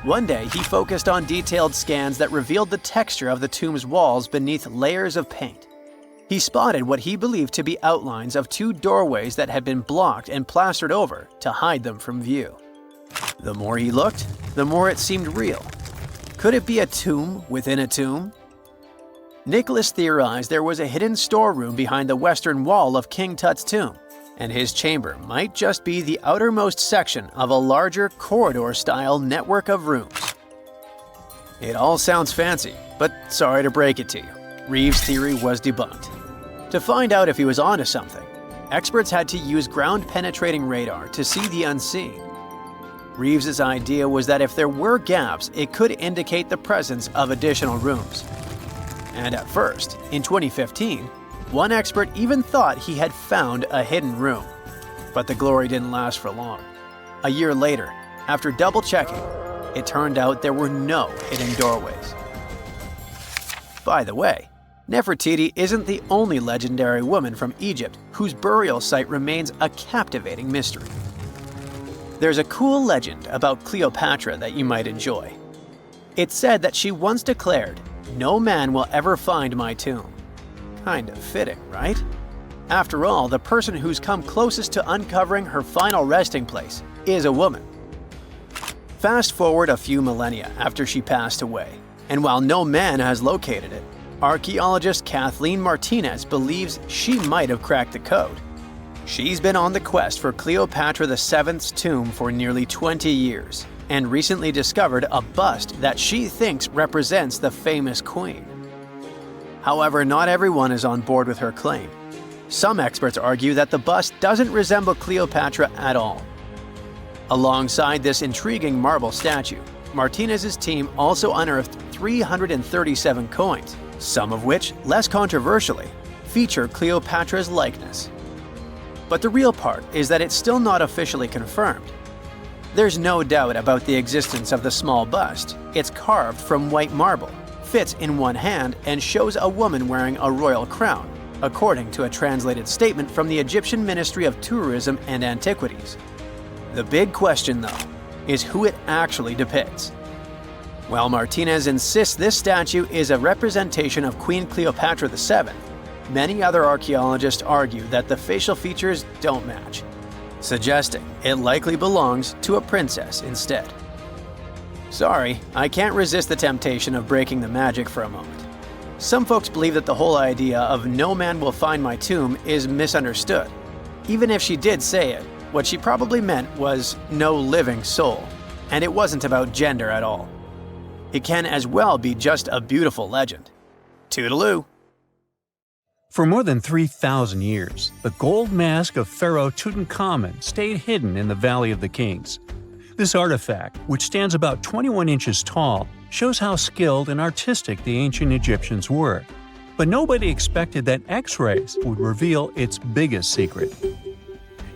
One day, he focused on detailed scans that revealed the texture of the tomb's walls beneath layers of paint. He spotted what he believed to be outlines of two doorways that had been blocked and plastered over to hide them from view. The more he looked, the more it seemed real. Could it be a tomb within a tomb? Nicholas theorized there was a hidden storeroom behind the western wall of King Tut's tomb, and his chamber might just be the outermost section of a larger corridor-style network of rooms. It all sounds fancy, but sorry to break it to you, Reeves' theory was debunked. To find out if he was onto something, experts had to use ground-penetrating radar to see the unseen. Reeves' idea was that if there were gaps, it could indicate the presence of additional rooms. And at first, in 2015, one expert even thought he had found a hidden room. But the glory didn't last for long. A year later, after double-checking, it turned out there were no hidden doorways. By the way, Nefertiti isn't the only legendary woman from Egypt whose burial site remains a captivating mystery. There's a cool legend about Cleopatra that you might enjoy. It's said that she once declared, "No man will ever find my tomb." Kind of fitting, right? After all, the person who's come closest to uncovering her final resting place is a woman. Fast forward a few millennia after she passed away, and while no man has located it, archaeologist Kathleen Martinez believes she might have cracked the code. She's been on the quest for Cleopatra VII's tomb for nearly 20 years, and recently discovered a bust that she thinks represents the famous queen. However, not everyone is on board with her claim. Some experts argue that the bust doesn't resemble Cleopatra at all. Alongside this intriguing marble statue, Martinez's team also unearthed 337 coins, some of which, less controversially, feature Cleopatra's likeness. But the real part is that it's still not officially confirmed. There's no doubt about the existence of the small bust. It's carved from white marble, fits in one hand, and shows a woman wearing a royal crown, according to a translated statement from the Egyptian Ministry of Tourism and Antiquities. The big question, though, is who it actually depicts. While Martinez insists this statue is a representation of Queen Cleopatra VII, many other archaeologists argue that the facial features don't match, suggesting it likely belongs to a princess instead. Sorry, I can't resist the temptation of breaking the magic for a moment. Some folks believe that the whole idea of "no man will find my tomb" is misunderstood. Even if she did say it, what she probably meant was "no living soul," and it wasn't about gender at all. It can as well be just a beautiful legend. Toodaloo! For more than 3,000 years, the gold mask of Pharaoh Tutankhamun stayed hidden in the Valley of the Kings. This artifact, which stands about 21 inches tall, shows how skilled and artistic the ancient Egyptians were. But nobody expected that X-rays would reveal its biggest secret.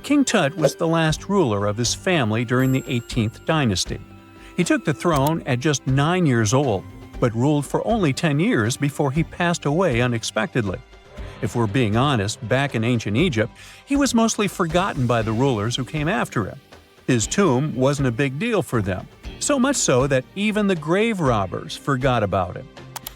King Tut was the last ruler of his family during the 18th dynasty. He took the throne at just 9 years old, but ruled for only 10 years before he passed away unexpectedly. If we're being honest, back in ancient Egypt, he was mostly forgotten by the rulers who came after him. His tomb wasn't a big deal for them. So much so that even the grave robbers forgot about him.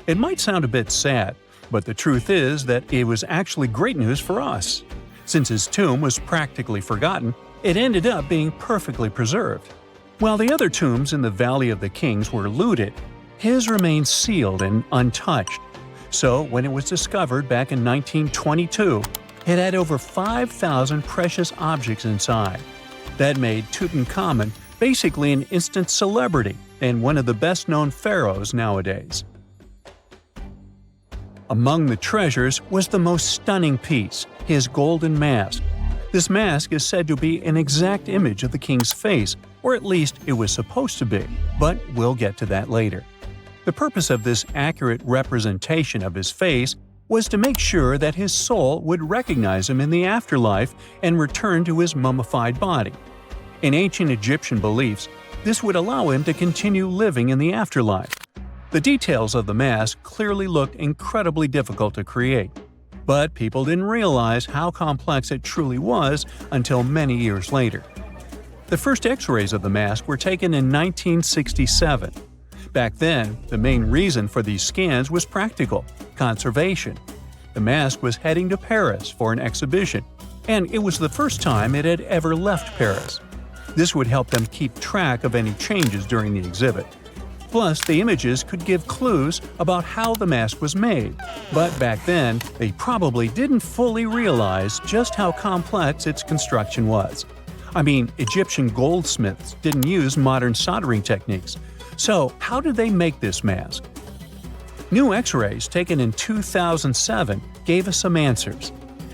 It might sound a bit sad, but the truth is that it was actually great news for us. Since his tomb was practically forgotten, it ended up being perfectly preserved. While the other tombs in the Valley of the Kings were looted, his remained sealed and untouched. So when it was discovered back in 1922, it had over 5,000 precious objects inside. That made Tutankhamun basically an instant celebrity and one of the best-known pharaohs nowadays. Among the treasures was the most stunning piece, his golden mask. This mask is said to be an exact image of the king's face, or at least it was supposed to be, but we'll get to that later. The purpose of this accurate representation of his face was to make sure that his soul would recognize him in the afterlife and return to his mummified body. In ancient Egyptian beliefs, this would allow him to continue living in the afterlife. The details of the mask clearly looked incredibly difficult to create, but people didn't realize how complex it truly was until many years later. The first X-rays of the mask were taken in 1967. Back then, the main reason for these scans was practical – conservation. The mask was heading to Paris for an exhibition, and it was the first time it had ever left Paris. This would help them keep track of any changes during the exhibit. Plus, the images could give clues about how the mask was made, but back then, they probably didn't fully realize just how complex its construction was. I mean, Egyptian goldsmiths didn't use modern soldering techniques. So, how did they make this mask? New X-rays taken in 2007 gave us some answers.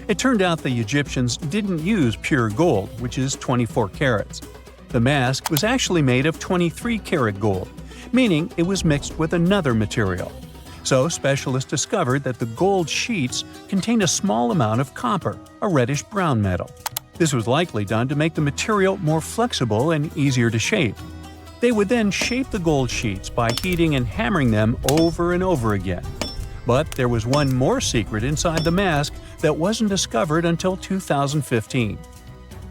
It turned out the Egyptians didn't use pure gold, which is 24 carats. The mask was actually made of 23-karat gold, meaning it was mixed with another material. So specialists discovered that the gold sheets contained a small amount of copper, a reddish-brown metal. This was likely done to make the material more flexible and easier to shape. They would then shape the gold sheets by heating and hammering them over and over again. But there was one more secret inside the mask that wasn't discovered until 2015.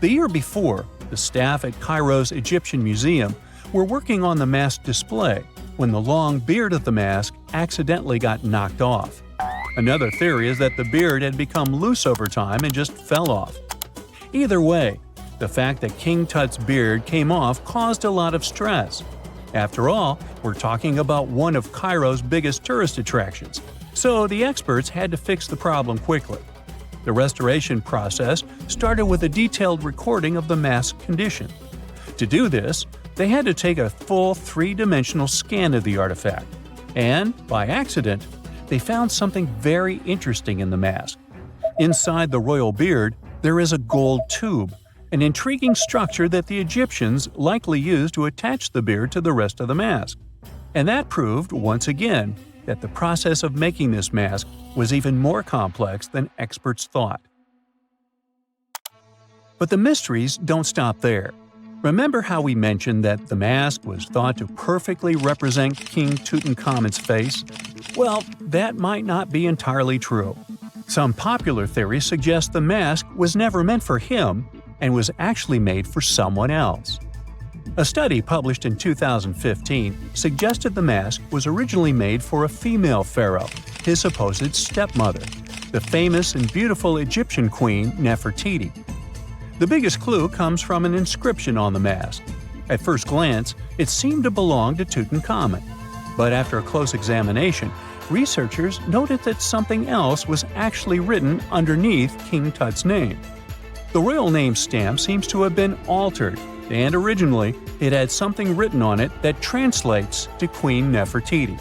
The year before, the staff at Cairo's Egyptian Museum were working on the mask display when the long beard of the mask accidentally got knocked off. Another theory is that the beard had become loose over time and just fell off. Either way, the fact that King Tut's beard came off caused a lot of stress. After all, we're talking about one of Cairo's biggest tourist attractions, so the experts had to fix the problem quickly. The restoration process started with a detailed recording of the mask's condition. To do this, they had to take a full three-dimensional scan of the artifact, and, by accident, they found something very interesting in the mask. Inside the royal beard, there is a gold tube, an intriguing structure that the Egyptians likely used to attach the beard to the rest of the mask. And that proved, once again, that the process of making this mask was even more complex than experts thought. But the mysteries don't stop there. Remember how we mentioned that the mask was thought to perfectly represent King Tutankhamun's face? Well, that might not be entirely true. Some popular theories suggest the mask was never meant for him and was actually made for someone else. A study published in 2015 suggested the mask was originally made for a female pharaoh, his supposed stepmother, the famous and beautiful Egyptian queen Nefertiti. The biggest clue comes from an inscription on the mask. At first glance, it seemed to belong to Tutankhamun, but after a close examination, researchers noted that something else was actually written underneath King Tut's name. The royal name stamp seems to have been altered, and originally it had something written on it that translates to Queen Nefertiti.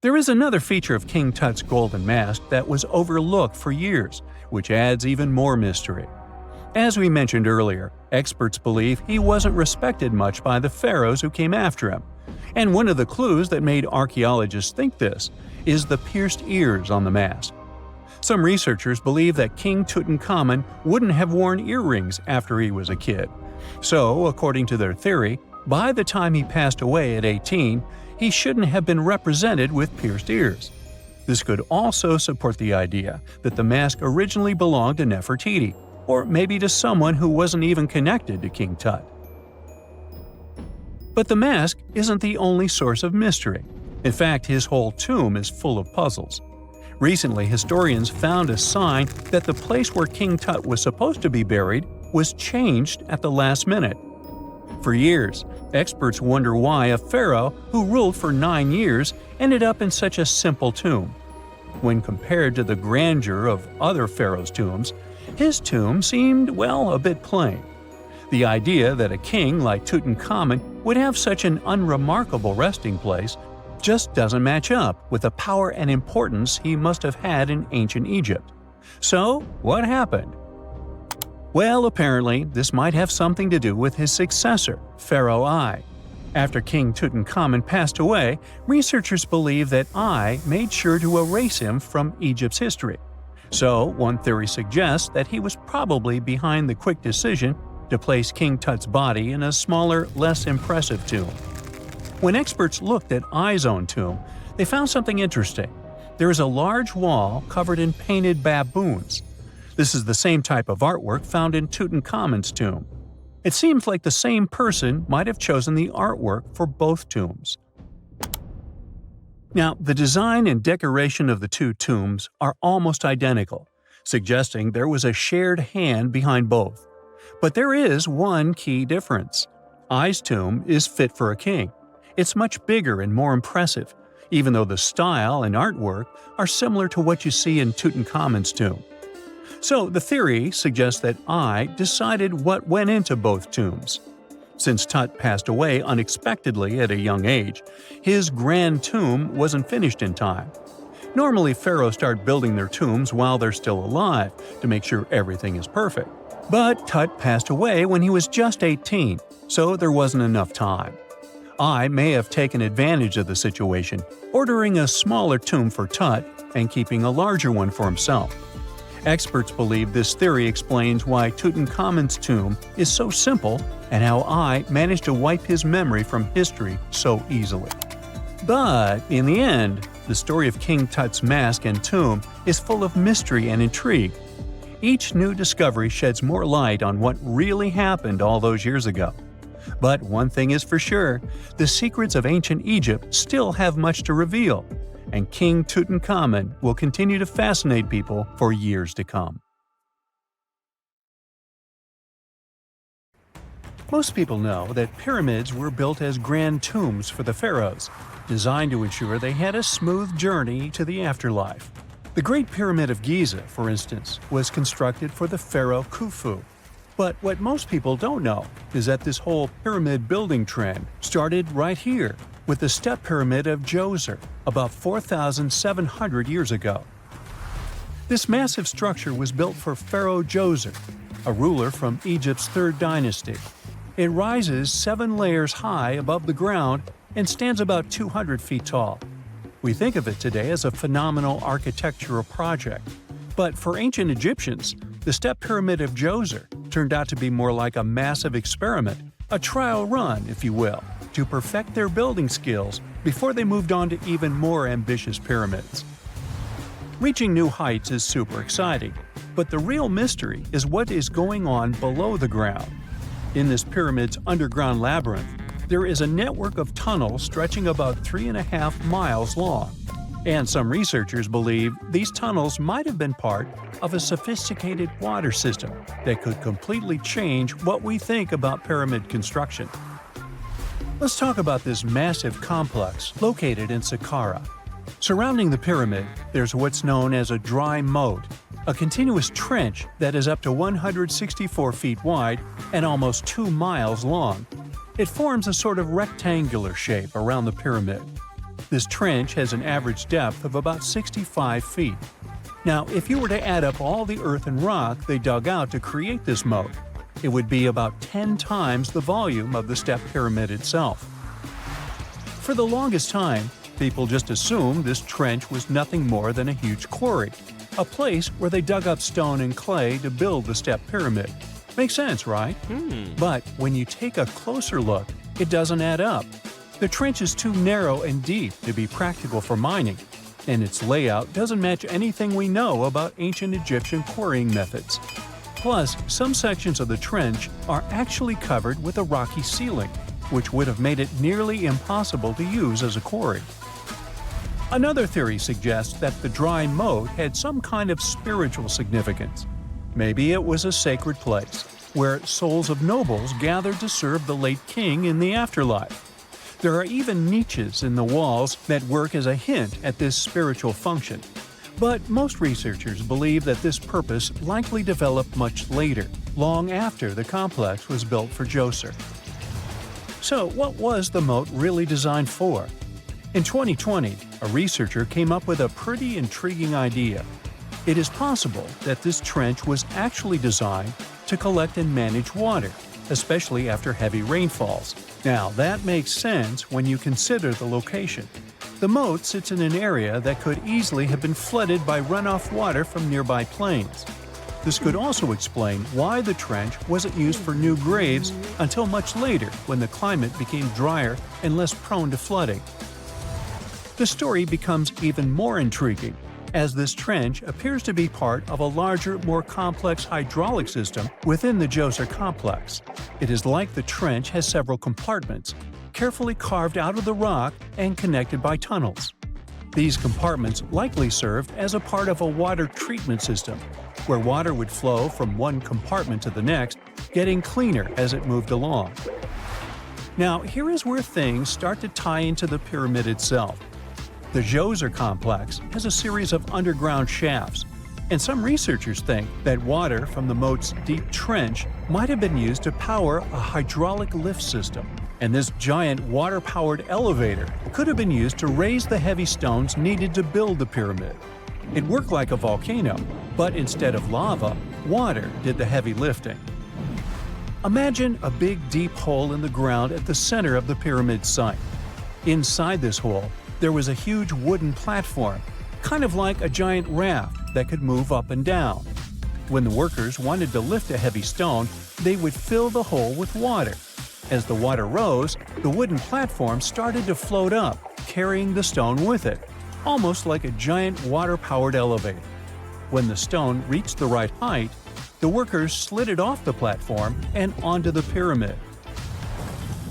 There is another feature of King Tut's golden mask that was overlooked for years, which adds even more mystery. As we mentioned earlier, experts believe he wasn't respected much by the pharaohs who came after him. And one of the clues that made archaeologists think this is the pierced ears on the mask. Some researchers believe that King Tutankhamun wouldn't have worn earrings after he was a kid. So, according to their theory, by the time he passed away at 18, he shouldn't have been represented with pierced ears. This could also support the idea that the mask originally belonged to Nefertiti, or maybe to someone who wasn't even connected to King Tut. But the mask isn't the only source of mystery. In fact, his whole tomb is full of puzzles. Recently, historians found a sign that the place where King Tut was supposed to be buried was changed at the last minute. For years, experts wonder why a pharaoh who ruled for 9 years ended up in such a simple tomb. When compared to the grandeur of other pharaohs' tombs, his tomb seemed, well, a bit plain. The idea that a king like Tutankhamun would have such an unremarkable resting place just doesn't match up with the power and importance he must have had in ancient Egypt. So, what happened? Well, apparently, this might have something to do with his successor, Pharaoh I. After King Tutankhamun passed away, researchers believe that I made sure to erase him from Egypt's history. So, one theory suggests that he was probably behind the quick decision to place King Tut's body in a smaller, less impressive tomb. When experts looked at I's own tomb, they found something interesting. There is a large wall covered in painted baboons. This is the same type of artwork found in Tutankhamun's tomb. It seems like the same person might have chosen the artwork for both tombs. Now, the design and decoration of the two tombs are almost identical, suggesting there was a shared hand behind both. But there is one key difference. I's tomb is fit for a king. It's much bigger and more impressive, even though the style and artwork are similar to what you see in Tutankhamun's tomb. So the theory suggests that I decided what went into both tombs. Since Tut passed away unexpectedly at a young age, his grand tomb wasn't finished in time. Normally, pharaohs start building their tombs while they're still alive to make sure everything is perfect. But Tut passed away when he was just 18, so there wasn't enough time. I may have taken advantage of the situation, ordering a smaller tomb for Tut and keeping a larger one for himself. Experts believe this theory explains why Tutankhamun's tomb is so simple and how I managed to wipe his memory from history so easily. But in the end, the story of King Tut's mask and tomb is full of mystery and intrigue. Each new discovery sheds more light on what really happened all those years ago. But one thing is for sure, the secrets of ancient Egypt still have much to reveal, and King Tutankhamun will continue to fascinate people for years to come. Most people know that pyramids were built as grand tombs for the pharaohs, designed to ensure they had a smooth journey to the afterlife. The Great Pyramid of Giza, for instance, was constructed for the pharaoh Khufu. But what most people don't know is that this whole pyramid building trend started right here with the step pyramid of Djoser about 4,700 years ago. This massive structure was built for Pharaoh Djoser, a ruler from Egypt's 3rd dynasty. It rises 7 layers high above the ground and stands about 200 feet tall. We think of it today as a phenomenal architectural project. But for ancient Egyptians, the step pyramid of Djoser turned out to be more like a massive experiment, a trial run, if you will, to perfect their building skills before they moved on to even more ambitious pyramids. Reaching new heights is super exciting, but the real mystery is what is going on below the ground. In this pyramid's underground labyrinth, there is a network of tunnels stretching about 3.5 miles long. And some researchers believe these tunnels might have been part of a sophisticated water system that could completely change what we think about pyramid construction. Let's talk about this massive complex located in Saqqara. Surrounding the pyramid, there's what's known as a dry moat, a continuous trench that is up to 164 feet wide and almost 2 miles long. It forms a sort of rectangular shape around the pyramid. This trench has an average depth of about 65 feet. Now, if you were to add up all the earth and rock they dug out to create this moat, it would be about 10 times the volume of the step pyramid itself. For the longest time, people just assumed this trench was nothing more than a huge quarry, a place where they dug up stone and clay to build the step pyramid. Makes sense, right? But when you take a closer look, it doesn't add up. The trench is too narrow and deep to be practical for mining, and its layout doesn't match anything we know about ancient Egyptian quarrying methods. Plus, some sections of the trench are actually covered with a rocky ceiling, which would have made it nearly impossible to use as a quarry. Another theory suggests that the dry moat had some kind of spiritual significance. Maybe it was a sacred place, where souls of nobles gathered to serve the late king in the afterlife. There are even niches in the walls that work as a hint at this spiritual function. But most researchers believe that this purpose likely developed much later, long after the complex was built for Djoser. So, what was the moat really designed for? In 2020, a researcher came up with a pretty intriguing idea. It is possible that this trench was actually designed to collect and manage water, especially after heavy rainfalls. Now, that makes sense when you consider the location. The moat sits in an area that could easily have been flooded by runoff water from nearby plains. This could also explain why the trench wasn't used for new graves until much later when the climate became drier and less prone to flooding. The story becomes even more intriguing, as this trench appears to be part of a larger, more complex hydraulic system within the Djoser complex. It is like the trench has several compartments, carefully carved out of the rock and connected by tunnels. These compartments likely served as a part of a water treatment system, where water would flow from one compartment to the next, getting cleaner as it moved along. Now, here is where things start to tie into the pyramid itself. The Djoser complex has a series of underground shafts, and some researchers think that water from the moat's deep trench might have been used to power a hydraulic lift system. And this giant water-powered elevator could have been used to raise the heavy stones needed to build the pyramid. It worked like a volcano, but instead of lava, water did the heavy lifting. Imagine a big deep hole in the ground at the center of the pyramid site. Inside this hole, there was a huge wooden platform, kind of like a giant raft that could move up and down. When the workers wanted to lift a heavy stone, they would fill the hole with water. As the water rose, the wooden platform started to float up, carrying the stone with it, almost like a giant water-powered elevator. When the stone reached the right height, the workers slid it off the platform and onto the pyramid.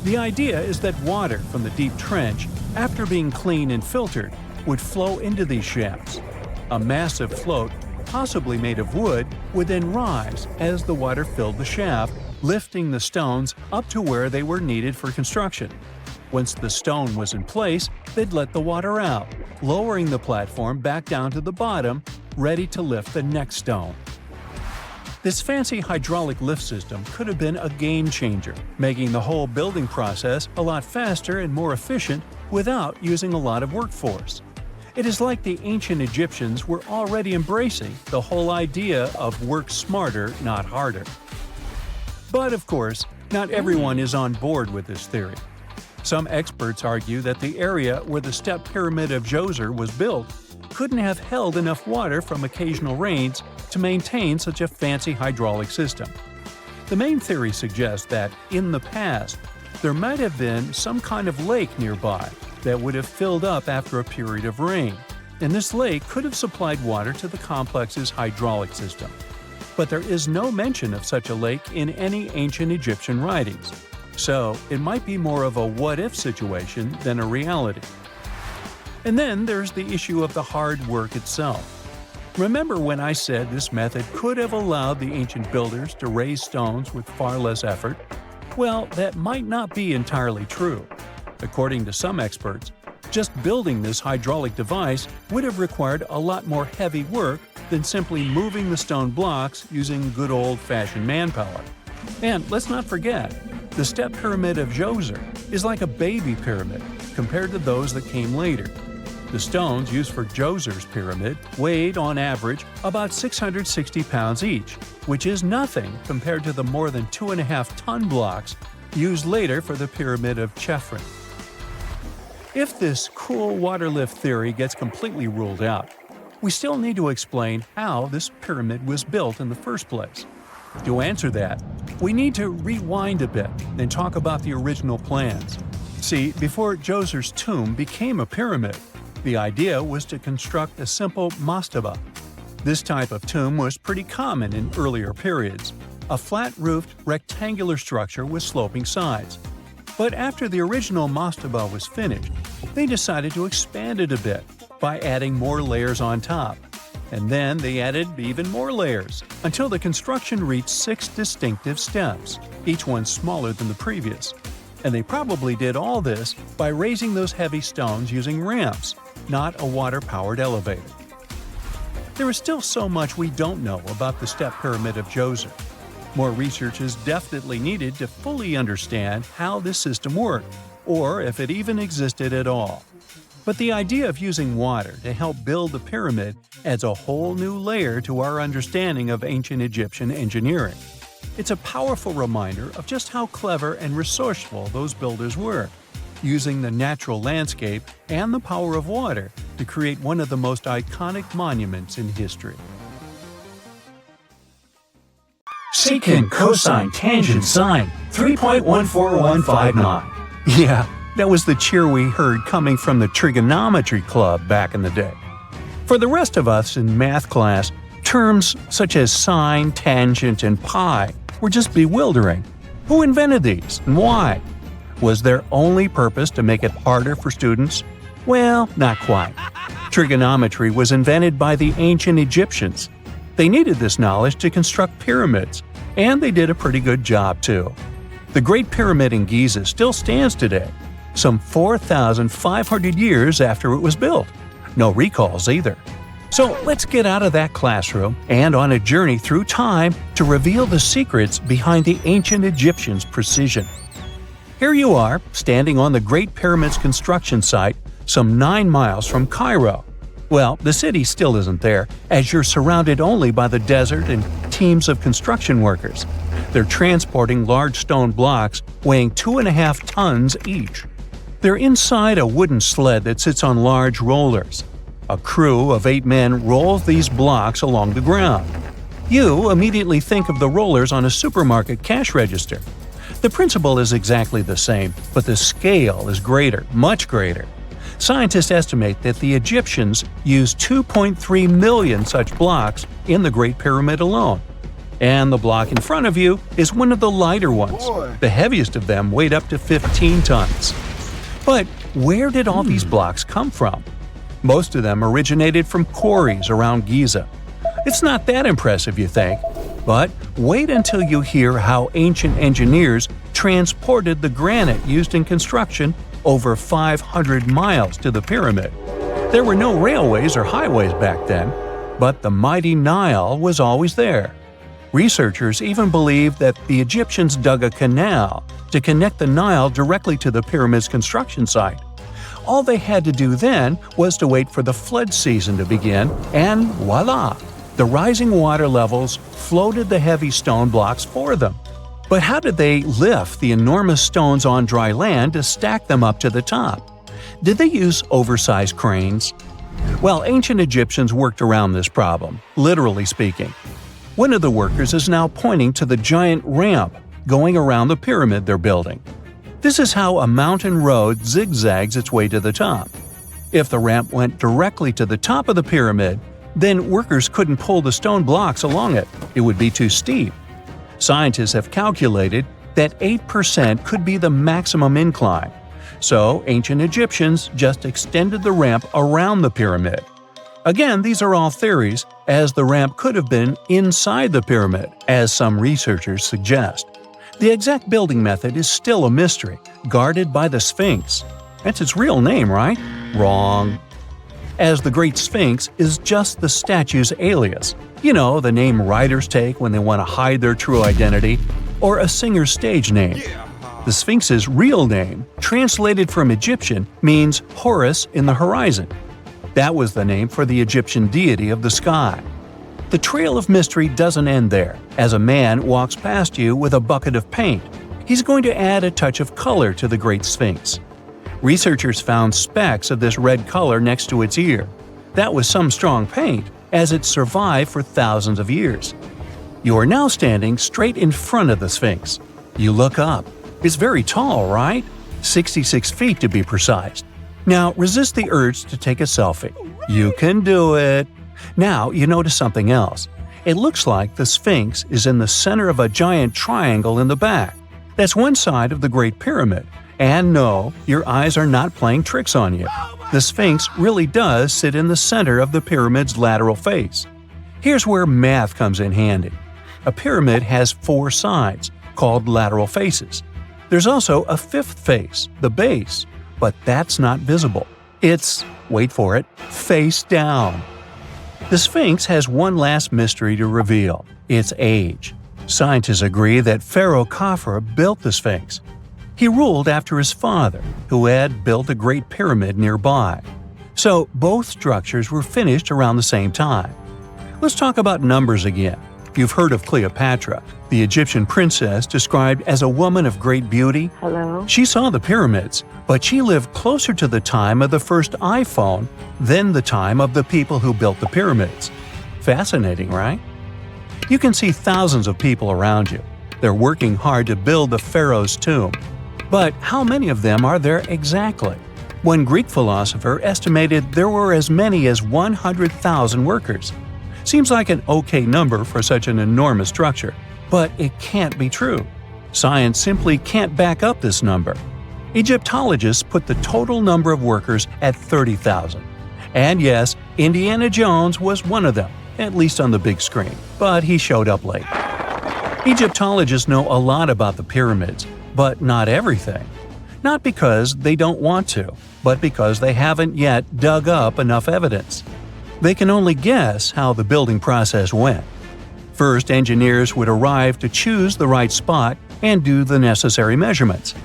The idea is that water from the deep trench, after being cleaned and filtered, would flow into these shafts. A massive float, possibly made of wood, would then rise as the water filled the shaft, lifting the stones up to where they were needed for construction. Once the stone was in place, they'd let the water out, lowering the platform back down to the bottom, ready to lift the next stone. This fancy hydraulic lift system could have been a game changer, making the whole building process a lot faster and more efficient without using a lot of workforce. It is like the ancient Egyptians were already embracing the whole idea of work smarter, not harder. But of course, not everyone is on board with this theory. Some experts argue that the area where the step pyramid of Djoser was built couldn't have held enough water from occasional rains to maintain such a fancy hydraulic system. The main theory suggests that, in the past, there might have been some kind of lake nearby that would have filled up after a period of rain, and this lake could have supplied water to the complex's hydraulic system. But there is no mention of such a lake in any ancient Egyptian writings, so it might be more of a what-if situation than a reality. And then there's the issue of the hard work itself. Remember when I said this method could have allowed the ancient builders to raise stones with far less effort? Well, that might not be entirely true. According to some experts, just building this hydraulic device would have required a lot more heavy work than simply moving the stone blocks using good old-fashioned manpower. And let's not forget, the step pyramid of Djoser is like a baby pyramid compared to those that came later. The stones used for Djoser's pyramid weighed, on average, about 660 pounds each, which is nothing compared to the more than 2.5-ton blocks used later for the pyramid of Chephren. If this cool water lift theory gets completely ruled out, we still need to explain how this pyramid was built in the first place. To answer that, we need to rewind a bit and talk about the original plans. See, before Djoser's tomb became a pyramid, the idea was to construct a simple mastaba. This type of tomb was pretty common in earlier periods, a flat-roofed, rectangular structure with sloping sides. But after the original mastaba was finished, they decided to expand it a bit by adding more layers on top. And then they added even more layers, until the construction reached 6 distinctive steps, each one smaller than the previous. And they probably did all this by raising those heavy stones using ramps, not a water-powered elevator. There is still so much we don't know about the Step Pyramid of Djoser. More research is definitely needed to fully understand how this system worked, or if it even existed at all. But the idea of using water to help build the pyramid adds a whole new layer to our understanding of ancient Egyptian engineering. It's a powerful reminder of just how clever and resourceful those builders were, using the natural landscape and the power of water to create one of the most iconic monuments in history. Secant, cosine, tangent, sine, 3.14159. Yeah, that was the cheer we heard coming from the trigonometry club back in the day. For the rest of us in math class, terms such as sine, tangent, and pi were just bewildering. Who invented these and why? Was their only purpose to make it harder for students? Well, not quite. Trigonometry was invented by the ancient Egyptians. They needed this knowledge to construct pyramids, and they did a pretty good job too. The Great Pyramid in Giza still stands today, some 4,500 years after it was built. No recalls either. So let's get out of that classroom and on a journey through time to reveal the secrets behind the ancient Egyptians' precision. Here you are, standing on the Great Pyramid's construction site, some 9 miles from Cairo. Well, the city still isn't there, as you're surrounded only by the desert and teams of construction workers. They're transporting large stone blocks weighing 2.5 tons each. They're inside a wooden sled that sits on large rollers. A crew of 8 men rolls these blocks along the ground. You immediately think of the rollers on a supermarket cash register. The principle is exactly the same, but the scale is greater, much greater. Scientists estimate that the Egyptians used 2.3 million such blocks in the Great Pyramid alone. And the block in front of you is one of the lighter ones. The heaviest of them weighed up to 15 tons. But where did all these blocks come from? Most of them originated from quarries around Giza. It's not that impressive, you think? But wait until you hear how ancient engineers transported the granite used in construction over 500 miles to the pyramid. There were no railways or highways back then, but the mighty Nile was always there. Researchers even believe that the Egyptians dug a canal to connect the Nile directly to the pyramid's construction site. All they had to do then was to wait for the flood season to begin, and voila! The rising water levels floated the heavy stone blocks for them. But how did they lift the enormous stones on dry land to stack them up to the top? Did they use oversized cranes? Well, ancient Egyptians worked around this problem, literally speaking. One of the workers is now pointing to the giant ramp going around the pyramid they're building. This is how a mountain road zigzags its way to the top. If the ramp went directly to the top of the pyramid, then workers couldn't pull the stone blocks along it. It would be too steep. Scientists have calculated that 8% could be the maximum incline. So ancient Egyptians just extended the ramp around the pyramid. Again, these are all theories, as the ramp could have been inside the pyramid, as some researchers suggest. The exact building method is still a mystery, guarded by the Sphinx. That's its real name, right? Wrong. As the Great Sphinx is just the statue's alias. You know, the name writers take when they want to hide their true identity, or a singer's stage name. The Sphinx's real name, translated from Egyptian, means Horus in the horizon. That was the name for the Egyptian deity of the sky. The trail of mystery doesn't end there. As a man walks past you with a bucket of paint, he's going to add a touch of color to the Great Sphinx. Researchers found specks of this red color next to its ear. That was some strong paint, as it survived for thousands of years. You are now standing straight in front of the Sphinx. You look up. It's very tall, right? 66 feet to be precise. Now resist the urge to take a selfie. You can do it. Now you notice something else. It looks like the Sphinx is in the center of a giant triangle in the back. That's one side of the Great Pyramid. And no, your eyes are not playing tricks on you. The Sphinx really does sit in the center of the pyramid's lateral face. Here's where math comes in handy. A pyramid has 4 sides, called lateral faces. There's also a 5th face, the base, but that's not visible. It's, wait for it, face down. The Sphinx has one last mystery to reveal: its age. Scientists agree that Pharaoh Khafre built the Sphinx. He ruled after his father, who had built a great pyramid nearby. So both structures were finished around the same time. Let's talk about numbers again. You've heard of Cleopatra, the Egyptian princess described as a woman of great beauty. Hello? She saw the pyramids, but she lived closer to the time of the first iPhone than the time of the people who built the pyramids. Fascinating, right? You can see thousands of people around you. They're working hard to build the pharaoh's tomb. But how many of them are there exactly? One Greek philosopher estimated there were as many as 100,000 workers. Seems like an okay number for such an enormous structure, but it can't be true. Science simply can't back up this number. Egyptologists put the total number of workers at 30,000. And yes, Indiana Jones was one of them, at least on the big screen, but he showed up late. Egyptologists know a lot about the pyramids, but not everything. Not because they don't want to, but because they haven't yet dug up enough evidence. They can only guess how the building process went. First, engineers would arrive to choose the right spot and do the necessary measurements.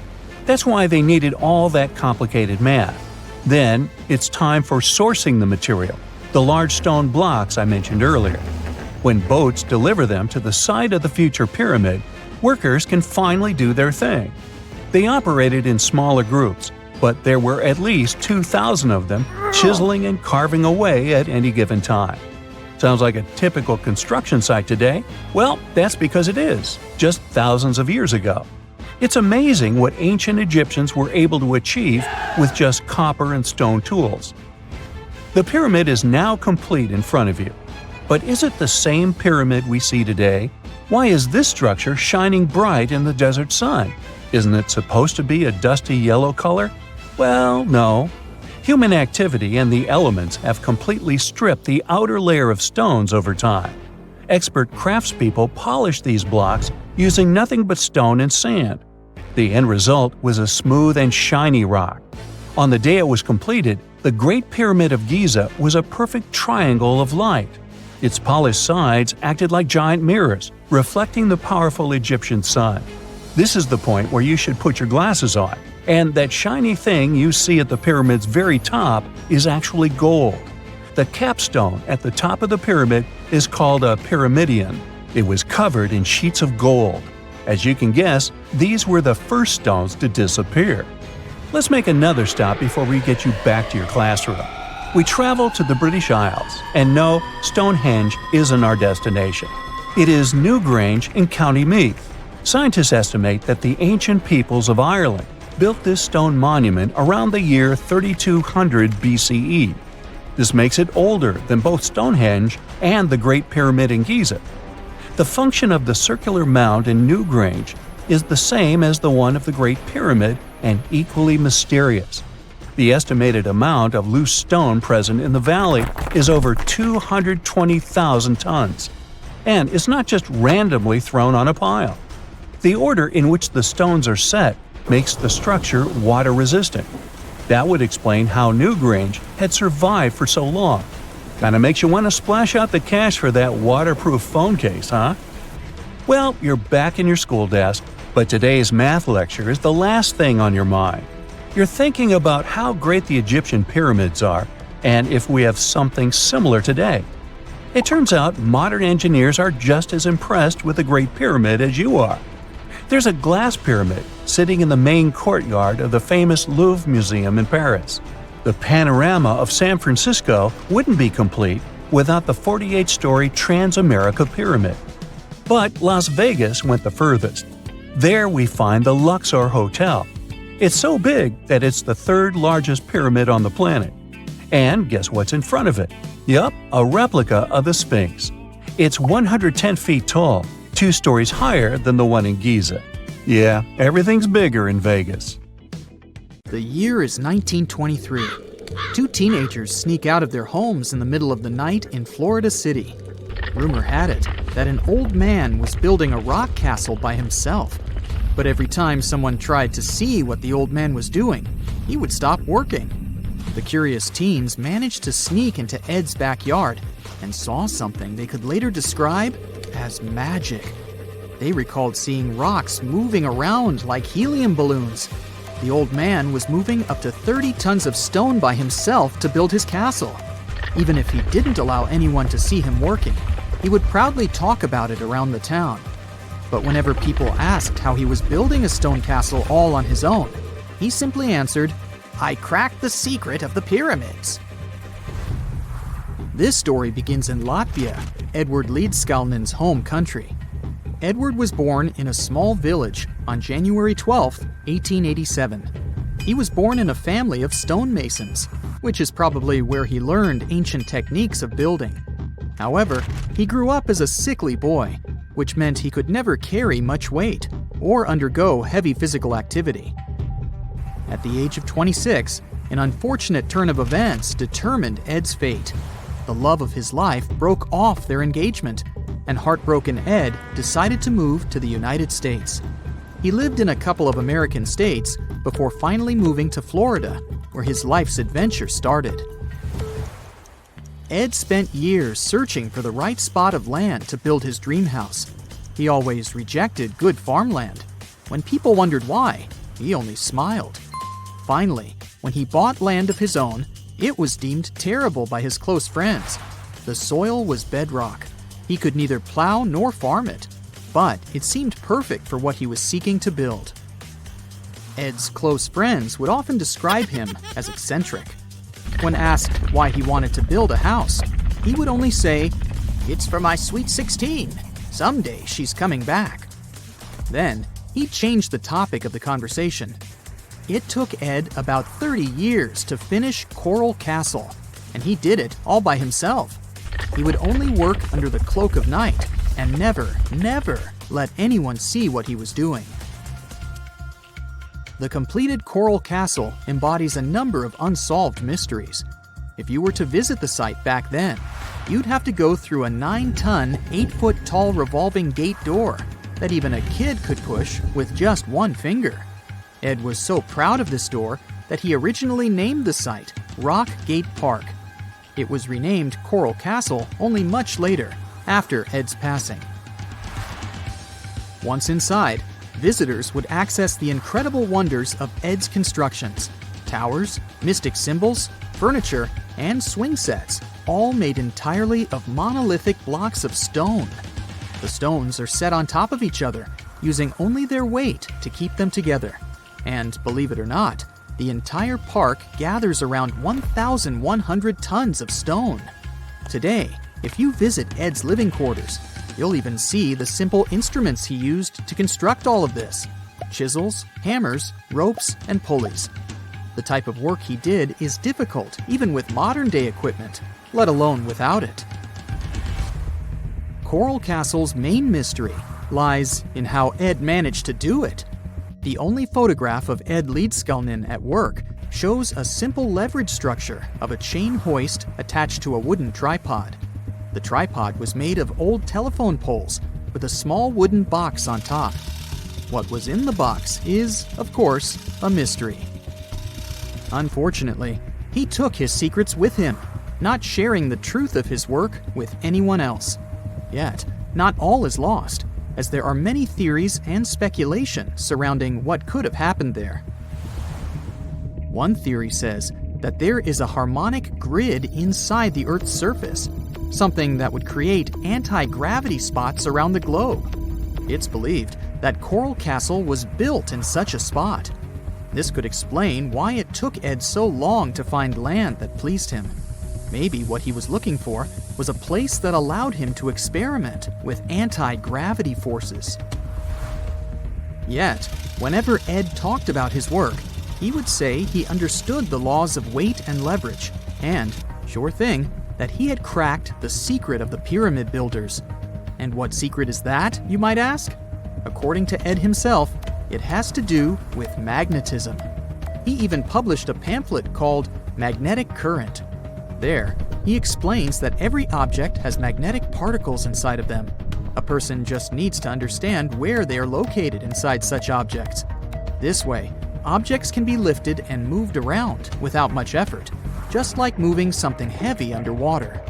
That's why they needed all that complicated math. Then, it's time for sourcing the material, the large stone blocks I mentioned earlier. When boats deliver them to the site of the future pyramid, workers can finally do their thing. They operated in smaller groups, but there were at least 2,000 of them chiseling and carving away at any given time. Sounds like a typical construction site today? Well, that's because it is, just thousands of years ago. It's amazing what ancient Egyptians were able to achieve with just copper and stone tools. The pyramid is now complete in front of you. But is it the same pyramid we see today? Why is this structure shining bright in the desert sun? Isn't it supposed to be a dusty yellow color? Well, no. Human activity and the elements have completely stripped the outer layer of stones over time. Expert craftspeople polished these blocks using nothing but stone and sand. The end result was a smooth and shiny rock. On the day it was completed, the Great Pyramid of Giza was a perfect triangle of light. Its polished sides acted like giant mirrors, reflecting the powerful Egyptian sun. This is the point where you should put your glasses on, and that shiny thing you see at the pyramid's very top is actually gold. The capstone at the top of the pyramid is called a pyramidion. It was covered in sheets of gold. As you can guess, these were the first stones to disappear. Let's make another stop before we get you back to your classroom. We travel to the British Isles, and no, Stonehenge isn't our destination. It is Newgrange in County Meath. Scientists estimate that the ancient peoples of Ireland built this stone monument around the year 3200 BCE. This makes it older than both Stonehenge and the Great Pyramid in Giza. The function of the circular mound in Newgrange is the same as the one of the Great Pyramid and equally mysterious. The estimated amount of loose stone present in the valley is over 220,000 tons. And it's not just randomly thrown on a pile. The order in which the stones are set makes the structure water-resistant. That would explain how Newgrange had survived for so long. Kinda makes you want to splash out the cash for that waterproof phone case, huh? Well, you're back in your school desk, but today's math lecture is the last thing on your mind. You're thinking about how great the Egyptian pyramids are, and if we have something similar today. It turns out modern engineers are just as impressed with the Great Pyramid as you are. There's a glass pyramid sitting in the main courtyard of the famous Louvre Museum in Paris. The panorama of San Francisco wouldn't be complete without the 48-story Trans-America Pyramid. But Las Vegas went the furthest. There we find the Luxor Hotel. It's so big that it's the third largest pyramid on the planet. And guess what's in front of it? Yup, a replica of the Sphinx. It's 110 feet tall, 2 stories higher than the one in Giza. Yeah, everything's bigger in Vegas. The year is 1923. 2 teenagers sneak out of their homes in the middle of the night in Florida City. Rumor had it that an old man was building a rock castle by himself. But every time someone tried to see what the old man was doing, he would stop working. The curious teens managed to sneak into Ed's backyard and saw something they could later describe as magic. They recalled seeing rocks moving around like helium balloons. The old man was moving up to 30 tons of stone by himself to build his castle. Even if he didn't allow anyone to see him working, he would proudly talk about it around the town. But whenever people asked how he was building a stone castle all on his own, he simply answered, "I cracked the secret of the pyramids." This story begins in Latvia, Edward Leedskalnin's home country. Edward was born in a small village on January 12, 1887. He was born in a family of stonemasons, which is probably where he learned ancient techniques of building. However, he grew up as a sickly boy, which meant he could never carry much weight or undergo heavy physical activity. At the age of 26, an unfortunate turn of events determined Ed's fate. The love of his life broke off their engagement, and heartbroken Ed decided to move to the United States. He lived in a couple of American states before finally moving to Florida, where his life's adventure started. Ed spent years searching for the right spot of land to build his dream house. He always rejected good farmland. When people wondered why, he only smiled. Finally, when he bought land of his own, it was deemed terrible by his close friends. The soil was bedrock. He could neither plow nor farm it, but it seemed perfect for what he was seeking to build. Ed's close friends would often describe him as eccentric. When asked why he wanted to build a house, he would only say, "It's for my sweet 16. Someday she's coming back." Then, he changed the topic of the conversation. It took Ed about 30 years to finish Coral Castle, and he did it all by himself. He would only work under the cloak of night and never let anyone see what he was doing. The completed Coral Castle embodies a number of unsolved mysteries. If you were to visit the site back then, you'd have to go through a 9-ton, 8-foot-tall revolving gate door that even a kid could push with just one finger. Ed was so proud of this door that he originally named the site Rock Gate Park. It was renamed Coral Castle only much later, after Ed's passing. Once inside, visitors would access the incredible wonders of Ed's constructions: towers, mystic symbols, furniture, and swing sets, all made entirely of monolithic blocks of stone. The stones are set on top of each other, using only their weight to keep them together. And believe it or not, the entire park gathers around 1,100 tons of stone. Today, if you visit Ed's living quarters, you'll even see the simple instruments he used to construct all of this: chisels, hammers, ropes, and pulleys. The type of work he did is difficult even with modern-day equipment, let alone without it. Coral Castle's main mystery lies in how Ed managed to do it. The only photograph of Ed Leedskalnin at work shows a simple leverage structure of a chain hoist attached to a wooden tripod. The tripod was made of old telephone poles with a small wooden box on top. What was in the box is, of course, a mystery. Unfortunately, he took his secrets with him, not sharing the truth of his work with anyone else. Yet, not all is lost, as there are many theories and speculation surrounding what could have happened there. One theory says that there is a harmonic grid inside the Earth's surface, something that would create anti-gravity spots around the globe. It's believed that Coral Castle was built in such a spot. This could explain why it took Ed so long to find land that pleased him. Maybe what he was looking for was a place that allowed him to experiment with anti-gravity forces. Yet, whenever Ed talked about his work, he would say he understood the laws of weight and leverage, and, sure thing, that he had cracked the secret of the pyramid builders. And what secret is that, you might ask? According to Ed himself, it has to do with magnetism. He even published a pamphlet called Magnetic Current. There, he explains that every object has magnetic particles inside of them. A person just needs to understand where they are located inside such objects. This way, objects can be lifted and moved around without much effort, just like moving something heavy underwater.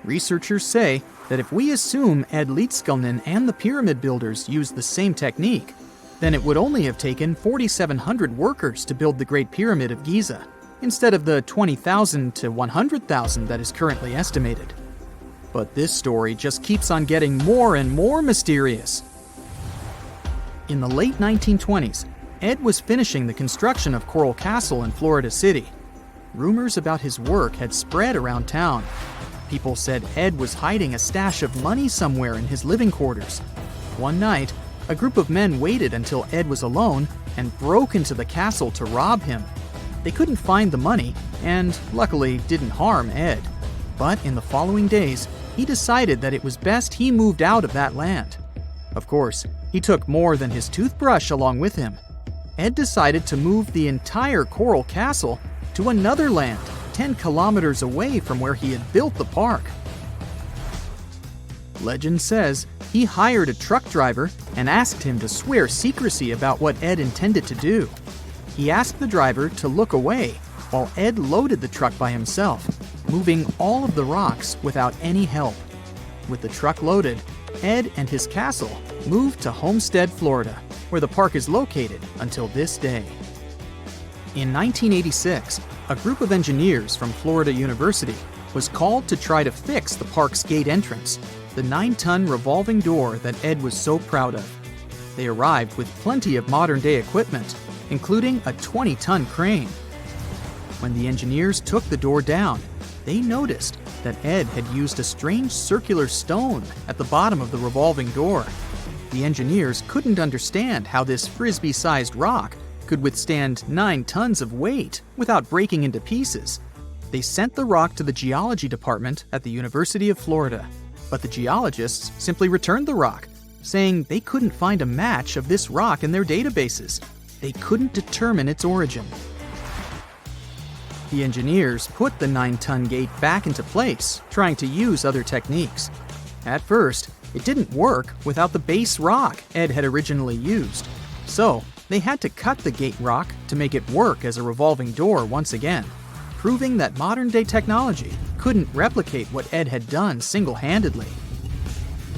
Researchers say that if we assume Ed Leedskalnin and the pyramid builders used the same technique, then it would only have taken 4,700 workers to build the Great Pyramid of Giza, instead of the 20,000 to 100,000 that is currently estimated. But this story just keeps on getting more and more mysterious. In the late 1920s, Ed was finishing the construction of Coral Castle in Florida City. Rumors about his work had spread around town. People said Ed was hiding a stash of money somewhere in his living quarters. One night, a group of men waited until Ed was alone and broke into the castle to rob him. They couldn't find the money and, luckily, didn't harm Ed. But in the following days, he decided that it was best he moved out of that land. Of course, he took more than his toothbrush along with him. Ed decided to move the entire Coral Castle to another land 10 kilometers away from where he had built the park. Legend says he hired a truck driver and asked him to swear secrecy about what Ed intended to do. He asked the driver to look away while Ed loaded the truck by himself, moving all of the rocks without any help. With the truck loaded, Ed and his castle moved to Homestead, Florida, where the park is located until this day. In 1986, a group of engineers from Florida University was called to try to fix the park's gate entrance, the 9-ton revolving door that Ed was so proud of. They arrived with plenty of modern-day equipment, including a 20-ton crane. When the engineers took the door down, they noticed that Ed had used a strange circular stone at the bottom of the revolving door. The engineers couldn't understand how this frisbee-sized rock could withstand 9 tons of weight without breaking into pieces. They sent the rock to the geology department at the University of Florida, but the geologists simply returned the rock, saying they couldn't find a match of this rock in their databases. They couldn't determine its origin. The engineers put the 9-ton gate back into place, trying to use other techniques. At first, it didn't work without the base rock Ed had originally used. So, they had to cut the gate rock to make it work as a revolving door once again, proving that modern-day technology couldn't replicate what Ed had done single-handedly.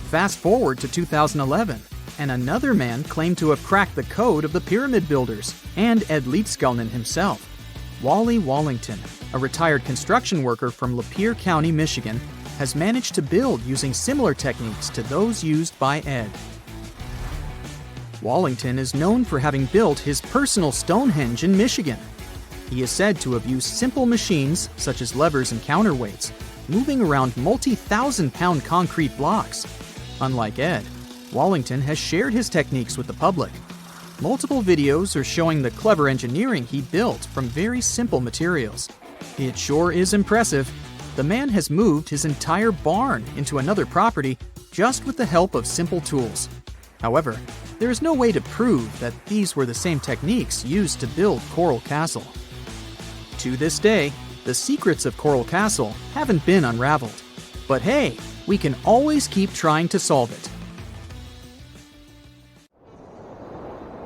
Fast forward to 2011, and another man claimed to have cracked the code of the pyramid builders and Ed Leedskalnin himself. Wally Wallington, a retired construction worker from Lapeer County, Michigan, has managed to build using similar techniques to those used by Ed. Wallington is known for having built his personal Stonehenge in Michigan. He is said to have used simple machines, such as levers and counterweights, moving around multi-thousand-pound concrete blocks. Unlike Ed, Wallington has shared his techniques with the public. Multiple videos are showing the clever engineering he built from very simple materials. It sure is impressive. The man has moved his entire barn into another property just with the help of simple tools. However, there is no way to prove that these were the same techniques used to build Coral Castle. To this day, the secrets of Coral Castle haven't been unraveled. But hey, we can always keep trying to solve it.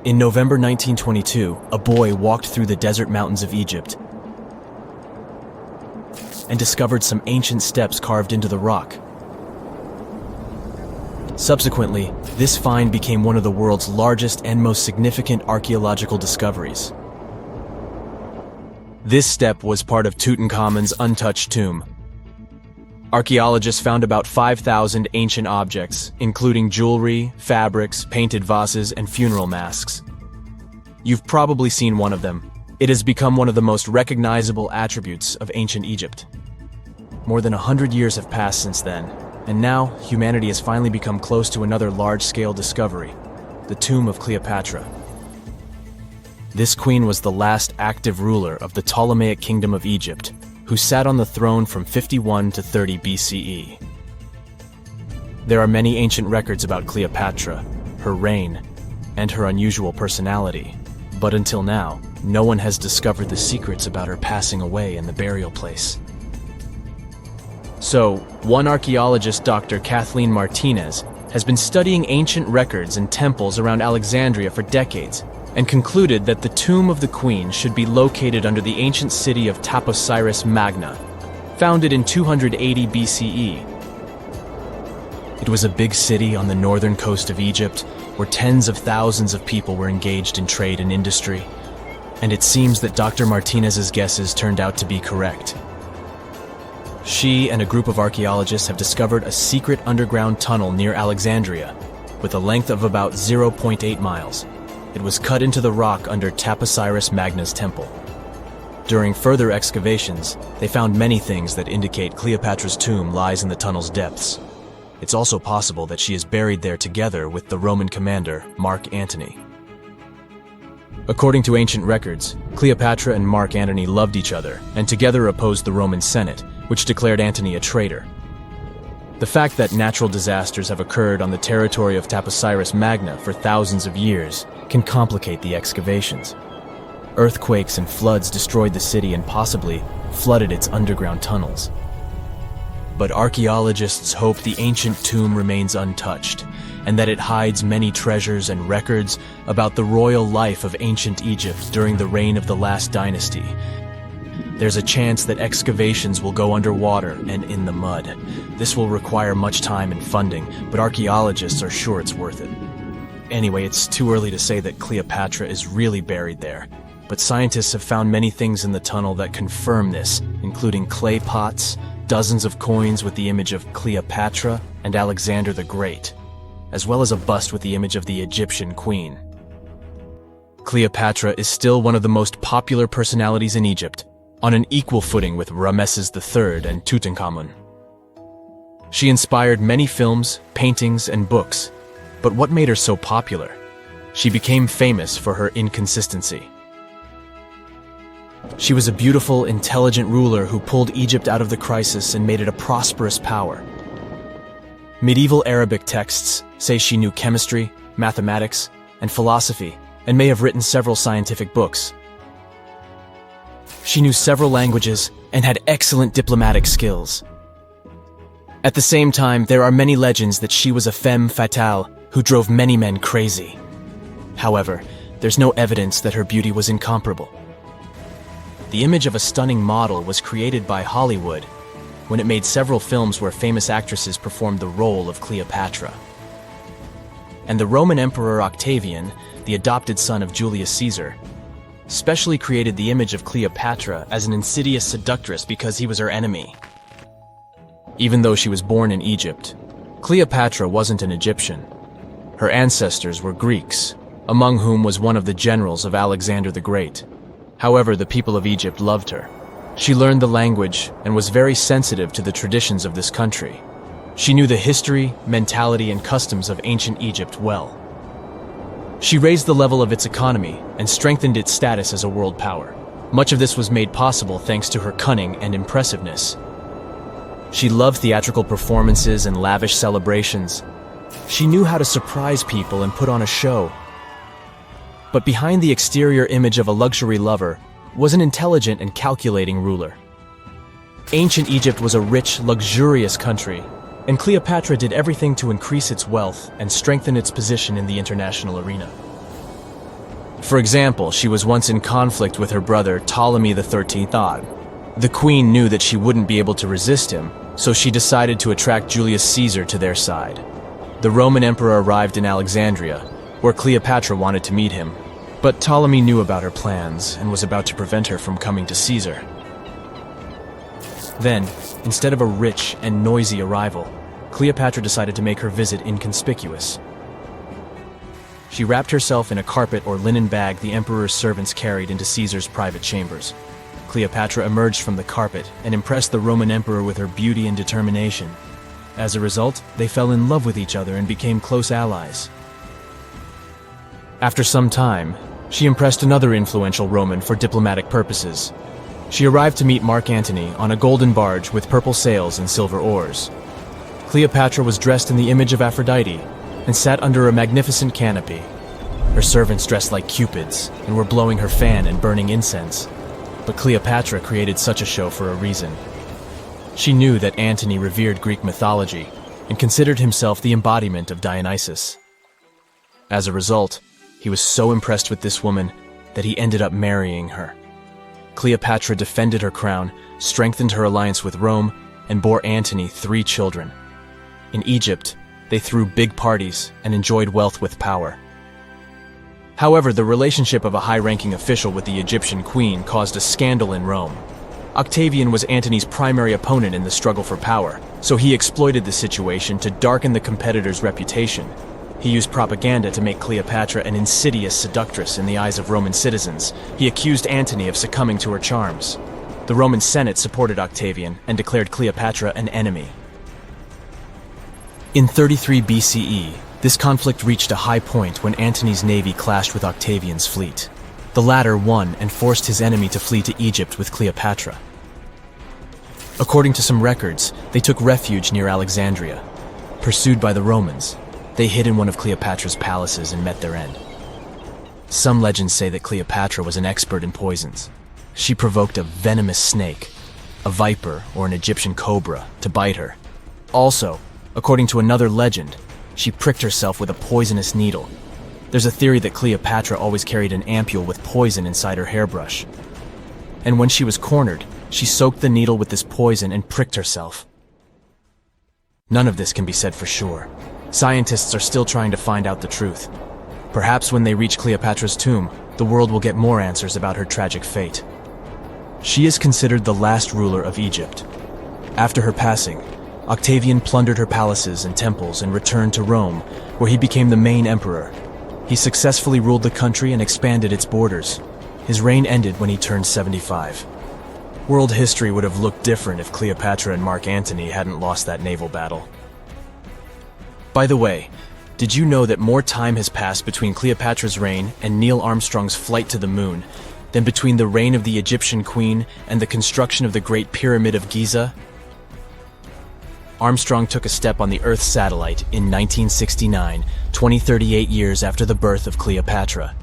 In November 1922, a boy walked through the desert mountains of Egypt and discovered some ancient steps carved into the rock. Subsequently, this find became one of the world's largest and most significant archaeological discoveries. This step was part of Tutankhamun's untouched tomb. Archaeologists found about 5,000 ancient objects, including jewelry, fabrics, painted vases, and funeral masks. You've probably seen one of them. It has become one of the most recognizable attributes of ancient Egypt. More than 100 years have passed since then, and now humanity has finally become close to another large-scale discovery, the tomb of Cleopatra. This queen was the last active ruler of the Ptolemaic Kingdom of Egypt, who sat on the throne from 51 to 30 BCE. There are many ancient records about Cleopatra, her reign, and her unusual personality, but until now, no one has discovered the secrets about her passing away in the burial place. So, one archaeologist, Dr. Kathleen Martinez, has been studying ancient records and temples around Alexandria for decades and concluded that the tomb of the queen should be located under the ancient city of Taposiris Magna, founded in 280 BCE. It was a big city on the northern coast of Egypt where tens of thousands of people were engaged in trade and industry, and it seems that Dr. Martinez's guesses turned out to be correct. She and a group of archaeologists have discovered a secret underground tunnel near Alexandria with a length of about 0.8 miles. It was cut into the rock under Taposiris Magna's temple. During further excavations, they found many things that indicate Cleopatra's tomb lies in the tunnel's depths. It's also possible that she is buried there together with the Roman commander, Mark Antony. According to ancient records, Cleopatra and Mark Antony loved each other and together opposed the Roman Senate, which declared Antony a traitor. The fact that natural disasters have occurred on the territory of Taposiris Magna for thousands of years can complicate the excavations. Earthquakes and floods destroyed the city and possibly flooded its underground tunnels. But archaeologists hope the ancient tomb remains untouched, and that it hides many treasures and records about the royal life of ancient Egypt during the reign of the last dynasty. There's a chance that excavations will go underwater and in the mud. This will require much time and funding, but archaeologists are sure it's worth it. Anyway, it's too early to say that Cleopatra is really buried there, but scientists have found many things in the tunnel that confirm this, including clay pots, dozens of coins with the image of Cleopatra and Alexander the Great, as well as a bust with the image of the Egyptian queen. Cleopatra is still one of the most popular personalities in Egypt, on an equal footing with Ramesses III and Tutankhamun. She inspired many films, paintings, and books, but what made her so popular? She became famous for her inconsistency. She was a beautiful, intelligent ruler who pulled Egypt out of the crisis and made it a prosperous power. Medieval Arabic texts say she knew chemistry, mathematics, and philosophy, and may have written several scientific books. She knew several languages and had excellent diplomatic skills. At the same time, there are many legends that she was a femme fatale who drove many men crazy. However, there's no evidence that her beauty was incomparable. The image of a stunning model was created by Hollywood when it made several films where famous actresses performed the role of Cleopatra. And the Roman Emperor Octavian, the adopted son of Julius Caesar, specially created the image of Cleopatra as an insidious seductress because he was her enemy. Even though she was born in Egypt, Cleopatra wasn't an Egyptian. Her ancestors were Greeks, among whom was one of the generals of Alexander the Great. However, the people of Egypt loved her. She learned the language and was very sensitive to the traditions of this country. She knew the history, mentality, and customs of ancient Egypt well. She raised the level of its economy and strengthened its status as a world power. Much of this was made possible thanks to her cunning and impressiveness. She loved theatrical performances and lavish celebrations. She knew how to surprise people and put on a show. But behind the exterior image of a luxury lover was an intelligent and calculating ruler. Ancient Egypt was a rich, luxurious country, and Cleopatra did everything to increase its wealth and strengthen its position in the international arena. For example, she was once in conflict with her brother Ptolemy XIII Odd. The queen knew that she wouldn't be able to resist him, so she decided to attract Julius Caesar to their side. The Roman emperor arrived in Alexandria, where Cleopatra wanted to meet him, but Ptolemy knew about her plans and was about to prevent her from coming to Caesar. Then, instead of a rich and noisy arrival, Cleopatra decided to make her visit inconspicuous. She wrapped herself in a carpet or linen bag the emperor's servants carried into Caesar's private chambers. Cleopatra emerged from the carpet and impressed the Roman emperor with her beauty and determination. As a result, they fell in love with each other and became close allies. After some time, She impressed another influential Roman for diplomatic purposes. She arrived to meet Mark Antony on a golden barge with purple sails and silver oars. Cleopatra was dressed in the image of Aphrodite and sat under a magnificent canopy. Her servants dressed like cupids and were blowing her fan and burning incense. But Cleopatra created such a show for a reason. She knew that Antony revered Greek mythology and considered himself the embodiment of Dionysus. As a result, he was so impressed with this woman that he ended up marrying her. Cleopatra defended her crown, strengthened her alliance with Rome, and bore Antony 3 children. In Egypt, they threw big parties and enjoyed wealth with power. However, the relationship of a high-ranking official with the Egyptian queen caused a scandal in Rome. Octavian was Antony's primary opponent in the struggle for power, so he exploited the situation to darken the competitor's reputation. He used propaganda to make Cleopatra an insidious seductress in the eyes of Roman citizens. He accused Antony of succumbing to her charms. The Roman Senate supported Octavian and declared Cleopatra an enemy. In 33 BCE, this conflict reached a high point when Antony's navy clashed with Octavian's fleet. The latter won and forced his enemy to flee to Egypt with Cleopatra. According to some records, they took refuge near Alexandria. Pursued by the Romans, they hid in one of Cleopatra's palaces and met their end. Some legends say that Cleopatra was an expert in poisons. She provoked a venomous snake, a viper or an Egyptian cobra, to bite her. Also, according to another legend, she pricked herself with a poisonous needle. There's a theory that Cleopatra always carried an ampule with poison inside her hairbrush. And when she was cornered, she soaked the needle with this poison and pricked herself. None of this can be said for sure. Scientists are still trying to find out the truth. Perhaps when they reach Cleopatra's tomb, the world will get more answers about her tragic fate. She is considered the last ruler of Egypt. After her passing, Octavian plundered her palaces and temples and returned to Rome, where he became the main emperor. He successfully ruled the country and expanded its borders. His reign ended when he turned 75. World history would have looked different if Cleopatra and Mark Antony hadn't lost that naval battle. By the way, did you know that more time has passed between Cleopatra's reign and Neil Armstrong's flight to the moon than between the reign of the Egyptian queen and the construction of the Great Pyramid of Giza? Armstrong took a step on the Earth satellite in 1969, 38 years after the birth of Cleopatra.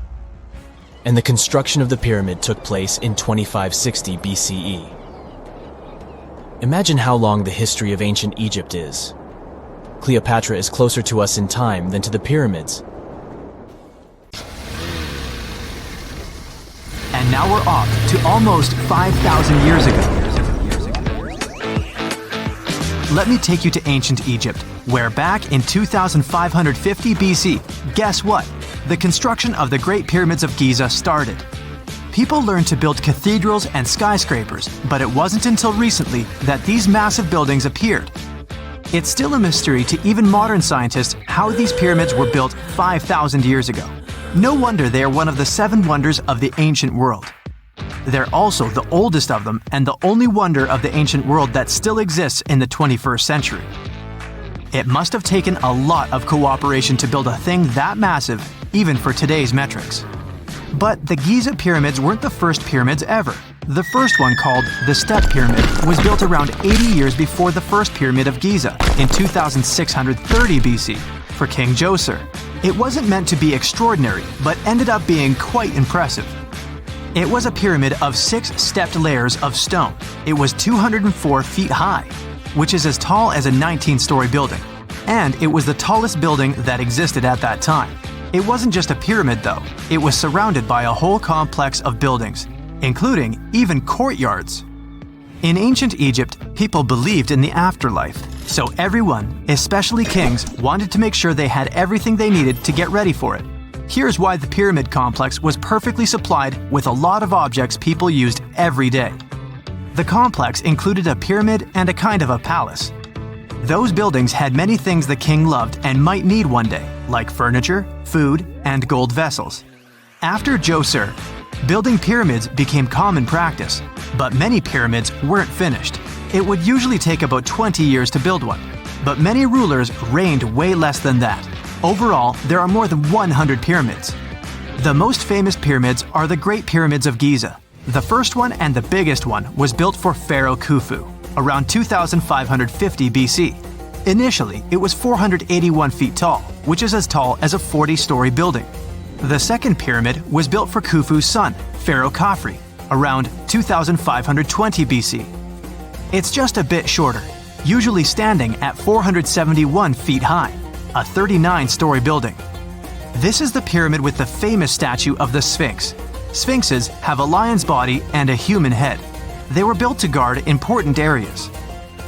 And the construction of the pyramid took place in 2560 BCE. Imagine how long the history of ancient Egypt is. Cleopatra is closer to us in time than to the pyramids. And now we're off to almost 5,000 years ago. Let me take you to ancient Egypt, where back in 2550 BC, guess what? The construction of the Great Pyramids of Giza started. People learned to build cathedrals and skyscrapers, but it wasn't until recently that these massive buildings appeared. It's still a mystery to even modern scientists how these pyramids were built 5,000 years ago. No wonder they are one of the 7 wonders of the ancient world. They're also the oldest of them and the only wonder of the ancient world that still exists in the 21st century. It must have taken a lot of cooperation to build a thing that massive, even for today's metrics. But the Giza pyramids weren't the first pyramids ever. The first one, called the Step Pyramid, was built around 80 years before the first pyramid of Giza in 2630 BC for King Djoser. It wasn't meant to be extraordinary, but ended up being quite impressive. It was a pyramid of 6 stepped layers of stone. It was 204 feet high, which is as tall as a 19-story building. And it was the tallest building that existed at that time. It wasn't just a pyramid though, it was surrounded by a whole complex of buildings, including even courtyards. In ancient Egypt, people believed in the afterlife, so everyone, especially kings, wanted to make sure they had everything they needed to get ready for it. Here's why the pyramid complex was perfectly supplied with a lot of objects people used every day. The complex included a pyramid and a kind of a palace. Those buildings had many things the king loved and might need one day, like furniture, food, and gold vessels. After Djoser, building pyramids became common practice, but many pyramids weren't finished. It would usually take about 20 years to build one, but many rulers reigned way less than that. Overall, there are more than 100 pyramids. The most famous pyramids are the Great Pyramids of Giza. The first one and the biggest one was built for Pharaoh Khufu, around 2550 BC. Initially, it was 481 feet tall, which is as tall as a 40-story building. The second pyramid was built for Khufu's son, Pharaoh Khafre, around 2520 BC. It's just a bit shorter, usually standing at 471 feet high, a 39-story building. This is the pyramid with the famous statue of the Sphinx. Sphinxes have a lion's body and a human head. They were built to guard important areas.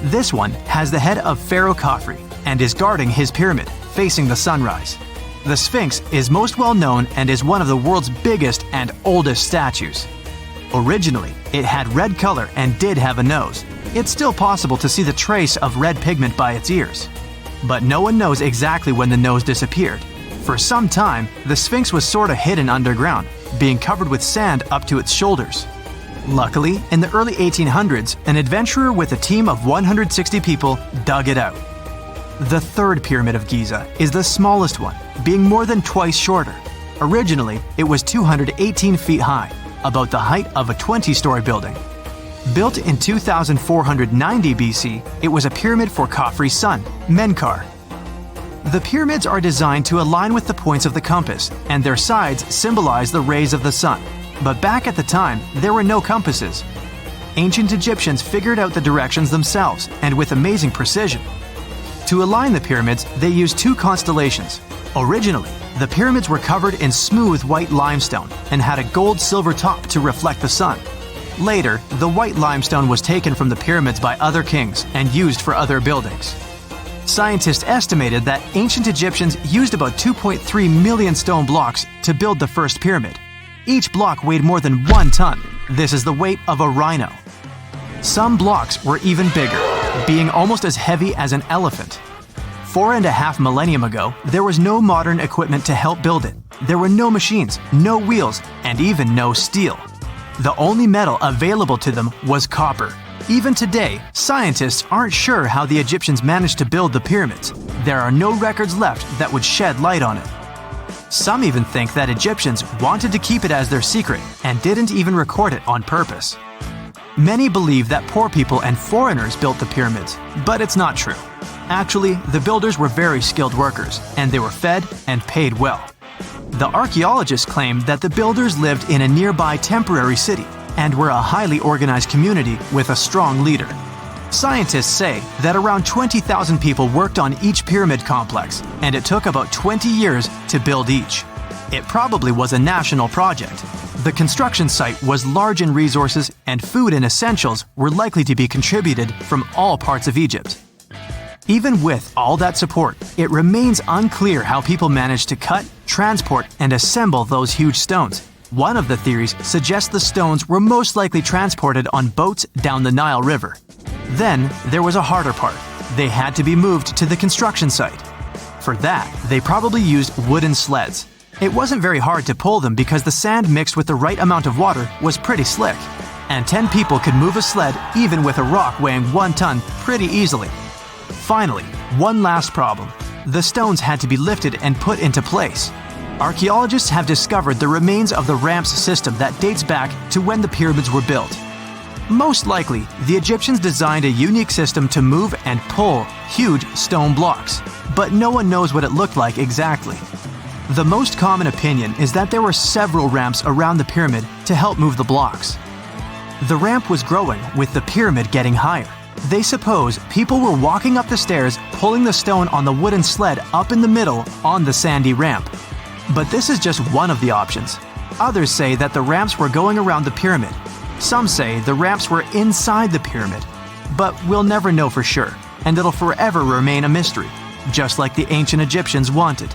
This one has the head of Pharaoh Khafre and is guarding his pyramid, facing the sunrise. The Sphinx is most well known and is one of the world's biggest and oldest statues. Originally, it had red color and did have a nose. It's still possible to see the trace of red pigment by its ears. But no one knows exactly when the nose disappeared. For some time, the Sphinx was sort of hidden underground, being covered with sand up to its shoulders. Luckily, in the early 1800s, an adventurer with a team of 160 people dug it out. The third pyramid of Giza is the smallest one, being more than twice shorter. Originally, it was 218 feet high, about the height of a 20-story building. Built in 2490 BC, it was a pyramid for Khafre's son, Menkaure. The pyramids are designed to align with the points of the compass, and their sides symbolize the rays of the sun. But back at the time, there were no compasses. Ancient Egyptians figured out the directions themselves, and with amazing precision. To align the pyramids, they used two constellations. Originally, the pyramids were covered in smooth white limestone and had a gold-silver top to reflect the sun. Later, the white limestone was taken from the pyramids by other kings and used for other buildings. Scientists estimated that ancient Egyptians used about 2.3 million stone blocks to build the first pyramid. Each block weighed more than 1 ton. This is the weight of a rhino. Some blocks were even bigger, being almost as heavy as an elephant. 4.5 millennium ago, there was no modern equipment to help build it. There were no machines, no wheels, and even no steel. The only metal available to them was copper. Even today, scientists aren't sure how the Egyptians managed to build the pyramids. There are no records left that would shed light on it. Some even think that Egyptians wanted to keep it as their secret and didn't even record it on purpose. Many believe that poor people and foreigners built the pyramids, but it's not true. Actually, the builders were very skilled workers, and they were fed and paid well. The archaeologists claim that the builders lived in a nearby temporary city and were a highly organized community with a strong leader. Scientists say that around 20,000 people worked on each pyramid complex, and it took about 20 years to build each. It probably was a national project. The construction site was large in resources, and food and essentials were likely to be contributed from all parts of Egypt. Even with all that support, it remains unclear how people managed to cut, transport, and assemble those huge stones. One of the theories suggests the stones were most likely transported on boats down the Nile River. Then, there was a harder part. They had to be moved to the construction site. For that, they probably used wooden sleds. It wasn't very hard to pull them because the sand mixed with the right amount of water was pretty slick. And 10 people could move a sled even with a rock weighing 1 ton pretty easily. Finally, one last problem. The stones had to be lifted and put into place. Archaeologists have discovered the remains of the ramps system that dates back to when the pyramids were built. Most likely, the Egyptians designed a unique system to move and pull huge stone blocks, but no one knows what it looked like exactly. The most common opinion is that there were several ramps around the pyramid to help move the blocks. The ramp was growing with the pyramid getting higher. They suppose people were walking up the stairs, pulling the stone on the wooden sled up in the middle on the sandy ramp. But this is just one of the options. Others say that the ramps were going around the pyramid. Some say the ramps were inside the pyramid. But we'll never know for sure, and it'll forever remain a mystery, just like the ancient Egyptians wanted.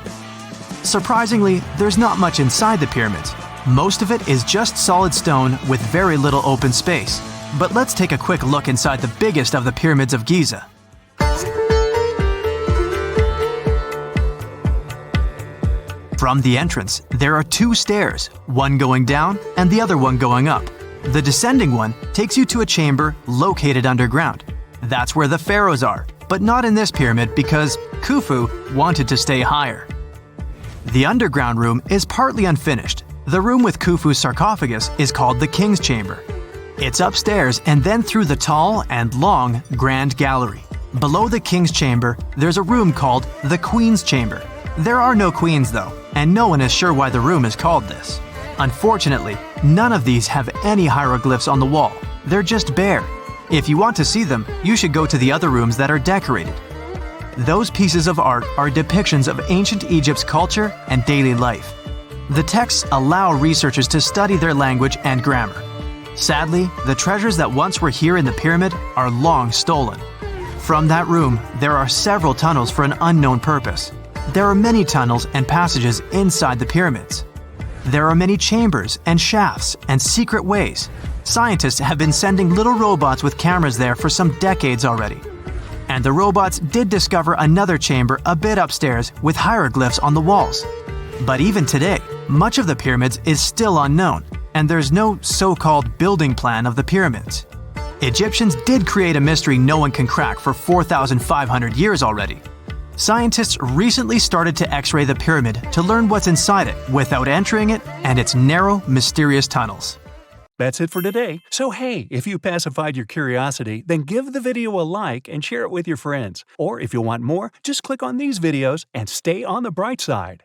Surprisingly, there's not much inside the pyramids. Most of it is just solid stone with very little open space. But let's take a quick look inside the biggest of the pyramids of Giza. From the entrance, there are 2 stairs, one going down and the other one going up. The descending one takes you to a chamber located underground. That's where the pharaohs are, but not in this pyramid because Khufu wanted to stay higher. The underground room is partly unfinished, The room with Khufu's sarcophagus is called the King's Chamber. It's upstairs and then through the tall and long Grand Gallery. Below the King's Chamber, there's a room called the Queen's Chamber. There are no queens though, and no one is sure why the room is called this. Unfortunately, none of these have any hieroglyphs on the wall. They're just bare. If you want to see them, you should go to the other rooms that are decorated. Those pieces of art are depictions of ancient Egypt's culture and daily life. The texts allow researchers to study their language and grammar. Sadly, the treasures that once were here in the pyramid are long stolen. From that room, there are several tunnels for an unknown purpose. There are many tunnels and passages inside the pyramids. There are many chambers and shafts and secret ways. Scientists have been sending little robots with cameras there for some decades already. And the robots did discover another chamber a bit upstairs with hieroglyphs on the walls. But even today, much of the pyramids is still unknown, and there's no so-called building plan of the pyramids. Egyptians did create a mystery no one can crack for 4,500 years already. Scientists recently started to X-ray the pyramid to learn what's inside it without entering it and its narrow, mysterious tunnels. That's it for today. So hey, if you pacified your curiosity, then give the video a like and share it with your friends. Or if you want more, just click on these videos and stay on the bright side.